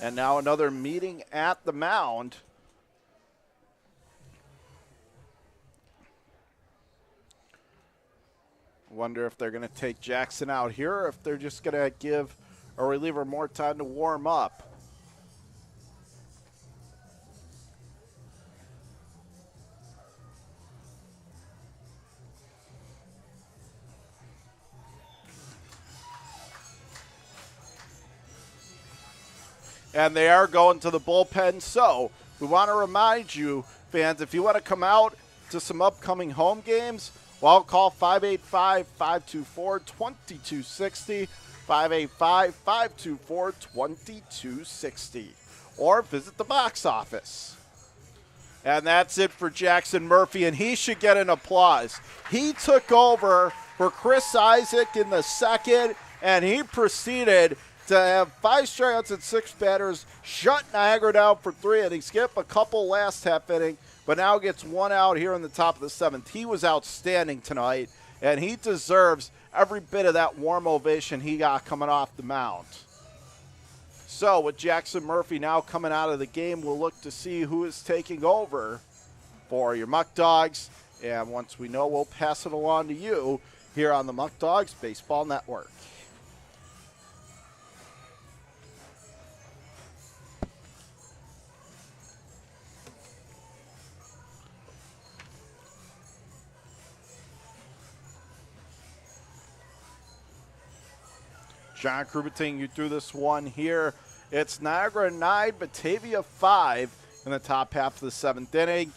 And now another meeting at the mound. Wonder if they're going to take Jackson out here or if they're just going to give a reliever more time to warm up. And they are going to the bullpen. So we want to remind you, fans, if you want to come out to some upcoming home games, well, call 585-524-2260, 585-524-2260, or visit the box office. And that's it for Jackson Murphy, and he should get an applause. He took over for Chris Isaac in the second, and he proceeded to have 5 strikeouts and 6 batters, shut Niagara down for 3 innings, skip a couple last half inning, but now gets 1 out here in the top of the 7th. He was outstanding tonight, and he deserves every bit of that warm ovation he got coming off the mound. So with Jackson Murphy now coming out of the game, we'll look to see who is taking over for your Muckdogs. And once we know, we'll pass it along to you here on the Muckdogs Baseball Network. John Kruberting, you threw this one here. It's Niagara 9, Batavia 5 in the top half of the 7th inning.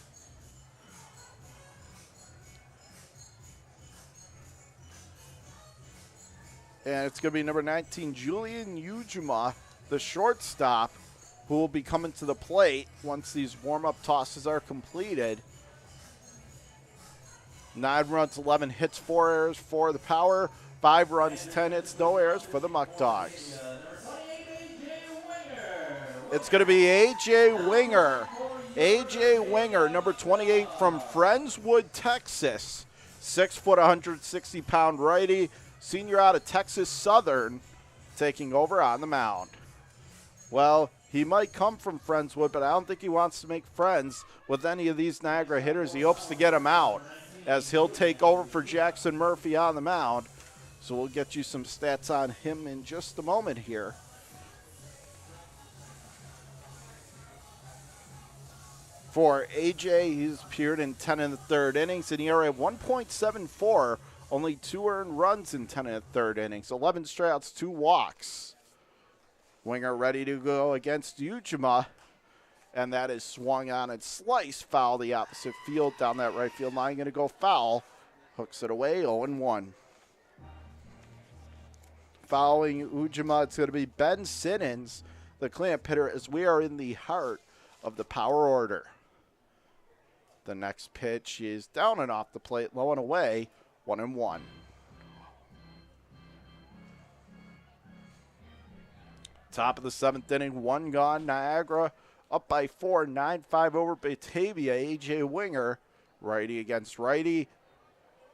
And it's going to be number 19, Julian Ujima, the shortstop, who will be coming to the plate once these warm-up tosses are completed. 9 runs, 11 hits, 4 errors for the Power. 5 runs, 10 hits, no errors for the Muckdogs. It's going to be A.J. Winger. A.J. Winger, number 28 from Friendswood, Texas. 6 foot, 160-pound righty. Senior out of Texas Southern, taking over on the mound. Well, he might come from Friendswood, but I don't think he wants to make friends with any of these Niagara hitters. He hopes to get them out, as he'll take over for Jackson Murphy on the mound. So we'll get you some stats on him in just a moment here. For AJ, he's appeared in 10 and the third innings, and ERA of 1.74, only 2 earned runs in 10 and the third innings, 11 strikeouts, 2 walks. Winger ready to go against Ujima, and that is swung on and sliced foul the opposite field down that right field line. Going to go foul. Hooks it away, 0-1. Following Ujima, it's going to be Ben Simmons, the cleanup hitter, as we are in the heart of the Power order. The next pitch is down and off the plate, low and away, 1-1. Top of the 7th inning, 1 gone. Niagara up by 4, 9-5 over Batavia. A.J. Winger, righty against righty.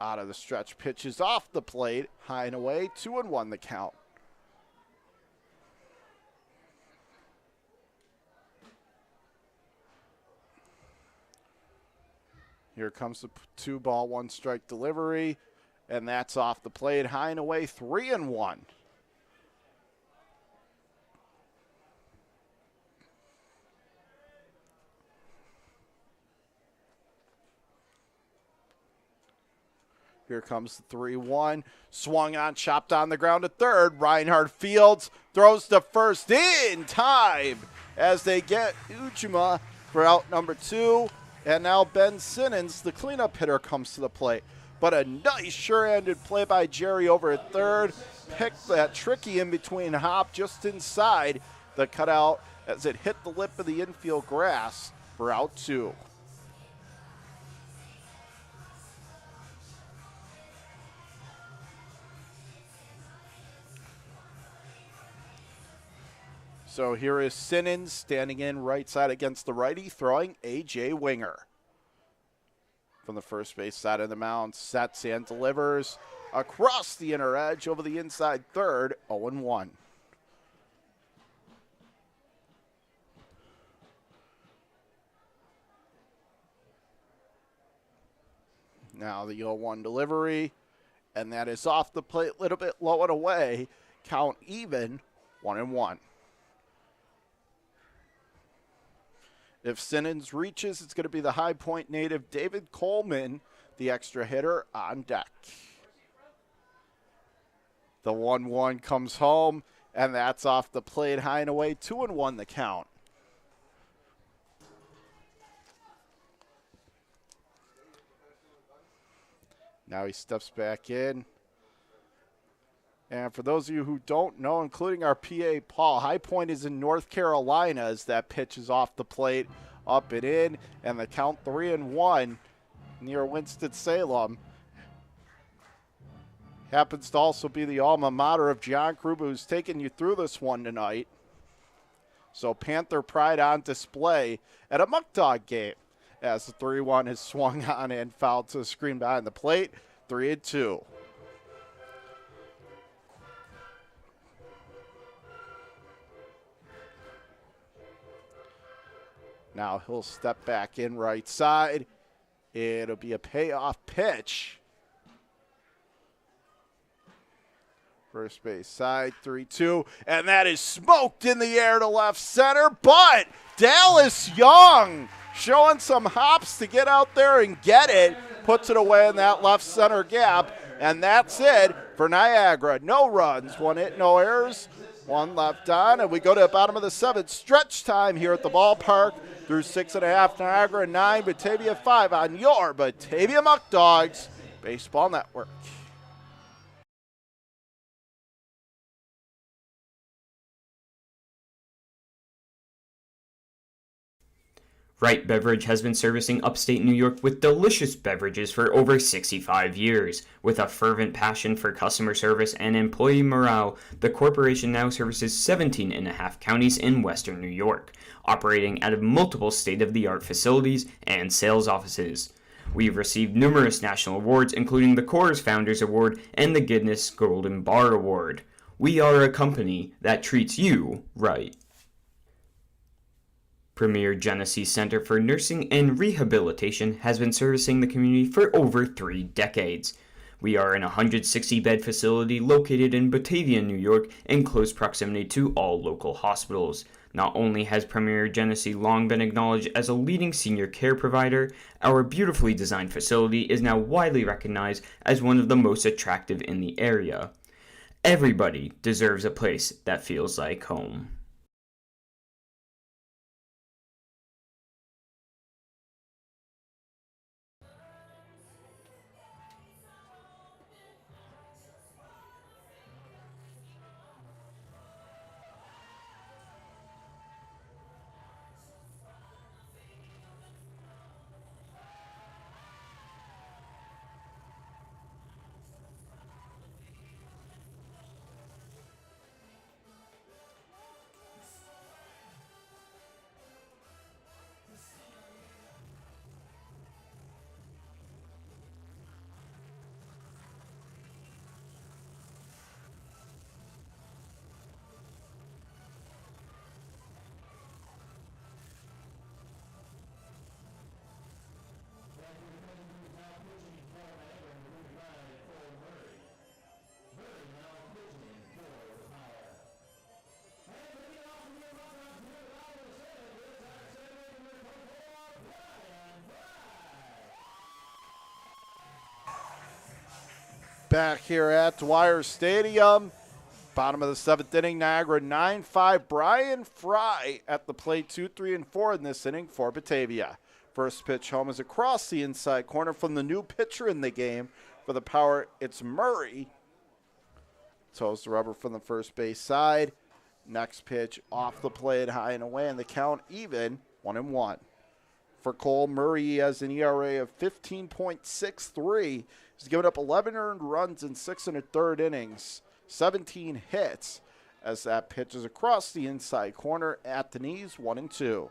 Out of the stretch, pitches off the plate, high and away, 2-1 the count. Here comes the 2-ball, 1-strike delivery, and that's off the plate, high and away, 3-1. Here comes the 3-1. Swung on, chopped on the ground to third. Reinhard Fields throws to first in time as they get Ujima for out number 2. And now Ben Simmons, the cleanup hitter, comes to the plate. But a nice sure-handed play by Jerry over at third. Picked that tricky in-between hop just inside the cutout as it hit the lip of the infield grass for out 2. So here is Simmons standing in right side against the righty, throwing A.J. Winger. From the first base side of the mound, sets and delivers across the inner edge over the inside third, 0-1. Now the 0-1 delivery, and that is off the plate, a little bit low and away. Count even, 1-1. If Simmons reaches, it's going to be the High Point native David Coleman, the extra hitter, on deck. The 1-1 comes home, and that's off the plate, high and away, 2-1 the count. Now he steps back in. And for those of you who don't know, including our PA, Paul, High Point is in North Carolina as that pitch is off the plate, up and in, and the count 3-1 near Winston-Salem. Happens to also be the alma mater of John Kruba, who's taking you through this one tonight. So Panther pride on display at a Muckdog game as the 3-1 is swung on and fouled to the screen behind the plate, 3-2. Now he'll step back in right side. It'll be a payoff pitch. First base side, 3-2. And that is smoked in the air to left center. But Dallas Young showing some hops to get out there and get it. Puts it away in that left center gap. And that's it for Niagara. No runs, 1 hit, no errors. 1 left on. And we go to the bottom of the 7th. Stretch time here at the ballpark. Through 6.5, Niagara 9, Batavia 5 on your Batavia Muckdogs Baseball Network. Wright Beverage has been servicing upstate New York with delicious beverages for over 65 years. With a fervent passion for customer service and employee morale, the corporation now services 17 and a half counties in western New York, operating out of multiple state-of-the-art facilities and sales offices. We've received numerous national awards, including the Coors Founders Award and the Guinness Golden Bar Award. We are a company that treats you right. Premier Genesee Center for Nursing and Rehabilitation has been servicing the community for over 3 decades. We are an 160-bed facility located in Batavia, New York, in close proximity to all local hospitals. Not only has Premier Genesee long been acknowledged as a leading senior care provider, our beautifully designed facility is now widely recognized as one of the most attractive in the area. Everybody deserves a place that feels like home. Back here at Dwyer Stadium, bottom of the 7th inning, Niagara 9-5. Brian Fry at the plate, 2, 3, and 4 in this inning for Batavia. First pitch home is across the inside corner from the new pitcher in the game for the Power. It's Murray. Toes the rubber from the first base side. Next pitch off the plate, high and away, and the count even, 1-1. For Cole Murray, he has an ERA of 15.63. He's given up 11 earned runs in 6 1/3 innings, 17 hits, as that pitch is across the inside corner at the knees, 1-2.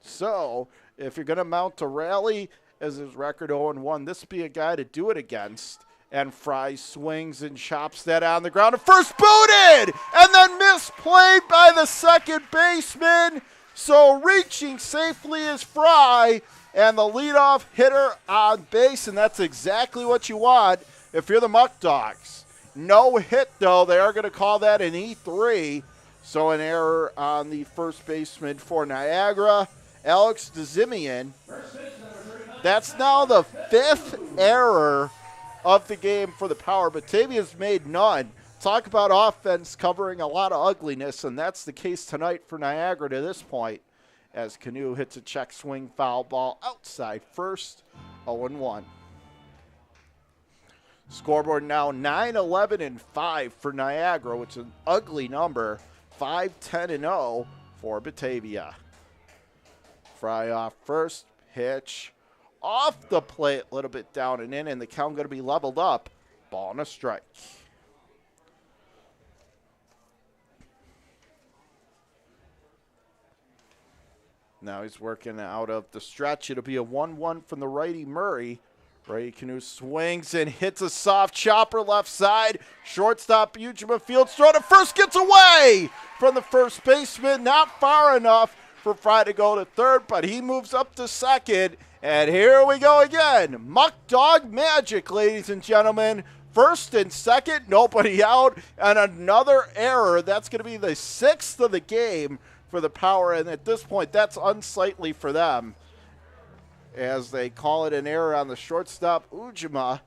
So, if you're going to mount a rally as his record 0-1, this would be a guy to do it against. And Fry swings and chops that on the ground. And first booted! And then misplayed by the second baseman. So reaching safely is Fry and the leadoff hitter on base. And that's exactly what you want if you're the Muckdogs. No hit, though. They are going to call that an E3. So an error on the first baseman for Niagara. Alex DeZimian. That's now the 5th error of the game for the Power. Batavia's made none. Talk about offense covering a lot of ugliness, and that's the case tonight for Niagara to this point, as Canoe hits a check swing foul ball outside first, 0-1. Scoreboard now 9-11-5 for Niagara, which is an ugly number, 5-10-0 for Batavia. Fry off first, pitch off the plate, a little bit down and in, and the count going to be leveled up. Ball and a strike. Now he's working out of the stretch. It'll be a 1-1 from the righty Murray. Righty Canoe swings and hits a soft chopper left side. Shortstop Ujima fields throw to first, gets away from the first baseman. Not far enough for Fry to go to third, but he moves up to second. And here we go again. Muckdog magic, ladies and gentlemen. First and second, nobody out, and another error. That's going to be the 6th of the game for the Power, and at this point, that's unsightly for them, as they call it an error on the shortstop, Ujima.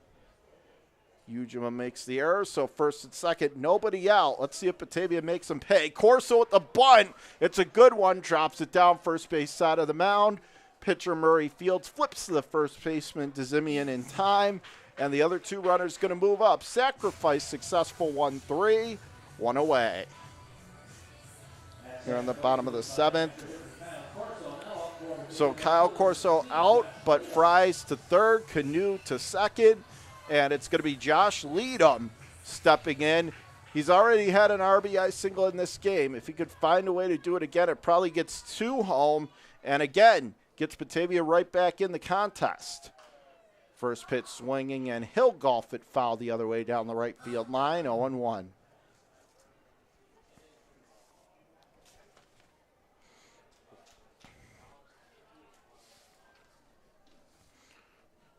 Ujima makes the error, so first and second, nobody out. Let's see if Batavia makes them pay. Corso with the bunt. It's a good one, drops it down first base side of the mound. Pitcher Murray fields, flips to the first baseman, DeZimian in time, and the other two runners going to move up. Sacrifice successful, 1-3, one away. Here on the bottom of the 7th. So Kyle Corso out, but Fries to third, Canoe to second, and it's going to be Josh Leadham stepping in. He's already had an RBI single in this game. If he could find a way to do it again, it probably gets 2 home, and again, gets Batavia right back in the contest. First pitch swinging, and he'll golf it foul the other way down the right field line, 0-1.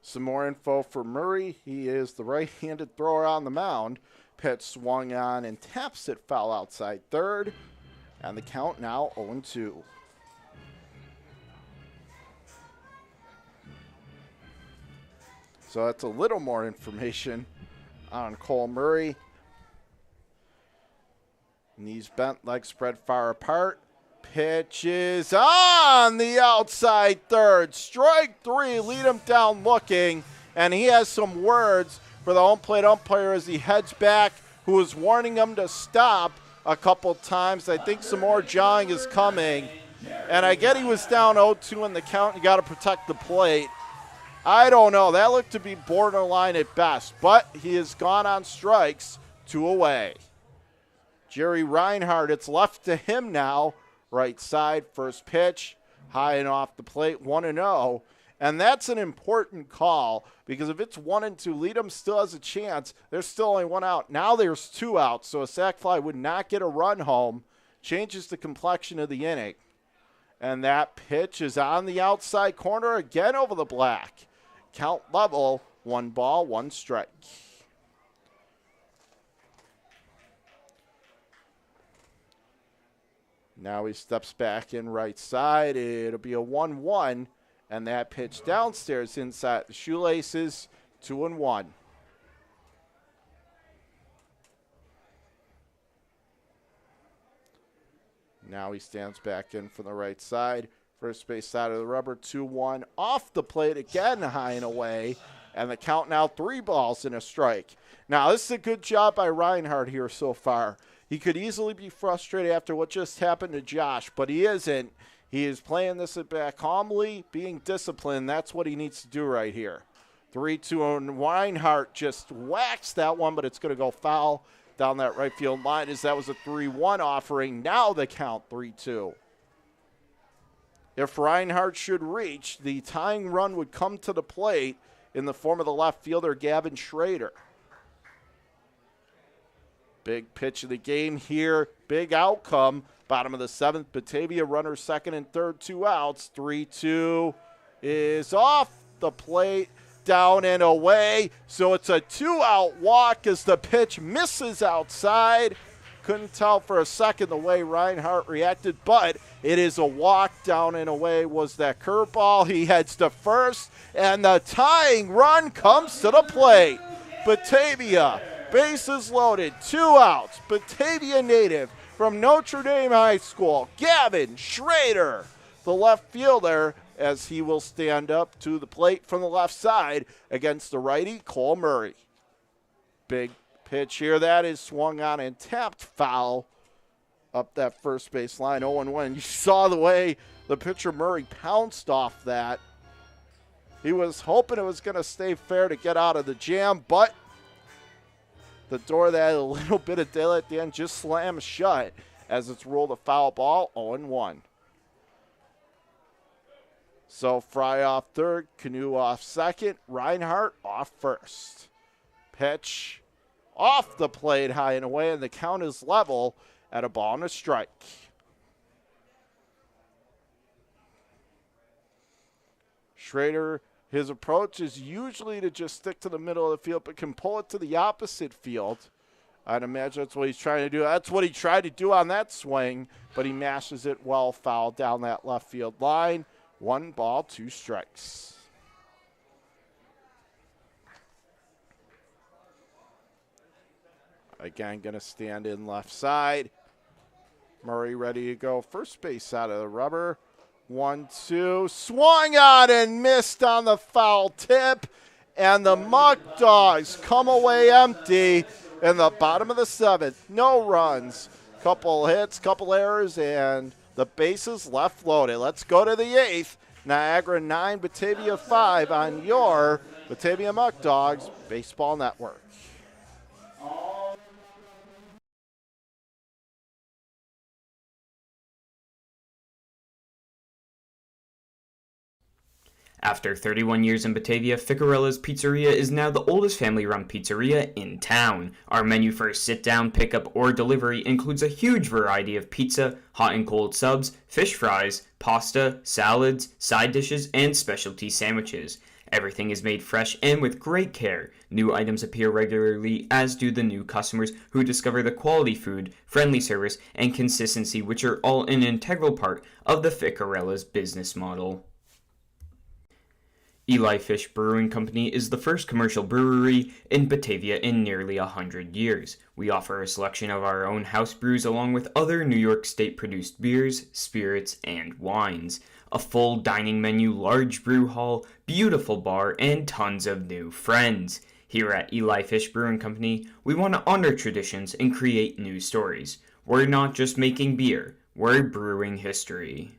Some more info for Murray. He is the right-handed thrower on the mound. Pitch swung on and taps it foul outside third. And the count now 0-2. So that's a little more information on Cole Murray. Knees bent, legs spread far apart. Pitch is on the outside third. Strike 3, lead him down looking. And he has some words for the home plate umpire as he heads back, who is warning him to stop a couple times. I think some more jawing is coming. And I get he was down 0-2 in the count. You got to protect the plate. I don't know. That looked to be borderline at best. But he has gone on strikes, 2 away. Jerry Reinhardt, it's left to him now. Right side, first pitch, high and off the plate, 1-0. And that's an important call because if it's 1-2, Leadham still has a chance. There's still only 1 out. Now there's 2 outs, so a sac fly would not get a run home. Changes the complexion of the inning. And that pitch is on the outside corner again over the black. Count level, 1 ball, 1 strike. Now he steps back in right side. It'll be a 1-1, and that pitch downstairs inside the shoelaces, 2-1. Now he stands back in from the right side. First base side of the rubber, 2-1. Off the plate again, high and away, and the count now 3 balls and a strike. Now this is a good job by Reinhardt here so far. He could easily be frustrated after what just happened to Josh, but he isn't. He is playing this at bat calmly, being disciplined. That's what he needs to do right here. 3-2, and Reinhardt just whacks that one, but it's going to go foul down that right field line as that was a 3-1 offering. Now the count 3-2. If Reinhardt should reach, the tying run would come to the plate in the form of the left fielder, Gavin Schrader. Big pitch of the game here. Big outcome. Bottom of the 7th. Batavia runners second and third, 2 outs. 3-2 is off the plate, down and away. So it's a 2-out walk as the pitch misses outside. Couldn't tell for a second the way Reinhardt reacted, but it is a walk. Down and away was that curveball. He heads to first, and the tying run comes to the plate. Batavia, bases loaded, 2 outs. Batavia native from Notre Dame High School, Gavin Schrader, the left fielder, as he will stand up to the plate from the left side against the righty, Cole Murray. Big pitch here. That is swung on and tapped foul up that first base line, 0-1. You saw the way the pitcher Murray pounced off that. He was hoping it was going to stay fair to get out of the jam, but the door that had a little bit of daylight at the end just slams shut as it's ruled a foul ball, 0-1. So Fry off third, Canoe off second, Reinhardt off first. Pitch off the plate, high and away, and the count is level at a ball and a strike. Schrader, his approach is usually to just stick to the middle of the field, but can pull it to the opposite field. I'd imagine that's what he's trying to do. That's what he tried to do on that swing, but he mashes it well foul down that left field line. 1 ball, 2 strikes. Again, going to stand in left side. Murray ready to go. First base out of the rubber. 1-2. Swung on and missed on the foul tip. And the Muckdogs come away empty in the bottom of the 7th. No runs. Couple hits, couple errors, and the bases left loaded. Let's go to the 8th. Niagara 9, Batavia 5 on your Batavia Muckdogs Baseball Network. After 31 years in Batavia, Ficarella's Pizzeria is now the oldest family-run pizzeria in town. Our menu for sit-down, pickup, or delivery includes a huge variety of pizza, hot and cold subs, fish fries, pasta, salads, side dishes, and specialty sandwiches. Everything is made fresh and with great care. New items appear regularly, as do the new customers who discover the quality food, friendly service, and consistency, which are all an integral part of the Ficarella's business model. Eli Fish Brewing Company is the first commercial brewery in Batavia in nearly 100 years. We offer a selection of our own house brews along with other New York State-produced beers, spirits, and wines. A full dining menu, large brew hall, beautiful bar, and tons of new friends. Here at Eli Fish Brewing Company, we want to honor traditions and create new stories. We're not just making beer, we're brewing history.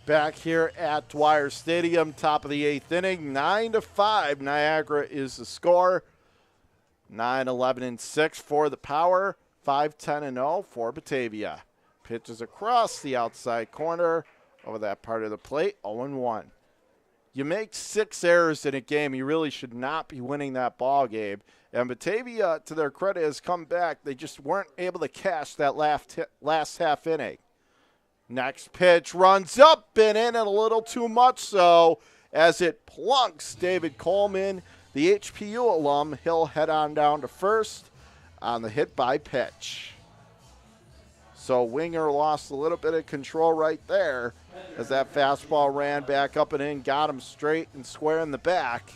Back here at Dwyer Stadium, top of the 8th inning, 9-5. Niagara is the score. 9-11-6 for the Power, 5-10-0 for Batavia. Pitches across the outside corner over that part of the plate, 0-1. You make 6 errors in a game, you really should not be winning that ball game. And Batavia, to their credit, has come back. They just weren't able to cash that last half inning. Next pitch runs up and in, and a little too much so as it plunks David Coleman, the HPU alum. He'll head on down to first on the hit by pitch. So Winger lost a little bit of control right there as that fastball ran back up and in, got him straight and square in the back.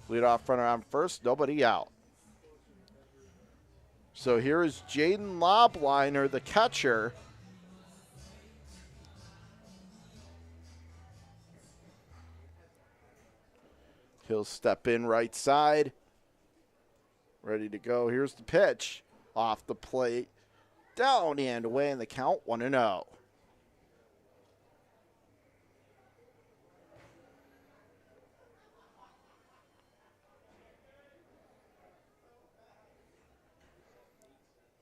Leadoff runner on first, nobody out. So here is Jaden Lobliner, the catcher. He'll step in right side. Ready to go. Here's the pitch. Off the plate. Down and away in the count, 1-0.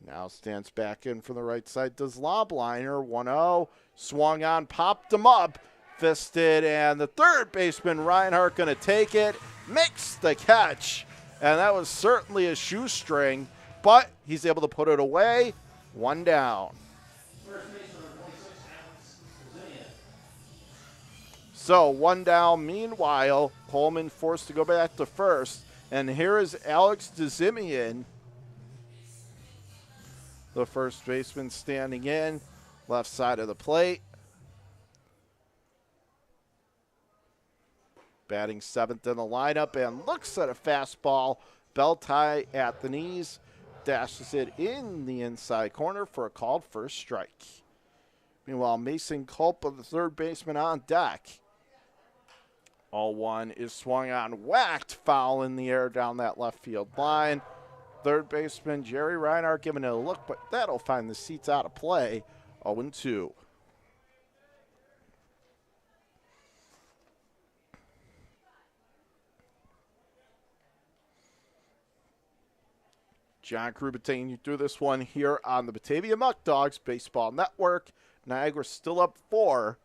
Now stands back in from the right side. Does Lobliner, 1-0. Swung on, popped him up. Fisted, and the third baseman, Reinhardt, going to take it, makes the catch, and that was certainly a shoestring, but he's able to put it away, 1 down. So 1 down. Meanwhile, Coleman forced to go back to first, and here is Alex DeZimian, the first baseman, standing in, left side of the plate. Batting 7th in the lineup and looks at a fastball, belt high at the knees, dashes it in the inside corner for a called first strike. Meanwhile, Mason Culpa, the third baseman, on deck. 0-1 is swung on, whacked, foul in the air down that left field line. Third baseman Jerry Reinhardt giving it a look, but that'll find the seats out of play, 0-2. John Kruba taking you through this one here on the Batavia Muckdogs Baseball Network. Niagara still up 4.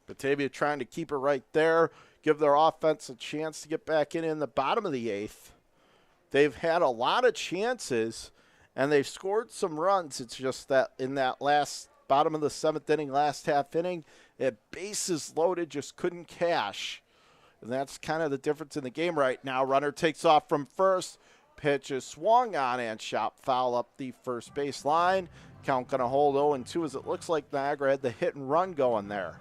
Batavia trying to keep it right there, give their offense a chance to get back in the bottom of the 8th. They've had a lot of chances, and they've scored some runs. It's just that in that last bottom of the 7th inning, last half inning, At bases loaded, just couldn't cash. And that's kind of the difference in the game right now. Runner takes off from first. Pitch is swung on and shot foul up the first base line. Count going to hold 0-2 as it looks like Niagara had the hit and run going there.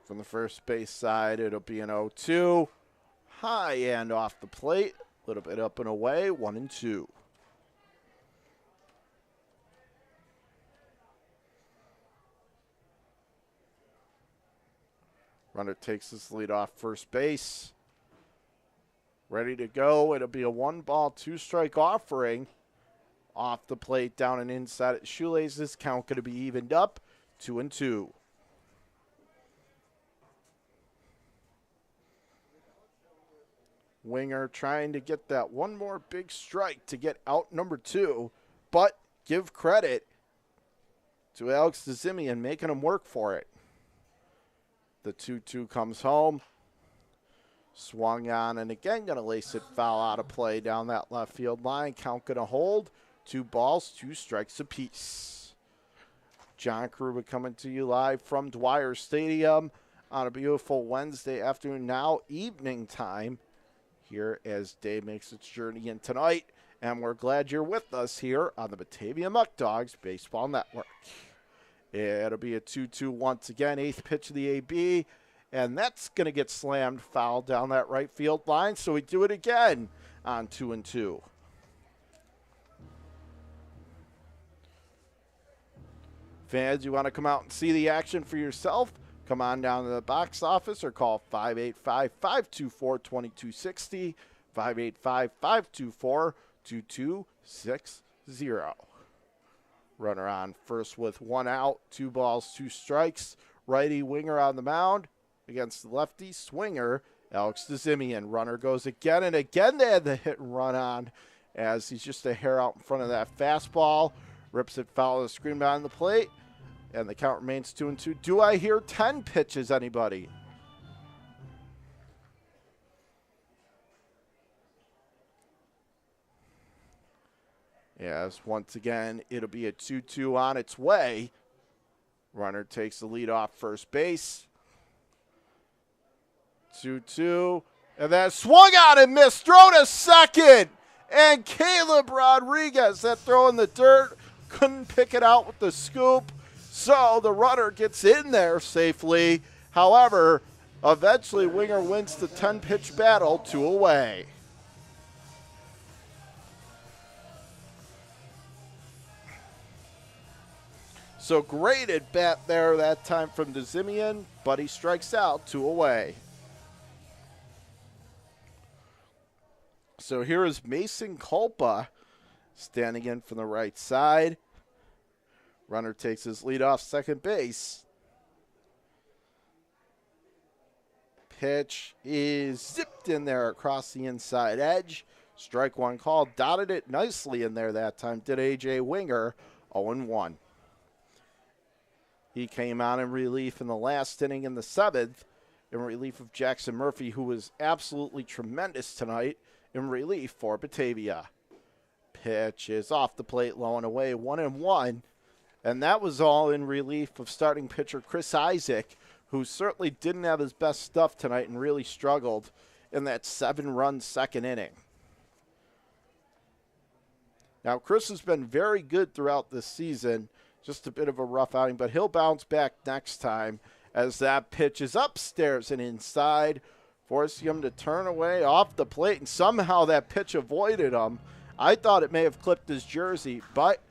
From the first base side, it'll be an 0-2. High and off the plate. A little bit up and away, 1-2. Runner takes his lead off first base. Ready to go. It'll be a 1-ball, 2-strike offering. Off the plate, down and inside at shoelaces. Count going to be evened up, 2-2. Winger trying to get that one more big strike to get out number 2, but give credit to Alex DeZimian making him work for it. The 2-2 comes home. Swung on and again going to lace it foul out of play down that left field line. Count going to hold. 2 balls, 2 strikes apiece. John Kruba coming to you live from Dwyer Stadium on a beautiful Wednesday afternoon, now evening time, here as day makes its journey in tonight. And we're glad you're with us here on the Batavia Muckdogs Baseball Network. It'll be a 2-2 once again, 8th pitch of the AB. And that's going to get slammed foul down that right field line. So we do it again on 2-2. Fans, you want to come out and see the action for yourself? Come on down to the box office or call 585-524-2260, 585-524-2260. Runner on first with 1 out, 2 balls, 2 strikes. Righty winger on the mound against the lefty swinger, Alex DeZimian. Runner goes again and again. They had the hit and run on as he's just a hair out in front of that fastball. Rips it foul of the screen behind the plate. And the count remains 2-2. Do I hear 10 pitches, anybody? Yes, once again, it'll be a 2-2 on its way. Runner takes the lead off first base. 2-2. And then swung on and missed. Throw to second. And Caleb Rodriguez, that throw in the dirt, couldn't pick it out with the scoop. So the runner gets in there safely. However, eventually winger wins the 10-pitch battle, 2 away. So great at bat there that time from DeZimian, but he strikes out, 2 away. So here is Mason Culpa standing in from the right side. Runner takes his lead off second base. Pitch is zipped in there across the inside edge. Strike 1 call. Dotted it nicely in there that time. Did A.J. Winger, 0-1. He came on in relief in the last inning in the 7th, in relief of Jackson Murphy, who was absolutely tremendous tonight in relief for Batavia. Pitch is off the plate, low and away, 1-1. And that was all in relief of starting pitcher Chris Isaac, who certainly didn't have his best stuff tonight and really struggled in that 7-run second inning. Now, Chris has been very good throughout this season. Just a bit of a rough outing, but he'll bounce back next time as that pitch is upstairs and inside, forcing him to turn away off the plate, and somehow that pitch avoided him. I thought it may have clipped his jersey, but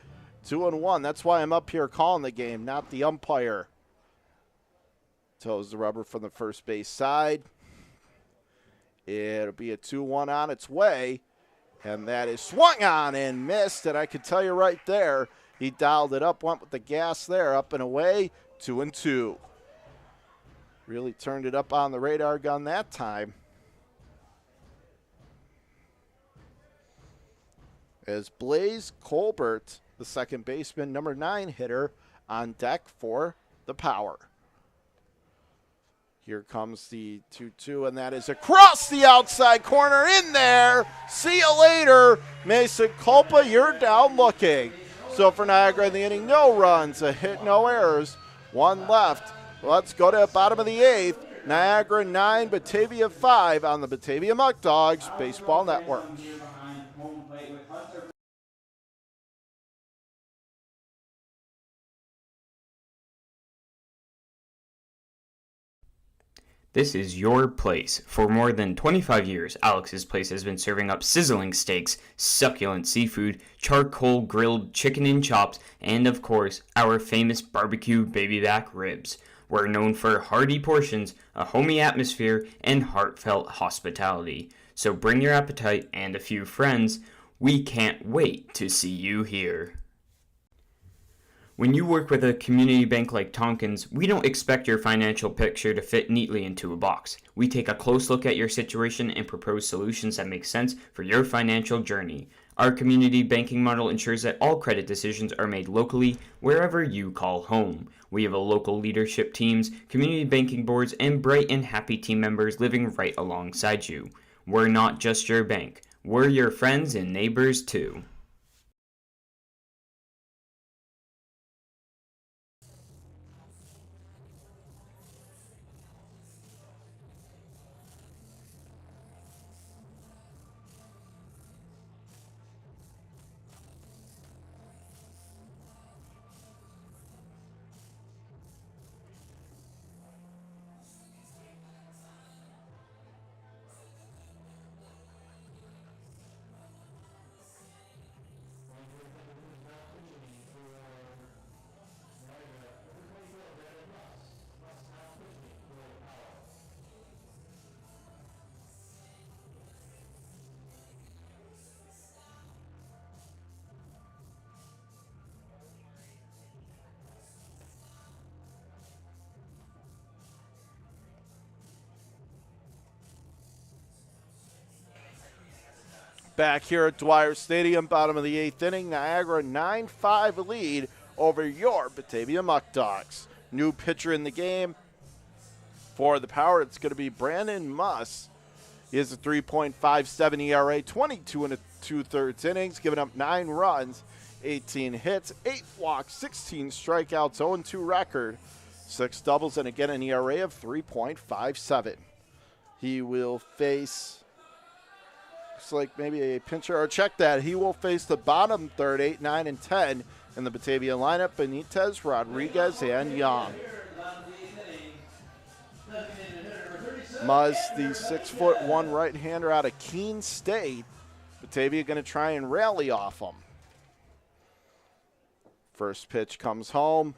2-1. That's why I'm up here calling the game, not the umpire. Toes the rubber from the first base side. It'll be a 2-1 on its way. And that is swung on and missed. And I can tell you right there, he dialed it up, went with the gas there, up and away, 2-2. Really turned it up on the radar gun that time. As Blaze Colbert, the second baseman, number 9 hitter, on deck for the Power. Here comes the 2-2, and that is across the outside corner in there. See you later, Mason Culpa. You're down looking. So for Niagara in the inning, no runs, a hit, no errors, one left. Let's go to the bottom of the 8th. Niagara 9, Batavia 5 on the Batavia Muckdogs Baseball Network. This is your place. For more than 25 years, Alex's Place has been serving up sizzling steaks, succulent seafood, charcoal grilled chicken and chops, and of course, our famous barbecue baby back ribs. We're known for hearty portions, a homey atmosphere, and heartfelt hospitality. So bring your appetite and a few friends. We can't wait to see you here. When you work with a community bank like Tompkins, we don't expect your financial picture to fit neatly into a box. We take a close look at your situation and propose solutions that make sense for your financial journey. Our community banking model ensures that all credit decisions are made locally, wherever you call home. We have a local leadership teams, community banking boards, and bright and happy team members living right alongside you. We're not just your bank. We're your friends and neighbors too. Back here at Dwyer Stadium, bottom of the 8th inning, Niagara 9-5 lead over your Batavia Muckdogs. New pitcher in the game for the Power, it's going to be Brandon Muss. He has a 3.57 ERA, 22 and 2/3 innings, giving up 9 runs, 18 hits, 8 walks, 16 strikeouts, 0-2 record, 6 doubles, and again an ERA of 3.57. He will face... looks like maybe a pincher, or check that. He will face the bottom third, 8, 9, and 10 in the Batavia lineup, Benitez, Rodriguez, and Young. Muzz, the 6'1" right-hander out of Keene State. Batavia going to try and rally off him. First pitch comes home.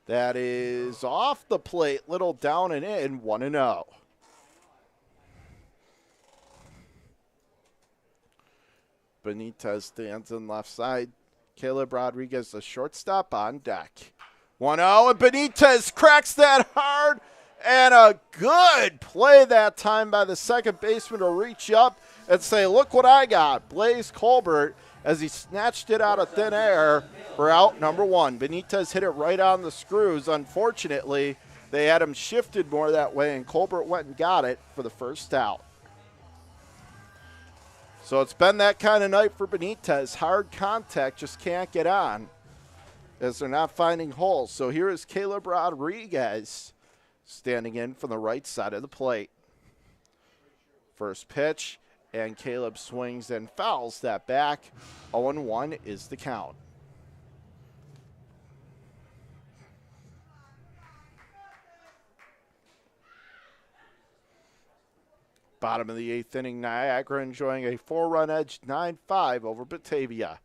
That is off the plate, little down and in, 1-0. Benitez stands in left side. Caleb Rodriguez, the shortstop, on deck. 1-0, and Benitez cracks that hard, and a good play that time by the second baseman to reach up and say, look what I got. Blaze Colbert, as he snatched it out of thin air for out number 1. Benitez hit it right on the screws. Unfortunately, they had him shifted more that way, and Colbert went and got it for the first out. So it's been that kind of night for Benitez. Hard contact, just can't get on as they're not finding holes. So here is Caleb Rodriguez standing in from the right side of the plate. First pitch, and Caleb swings and fouls that back. 0-1 is the count. Bottom of the 8th inning, Niagara enjoying a 4-run edge, 9-5 over Batavia.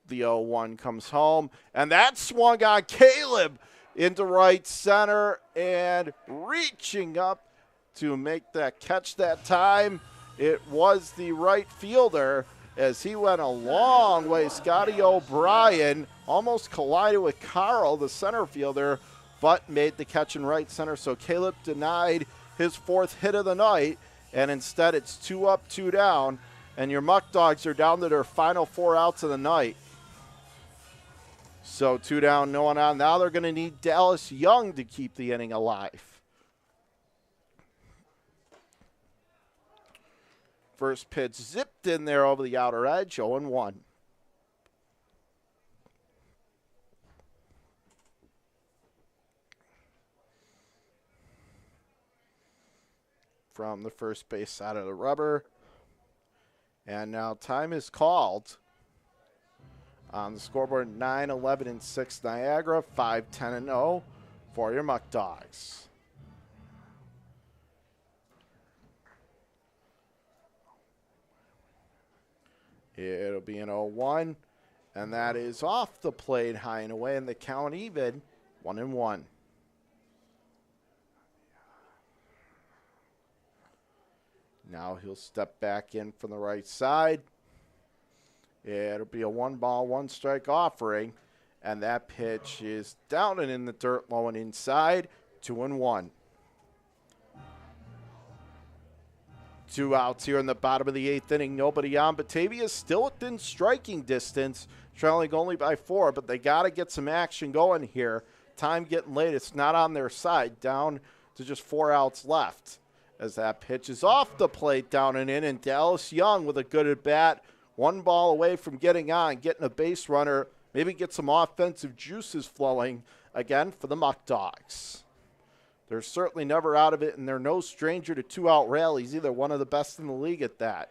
The 0-1 comes home, and that swung on Caleb into right center, and reaching up to make that catch that time, it was the right fielder as he went a long way. Scotty O'Brien almost collided with Carl, the center fielder, but made the catch in right center. So Caleb denied his 4th hit of the night, and instead it's 2 up, 2 down, and your Muckdogs are down to their final 4 outs of the night. So 2 down, no one on. Now they're going to need Dallas Young to keep the inning alive. First pitch zipped in there over the outer edge, 0-1. From the first base side of the rubber. And now time is called. On the scoreboard, 9-11-6 Niagara, 5-10-0 for your Muckdogs. It'll be an 0-1, and that is off the plate, high and away, and the count even, 1-1. Now he'll step back in from the right side. It'll be a 1-ball, 1-strike offering, and that pitch is down and in the dirt, low and inside, 2-1. 2 outs here in the bottom of the 8th inning. Nobody on. Batavia is still within striking distance, trailing only by 4, but they got to get some action going here. Time getting late. It's not on their side. Down to just 4 outs left as that pitch is off the plate, down and in, and Dallas Young with a good at bat. 1 ball away from getting on, getting a base runner, maybe get some offensive juices flowing again for the Muckdogs. They're certainly never out of it, and they're no stranger to 2-out rallies either. One of the best in the league at that.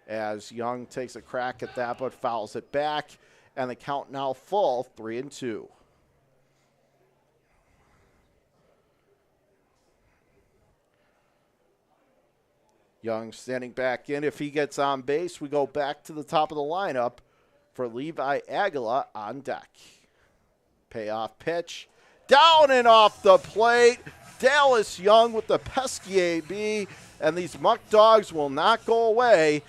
As Young takes a crack at that, but fouls it back, and the count now full, 3-2. Young standing back in. If he gets on base, we go back to the top of the lineup for Levi Aguila on deck. Payoff pitch. Down and off the plate. Dallas Young with the pesky AB. And these Muckdogs will not go away.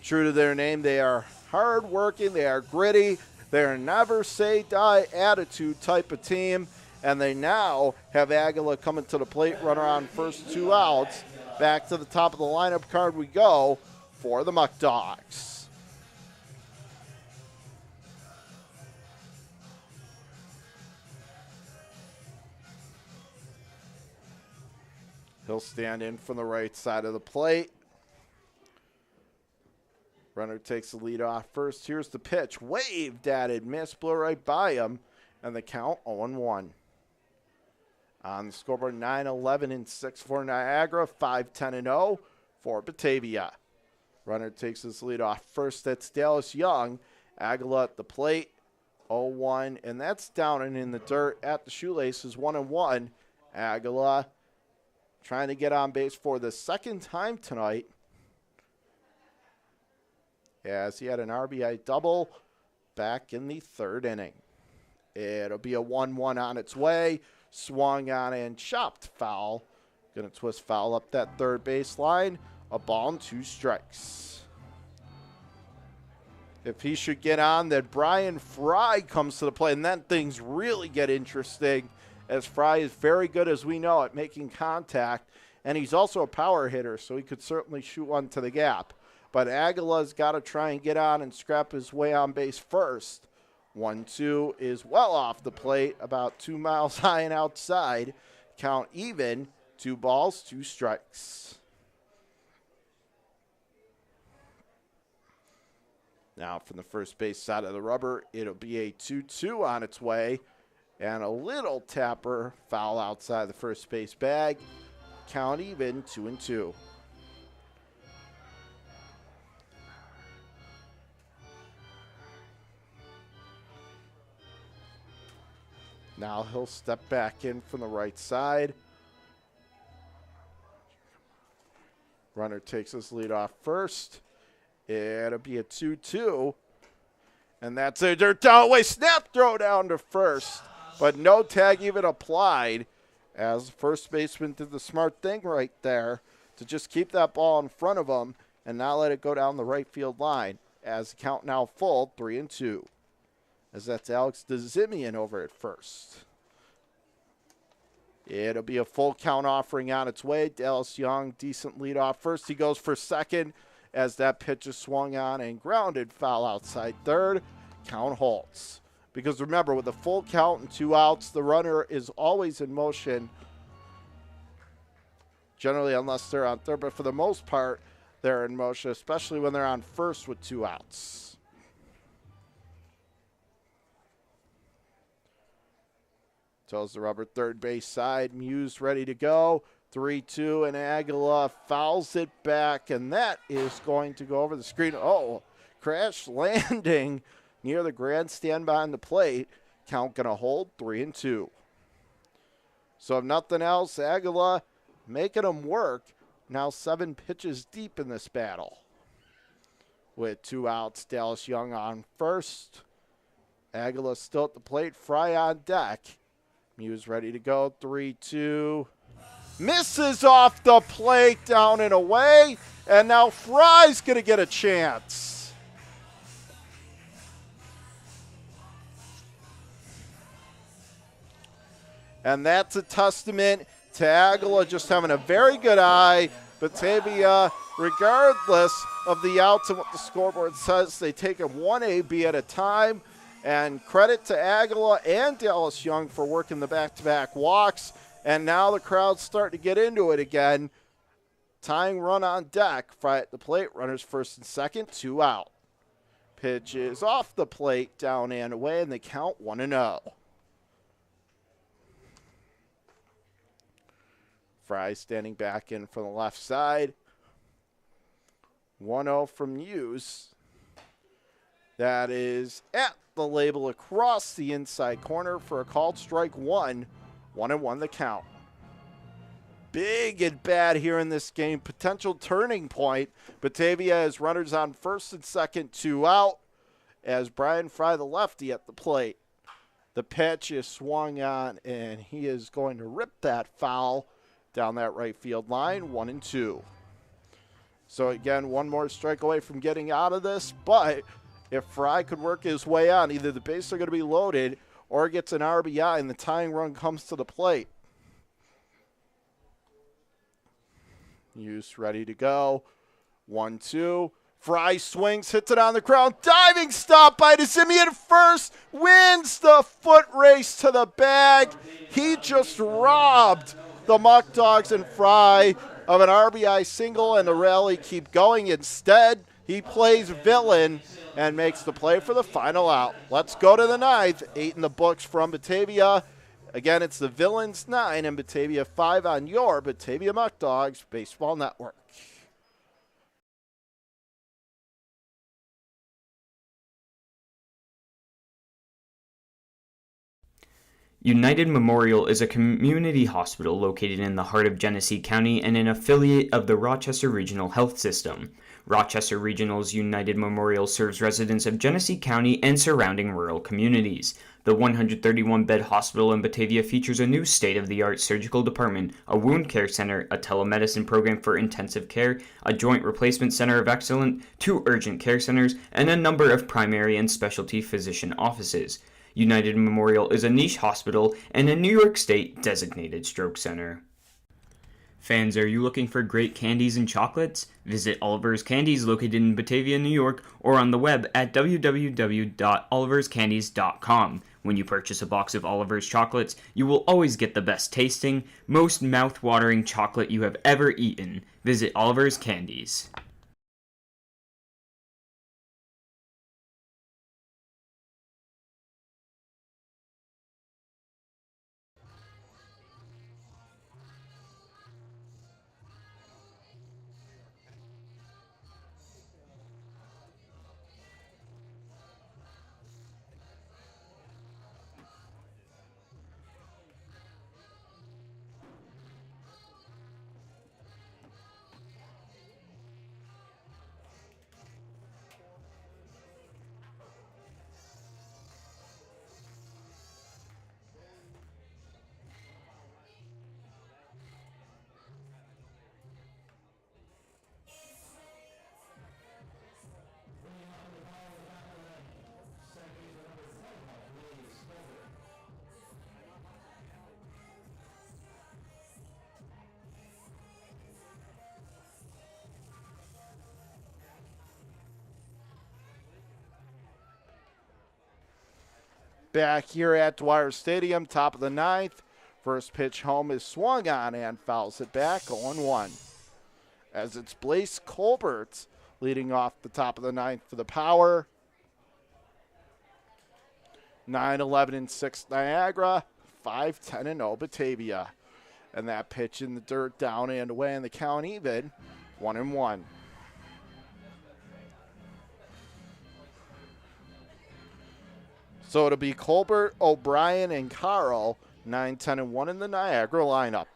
True to their name, they are hard-working. They are gritty. They are never say die attitude type of team. And they now have Aguila coming to the plate, runner on first 2 outs. Back to the top of the lineup card we go for the Muckdogs. He'll stand in from the right side of the plate. Runner takes the lead off first. Here's the pitch. Waved at it. Missed, blew right by him. And the count 0-1. On the scoreboard, 9-11-6 for Niagara, 5-10-0 for Batavia. Runner takes his lead off first. That's Dallas Young. Aguila at the plate, 0-1, and that's down and in the dirt at the shoelaces, 1-1. Aguila trying to get on base for the second time tonight, as he had an RBI double back in the 3rd inning. It'll be a 1-1 on its way. Swung on and chopped foul. Going to twist foul up that 3rd baseline. A ball and 2 strikes. If he should get on, then Brian Fry comes to the plate, and then things really get interesting, as Fry is very good, as we know, at making contact, and he's also a power hitter, so he could certainly shoot one to the gap. But Aguila's got to try and get on and scrap his way on base first. 1-2 is well off the plate, about 2 miles high and outside. Count even, 2 balls, 2 strikes. Now from the first base side of the rubber, it'll be a 2-2 on its way. And a little tapper foul outside the first base bag. Count even, 2-2. Now he'll step back in from the right side. Runner takes his lead off first. It'll be a 2-2. And that's a dirt down away. Snap throw down to first. But no tag even applied, as the first baseman did the smart thing right there to just keep that ball in front of him and not let it go down the right field line. As the count now full, 3-2. As that's Alex DeZimian over at first. It'll be a full count offering on its way. Dallas Young, decent lead off first. He goes for second as that pitch is swung on and grounded. Foul outside 3rd. Count holds. Because remember, with a full count and 2 outs, the runner is always in motion. Generally, unless they're on third, but for the most part, they're in motion, especially when they're on first with 2 outs. Tells the rubber third base side. Muse ready to go. 3-2, and Aguila fouls it back, and that is going to go over the screen. Oh, crash landing near the grandstand behind the plate. Count going to hold 3-2. So if nothing else, Aguila making them work. Now 7 pitches deep in this battle. With 2 outs, Dallas Young on first. Aguila still at the plate, Fry on deck. Muse ready to go, 3-2. Misses off the plate, down and away. And now Fry's going to get a chance. And that's a testament to Aguila just having a very good eye. Batavia, regardless of the outs and what the scoreboard says, they take them 1 AB at a time. And credit to Aguila and Dallas Young for working the back-to-back walks. And now the crowd's starting to get into it again. Tying run on deck. Fry at the plate. Runners first and second. 2 out. Pitch is off the plate, down and away, and they count 1-0. Fry standing back in from the left side. 1-0 from Muse. That is at the label across the inside corner for a called strike 1. 1-1 the count. Big at bat here in this game. Potential turning point. Batavia has runners on first and second, 2 out. As Brian Fry, the lefty, at the plate. The pitch is swung on, and he is going to rip that foul down that right field line. 1-2. So again, 1 more strike away from getting out of this. But if Fry could work his way on, either the bases are going to be loaded or gets an RBI and the tying run comes to the plate. Muse ready to go. 1-2. Fry swings, hits it on the ground. Diving stop by DeZimmy at first. Wins the foot race to the bag. He just robbed the Muckdogs and Fry of an RBI single, and the rally keep going. Instead, he plays villain and makes the play for the final out. Let's go to the 9th. 8 in the books from Batavia. Again, it's the Villains 9 and Batavia 5 on your Batavia Muckdogs Baseball Network. United Memorial is a community hospital located in the heart of Genesee County and an affiliate of the Rochester Regional Health System. Rochester Regional's United Memorial serves residents of Genesee County and surrounding rural communities. The 131-bed hospital in Batavia features a new state-of-the-art surgical department, a wound care center, a telemedicine program for intensive care, a joint replacement center of excellence, 2 urgent care centers, and a number of primary and specialty physician offices. United Memorial is a niche hospital and a New York State designated stroke center. Fans, are you looking for great candies and chocolates? Visit Oliver's Candies located in Batavia, New York, or on the web at www.oliverscandies.com. When you purchase a box of Oliver's chocolates, you will always get the best tasting, most mouth-watering chocolate you have ever eaten. Visit Oliver's Candies. back here at Dwyer Stadium, top of the ninth. First pitch home is swung on and fouls it back, 0-1. As it's Blaise Colbert leading off the top of the ninth for the Power. 9-11-6 Niagara, 5-10-0 Batavia. And that pitch in the dirt, down and away, and the count even, 1-1. So it'll be Colbert, O'Brien, and Carl, 9-10-1 in the Niagara lineup.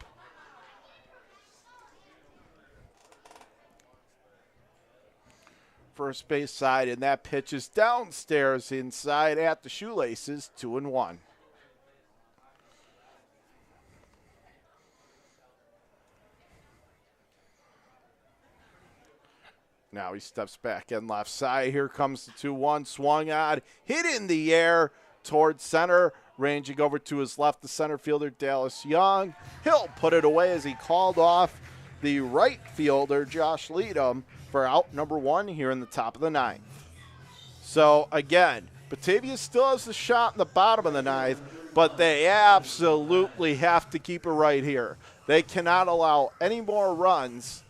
First base side, and that pitch is downstairs inside at the shoelaces, 2-1. Now he steps back in left side. Here comes the 2-1. Swung on, hit in the air towards center. Ranging over to his left, the center fielder, Dallas Young. He'll put it away as he called off the right fielder, Josh Leadham, for out number 1 here in the top of the ninth. So, again, Batavia still has a shot in the bottom of the ninth, but they absolutely have to keep it right here. They cannot allow any more runs.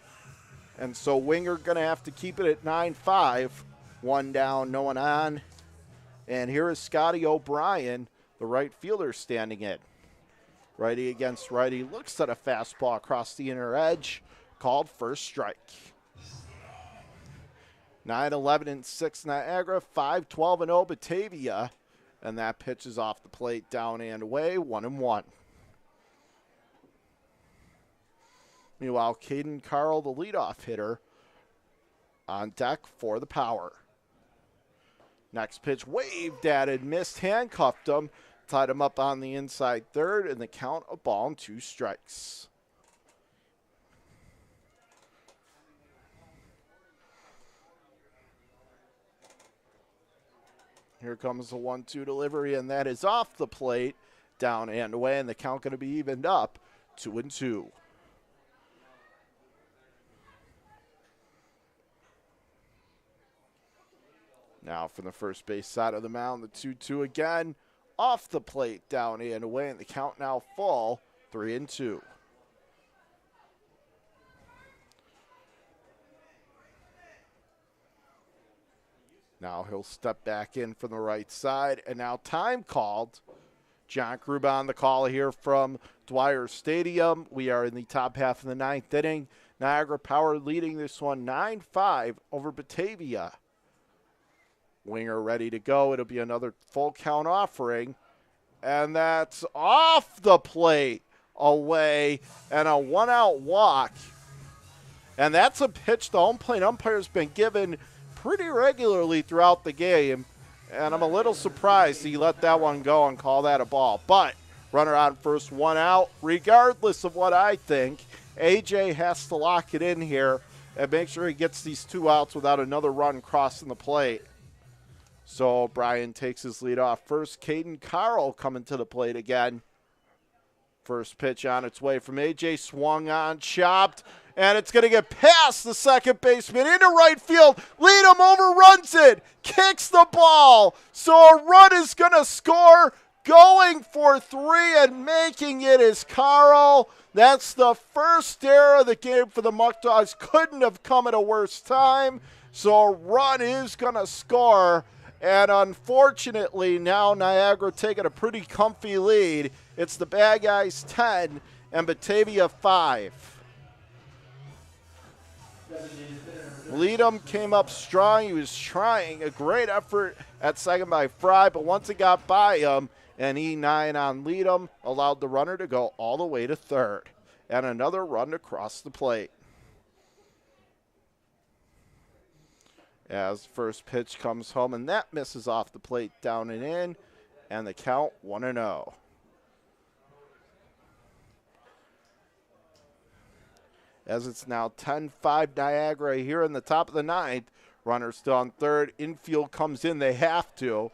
And so Winger going to have to keep it at 9-5. 1 down, no one on. And here is Scotty O'Brien, the right fielder, standing in. Righty against righty. Looks at a fastball across the inner edge. Called first strike. 9-11-6 Niagara. 5-12-0 Batavia. And that pitch is off the plate, down and away. 1-1. Meanwhile, Caden Carl, the leadoff hitter, on deck for the Power. Next pitch waved at it, missed, handcuffed him, tied him up on the inside third, and the count of 2 strikes. Here comes the 1-2 delivery, and that is off the plate, down and away, and the count going to be evened up, 2-2. Now from the first base side of the mound, the 2-2 again. Off the plate, down and away, and the count now full, 3-2. Now he'll step back in from the right side, and now time called. John Kruba on the call here from Dwyer Stadium. We are in the top half of the ninth inning. Niagara Power leading this one 9-5 over Batavia. Winger ready to go. It'll be another full count offering. And that's off the plate, away, and a 1-out walk. And that's a pitch the home plate umpire's been given pretty regularly throughout the game. And I'm a little surprised he let that one go and call that a ball. But runner on first, 1 out. Regardless of what I think, AJ has to lock it in here and make sure he gets these 2 outs without another run crossing the plate. So O'Brien takes his lead off first. Caden Carl coming to the plate again. First pitch on its way from AJ, swung on, chopped, and it's going to get past the second baseman into right field. Leadham overruns it, kicks the ball. So a run is going to score. Going for 3 and making it is Carl. That's the first error of the game for the Muckdogs. Couldn't have come at a worse time. So a run is going to score. And unfortunately, now Niagara taking a pretty comfy lead. It's the Bad Guys 10 and Batavia 5. Leadham came up strong. He was trying a great effort at second by Fry, but once it got by him, and E9 on Leadham allowed the runner to go all the way to third. And another run to cross the plate. As first pitch comes home, and that misses off the plate, down and in, and the count 1-0. As it's now 10-5 Niagara here in the top of the ninth. Runner still on third. Infield comes in. They have to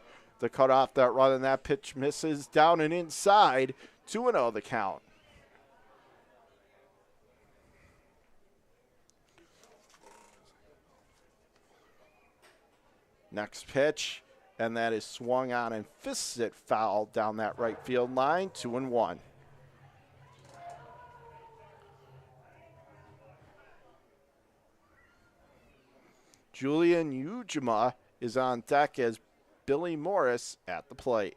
cut off that run, and that pitch misses down and inside. 2-0 the count. Next pitch, and that is swung on and fists it foul down that right field line, 2-1. Julian Ujima is on deck as Billy Morris at the plate.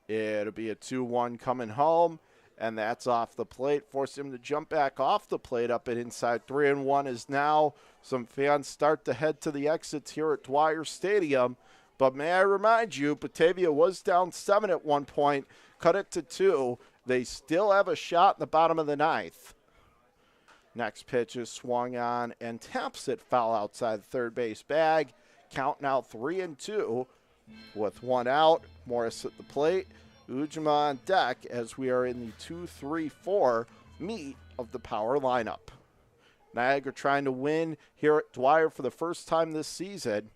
It'll be a 2-1 coming home, and that's off the plate. Forced him to jump back off the plate up and inside. 3-1 is now. Some fans start to head to the exits here at Dwyer Stadium. But may I remind you, Batavia was down 7 at one point, cut it to 2. They still have a shot in the bottom of the ninth. Next pitch is swung on and taps it foul outside the third base bag. Count now 3-2 with 1 out. Morris at the plate. Ujima on deck as we are in the 2-3-4 meet of the power lineup. Niagara trying to win here at Dwyer for the first time this season.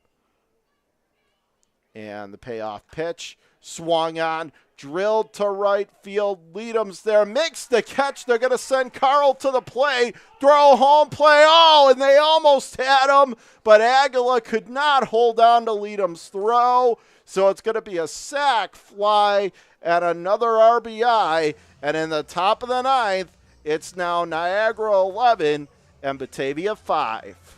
And the payoff pitch swung on, drilled to right field. Leadham's there, makes the catch. They're going to send Carl to the plate. Throw, home play. Oh, and they almost had him, but Aguila could not hold on to Leadham's throw. So it's going to be a sac fly and another RBI. And in the top of the ninth, it's now Niagara 11 and Batavia 5.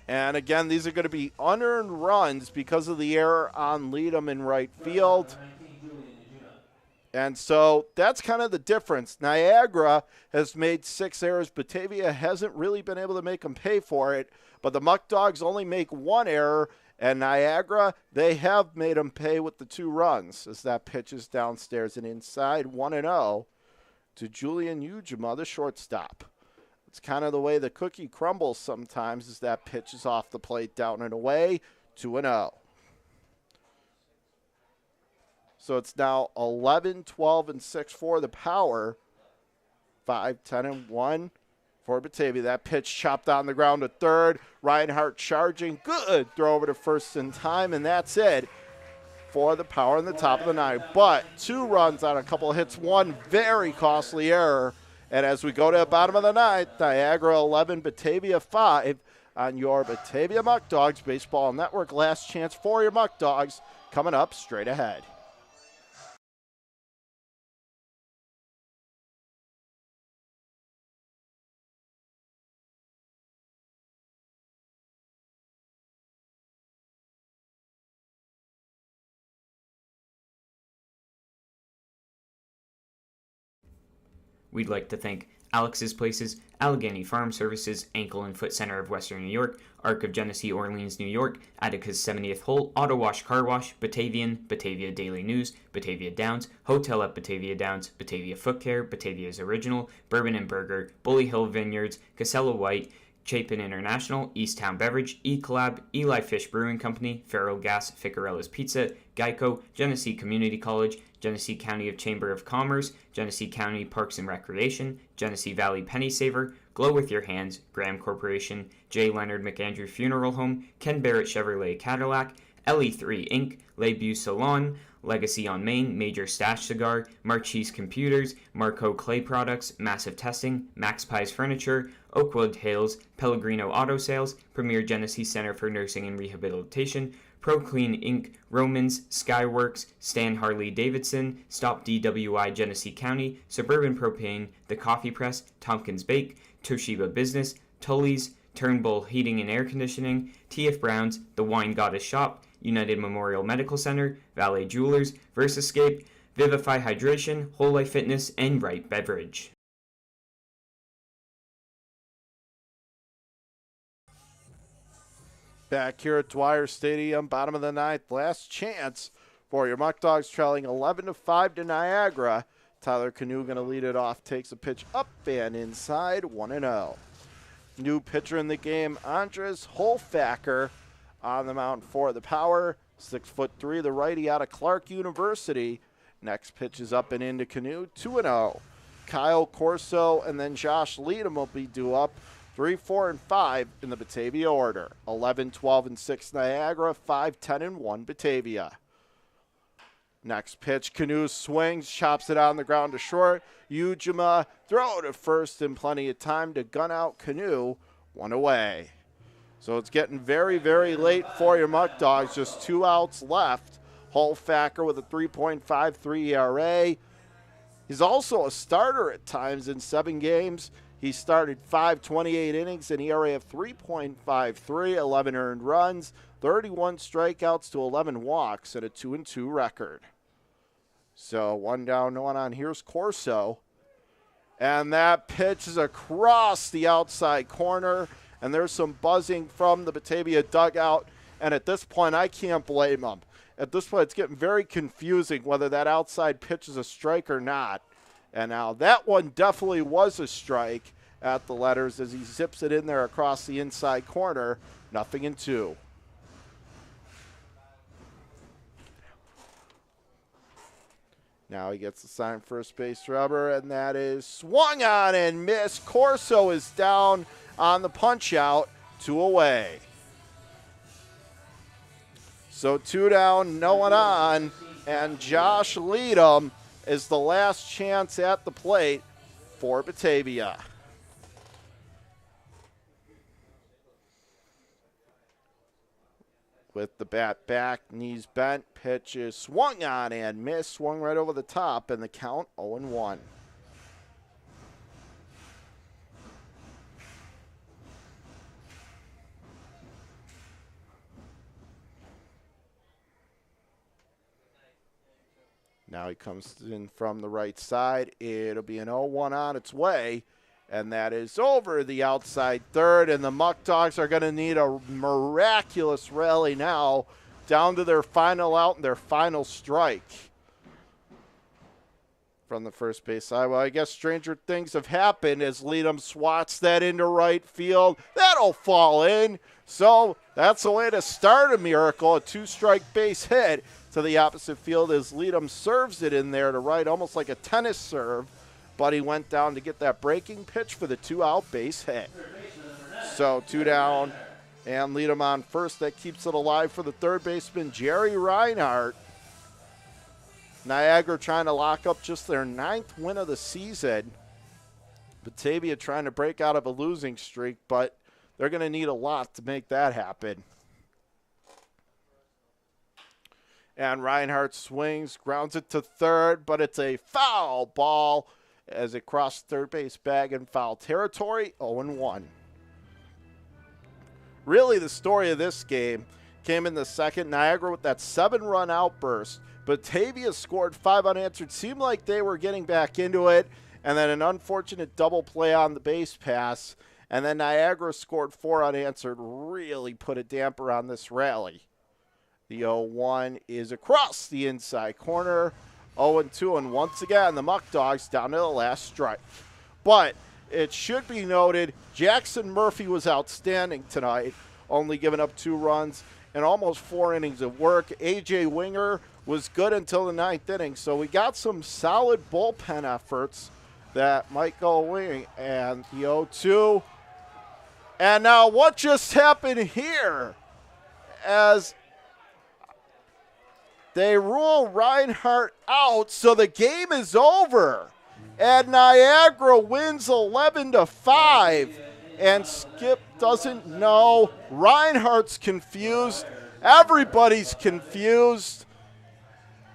And again, these are going to be unearned runs because of the error on Leadham in right field. And so that's kind of the difference. Niagara has made 6 errors. Batavia hasn't really been able to make them pay for it. But the Muckdogs only make 1 error. And Niagara, they have made them pay with the 2 runs as that pitch is downstairs and inside. 1-0 to Julian Ujima, the shortstop. It's kind of the way the cookie crumbles sometimes as that pitch is off the plate, down and away, 2-0. So it's now 11, 12, and 6 for the power. 5, 10, and 1 for Batavia. That pitch chopped on the ground to third. Reinhardt charging. Good throw over to first in time, and that's it for the power in the top of the ninth. But 2 runs on a couple of hits, 1 very costly error. And as we go to the bottom of the ninth, Niagara 11, Batavia 5 on your Batavia Muckdogs Baseball Network. Last chance for your Muckdogs coming up straight ahead. We'd like to thank Alex's Places, Allegheny Farm Services, Ankle and Foot Center of Western New York, Arc of Genesee, Orleans, New York, Attica's 70th Hole, Auto Wash Car Wash, Batavian, Batavia Daily News, Batavia Downs, Hotel at Batavia Downs, Batavia Foot Care, Batavia's Original, Bourbon and Burger, Bully Hill Vineyards, Casella White, Chapin International, Easttown Beverage, E-Collab, Eli Fish Brewing Company, Feral Gas, Ficarella's Pizza, Geico, Genesee Community College, Genesee County Chamber of Commerce, Genesee County Parks and Recreation, Genesee Valley Penny Saver, Glow With Your Hands, Graham Corporation, J. Leonard McAndrew Funeral Home, Ken Barrett Chevrolet Cadillac, LE3 Inc., Lebu Salon, Legacy on Main, Major Stash Cigar, Marchese Computers, Marco Clay Products, Massive Testing, Max Pies Furniture, Oakwood Hills, Pellegrino Auto Sales, Premier Genesee Center for Nursing and Rehabilitation, ProClean Inc., Romans, Skyworks, Stan Harley Davidson, Stop DWI Genesee County, Suburban Propane, The Coffee Press, Tompkins Bake, Toshiba Business, Tully's, Turnbull Heating and Air Conditioning, T.F. Brown's, The Wine Goddess Shop, United Memorial Medical Center, Valet Jewelers, Versascape, Vivify Hydration, Whole Life Fitness, and Right Beverage. Back here at Dwyer Stadium, bottom of the ninth, last chance for your Muckdogs, trailing 11-5 to Niagara. Tyler Canoe going to lead it off, takes a pitch up and inside, 1-0. New pitcher in the game, Andres Holfacker on the mound for the power. 6'3", the righty out of Clark University. Next pitch is up and into Canoe, 2-0. Kyle Corso and then Josh Leadham will be due up. 3, 4, and 5 in the Batavia order. 11, 12, and 6 Niagara. 5, 10, and 1 Batavia. Next pitch, Canoe swings, chops it on the ground to short. Ujima throw to first in plenty of time to gun out Canoe. one away. So it's getting very, very late for your Muck Dogs. Just 2 outs left. Holfacker with a 3.53 ERA. He's also a starter at times in 7 games. He started 528 innings, an ERA of 3.53, 11 earned runs, 31 strikeouts to 11 walks, and a 2-2 record. So 1 down, 1 on. Here's Corso. And that pitch is across the outside corner. And there's some buzzing from the Batavia dugout. And at this point, I can't blame them. At this point, it's getting very confusing whether that outside pitch is a strike or not. And now that one definitely was a strike at the letters as he zips it in there across the inside corner. 0-2. Now he gets the sign first base rubber, and that is swung on and missed. Corso is down on the punch out, 2 away. So 2 down, no one on, and Josh Leadham is the last chance at the plate for Batavia. With the bat back, knees bent, pitch is swung on and missed, swung right over the top, and the count 0-1. Now he comes in from the right side. It'll be an 0-1 on its way. And that is over the outside third. And the Muck Dogs are going to need a miraculous rally now down to their final out and their final strike from the first base side. Well, I guess stranger things have happened as Leadham swats that into right field. That'll fall in. So that's a way to start a miracle. A 2-strike base hit to the opposite field as Leadham serves it in there to right, almost like a tennis serve. But he went down to get that breaking pitch for the 2-out base hit. So 2 down and Leadham on first. That keeps it alive for the third baseman, Jerry Reinhardt. Niagara trying to lock up just their 9th win of the season. Batavia trying to break out of a losing streak, but they're going to need a lot to make that happen. And Reinhardt swings, grounds it to third, but it's a foul ball as it crossed third base bag in foul territory, 0-1. Really, the story of this game came in the second. Niagara with that 7-run outburst. Batavia scored 5 unanswered. Seemed like they were getting back into it. And then an unfortunate double play on the base pass. And then Niagara scored 4 unanswered. Really put a damper on this rally. The 0-1 is across the inside corner. 0-2, and once again, the Muck Dogs down to the last strike. But it should be noted, Jackson Murphy was outstanding tonight, only giving up 2 runs and almost 4 innings of work. A.J. Winger was good until the 9th inning, so we got some solid bullpen efforts that might go away. And the 0-2. And now what just happened here? As they rule Reinhardt out, so the game is over. And Niagara wins 11-5. And Skip doesn't know. Reinhardt's confused. Everybody's confused.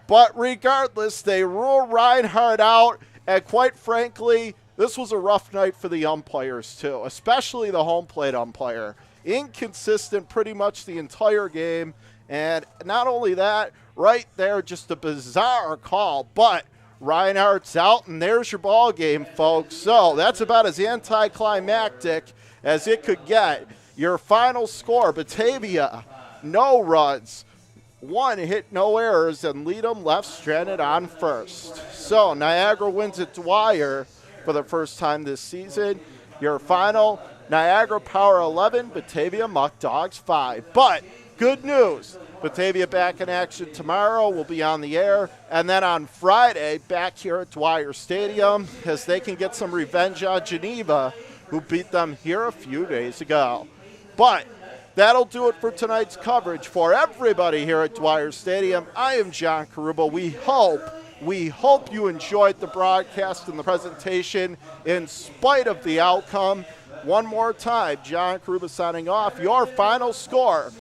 But regardless, they rule Reinhardt out. And quite frankly, this was a rough night for the umpires too, especially the home plate umpire. Inconsistent pretty much the entire game. And not only that, right there, just a bizarre call. But Reinhardt's out, and there's your ball game, folks. So that's about as anticlimactic as it could get. Your final score, Batavia, no runs, 1 hit, no errors, and Leadham left stranded on first. So Niagara wins at Dwyer for the first time this season. Your final, Niagara Power 11, Batavia Muckdogs 5. But good news, Batavia back in action tomorrow. We'll be on the air. And then on Friday, back here at Dwyer Stadium, as they can get some revenge on Geneva, who beat them here a few days ago. But that'll do it for tonight's coverage. For everybody here at Dwyer Stadium, I am John Caruba. We hope you enjoyed the broadcast and the presentation in spite of the outcome. One more time, John Kruba signing off. Your final score